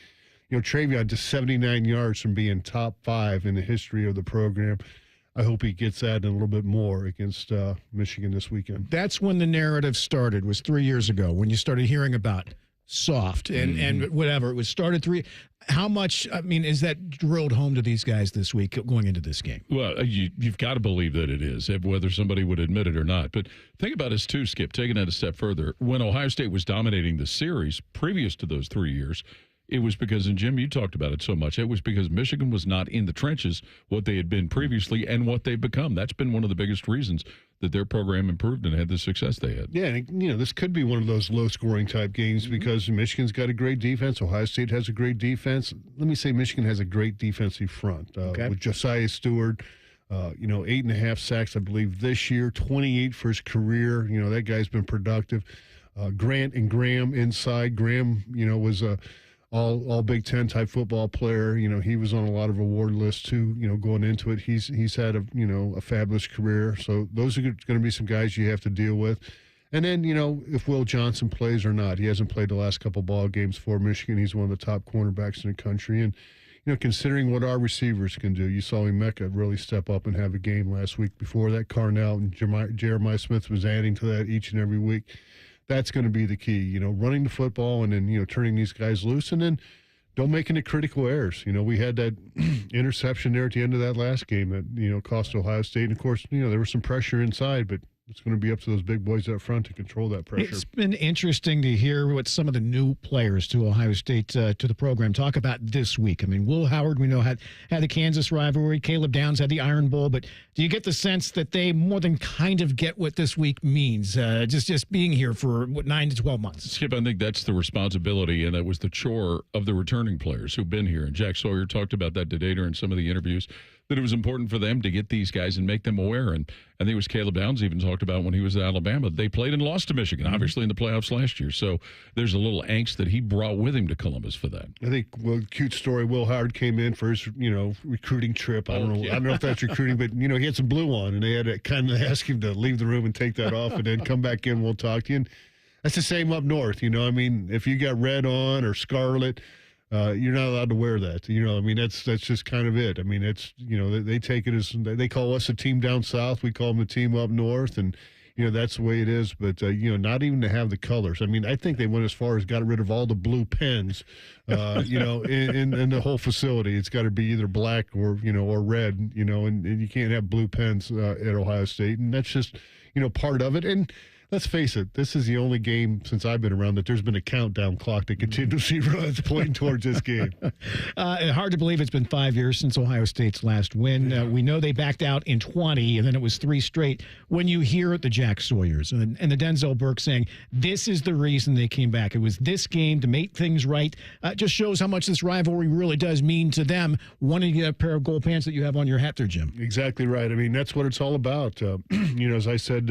Travion just 79 yards from being top 5 in the history of the program. I hope he gets that and a little bit more against Michigan this weekend. That's when the narrative started, was 3 years ago, when you started hearing about soft and whatever. It was started how much, is that drilled home to these guys this week going into this game? Well, you've got to believe that it is, whether somebody would admit it or not. But think about this too, Skip, taking that a step further. When Ohio State was dominating the series previous to those 3 years, it was because, and Jim, you talked about it so much, it was because Michigan was not in the trenches what they had been previously and what they've become. That's been one of the biggest reasons that their program improved and had the success they had. Yeah, and, this could be one of those low-scoring type games because Michigan's got a great defense. Ohio State has a great defense. Let me say Michigan has a great defensive front with Josiah Stewart. 8.5 sacks, I believe, this year, 28 for his career. That guy's been productive. Grant and Graham inside. Graham, was a all Big Ten type football player. He was on a lot of award lists too, going into it. He's had a fabulous career. So those are going to be some guys you have to deal with. And then, if Will Johnson plays or not, he hasn't played the last couple ball games for Michigan. He's one of the top cornerbacks in the country. And, considering what our receivers can do, you saw Emeka really step up and have a game last week. Before that, Carnell and Jeremiah Smith was adding to that each and every week. That's going to be the key, running the football and then, turning these guys loose and then don't make any critical errors. We had that interception there at the end of that last game that, cost Ohio State. And, of course, there was some pressure inside, but it's going to be up to those big boys up front to control that pressure. It's been interesting to hear what some of the new players to Ohio State, to the program, talk about this week. Will Howard, we know, had the Kansas rivalry. Caleb Downs had the Iron Bowl. But do you get the sense that they more than kind of get what this week means, just being here for, 9 to 12 months? Skip, I think that's the responsibility, and that was the chore of the returning players who've been here. And Jack Sawyer talked about that today during some of the interviews, that it was important for them to get these guys and make them aware. And I think it was Caleb Downs even talked about when he was at Alabama. They played and lost to Michigan, obviously, in the playoffs last year. So there's a little angst that he brought with him to Columbus for that. I think, cute story, Will Howard came in for his, recruiting trip. I don't know if that's recruiting, but, he had some blue on, and they had to kind of ask him to leave the room and take that off and then come back in, we'll talk to you. And that's the same up north, if you got red on or scarlet, you're not allowed to wear that. That's just kind of it. It's, they take it as, they call us a team down south. We call them a team up north. And, that's the way it is. But, not even to have the colors. I think they went as far as got rid of all the blue pens, in the whole facility. It's got to be either black or red, and you can't have blue pens at Ohio State. And that's just, part of it. And let's face it, this is the only game since I've been around that there's been a countdown clock that continuously runs pointing towards this game. Hard to believe it's been 5 years since Ohio State's last win. We know they backed out in 20, and then it was 3 straight. When you hear the Jack Sawyers and the Denzel Burke saying, this is the reason they came back. It was this game to make things right. Just shows how much this rivalry really does mean to them, wanting a pair of gold pants that you have on your hat there, Jim. Exactly right. That's what it's all about. As I said,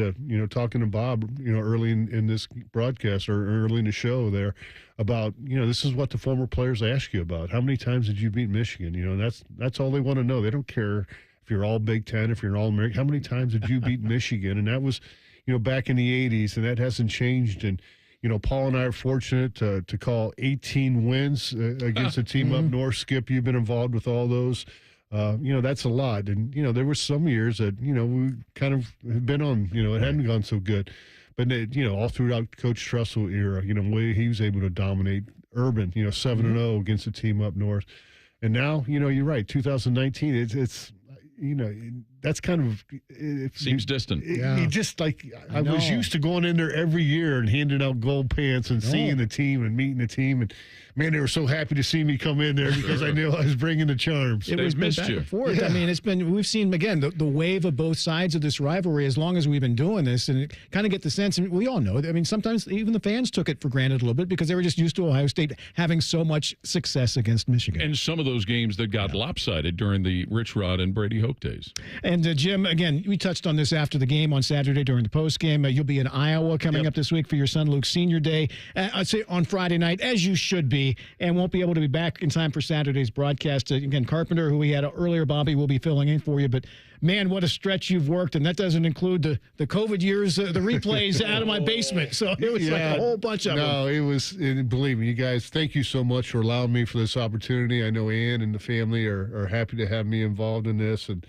talking to Bob, early in this broadcast or early in the show there about, this is what the former players ask you about. How many times did you beat Michigan? That's all they want to know. They don't care if you're all Big Ten, if you're an All-American. How many times did you beat Michigan? And that was, back in the 80s, and that hasn't changed. And, Paul and I are fortunate to call 18 wins against a team up north. Skip, you've been involved with all those. That's a lot. And, there were some years that, we kind of have been on, it hadn't gone so good. But, all throughout Coach Trussell era, he was able to dominate. Urban, 7-0 against a team up north. And now, you're right, 2019, it's that's kind of... It seems distant. You just I was used to going in there every year and handing out gold pants and seeing the team and meeting the team. And, man, they were so happy to see me come in there because I knew I was bringing the charms. It was been back and forth. Yeah. We've seen, again, the wave of both sides of this rivalry as long as we've been doing this, and kind of get the sense, and we all know, sometimes even the fans took it for granted a little bit because they were just used to Ohio State having so much success against Michigan. And some of those games that got lopsided during the Rich Rod and Brady Hoke days. And Jim, again, we touched on this after the game on Saturday during the post game. You'll be in Iowa coming up this week for your son Luke's senior day. I'd say on Friday night, as you should be, and won't be able to be back in time for Saturday's broadcast. Again, Carpenter, who we had earlier, Bobby, will be filling in for you. But man, what a stretch you've worked, and that doesn't include the COVID years, the replays out of my basement. So it was like a whole bunch of them. No, it was. Believe me, you guys, thank you so much for allowing me for this opportunity. I know Ann and the family are happy to have me involved in this, and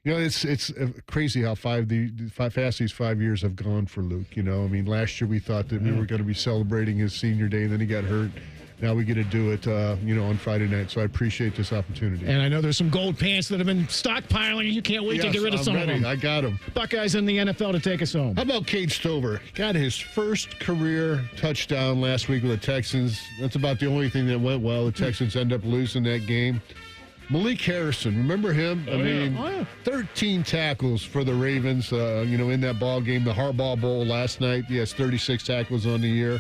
it's crazy how fast these 5 years have gone for Luke. I mean, last year we thought that we were going to be celebrating his senior day, and then he got hurt. Now we get to do it, on Friday night. So I appreciate this opportunity. And I know there's some gold pants that have been stockpiling. You can't wait to get rid of some of them. I got them. Buckeyes in the NFL to take us home. How about Cade Stover? Got his first career touchdown last week with the Texans. That's about the only thing that went well. The Texans end up losing that game. Malik Harrison, remember him? 13 tackles for the Ravens, in that ball game, the Harbaugh Bowl last night. He has 36 tackles on the year.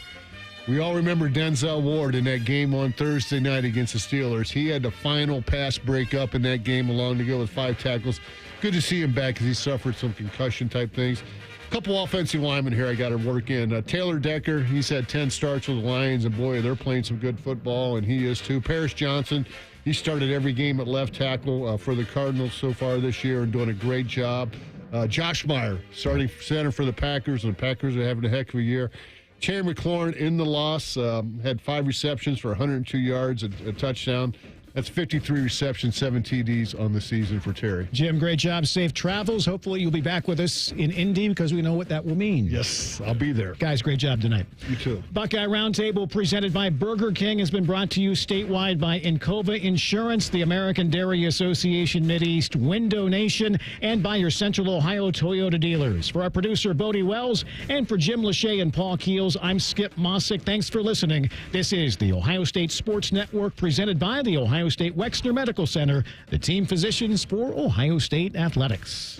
We all remember Denzel Ward in that game on Thursday night against the Steelers. He had the final pass break up in that game along to go with 5 tackles. Good to see him back because he suffered some concussion-type things. A couple offensive linemen here I got to work in. Taylor Decker, he's had 10 starts with the Lions, and boy, they're playing some good football, and he is too. Paris Johnson, he started every game at left tackle for the Cardinals so far this year and doing a great job. Josh Meyer, starting center for the Packers, and the Packers are having a heck of a year. Terry McLaurin in the loss, had 5 receptions for 102 yards, a touchdown. That's 53 receptions, 7 TDs on the season for Terry. Jim, great job. Safe travels. Hopefully you'll be back with us in Indy because we know what that will mean. Yes, I'll be there. Guys, great job tonight. You too. Buckeye Roundtable presented by Burger King has been brought to you statewide by Encova Insurance, the American Dairy Association Mideast, Window Nation, and by your Central Ohio Toyota dealers. For our producer, Bodie Wells, and for Jim Lachey and Paul Keels, I'm Skip Mosic. Thanks for listening. This is the Ohio State Sports Network presented by the Ohio State Wexner Medical Center, the team physicians for Ohio State Athletics.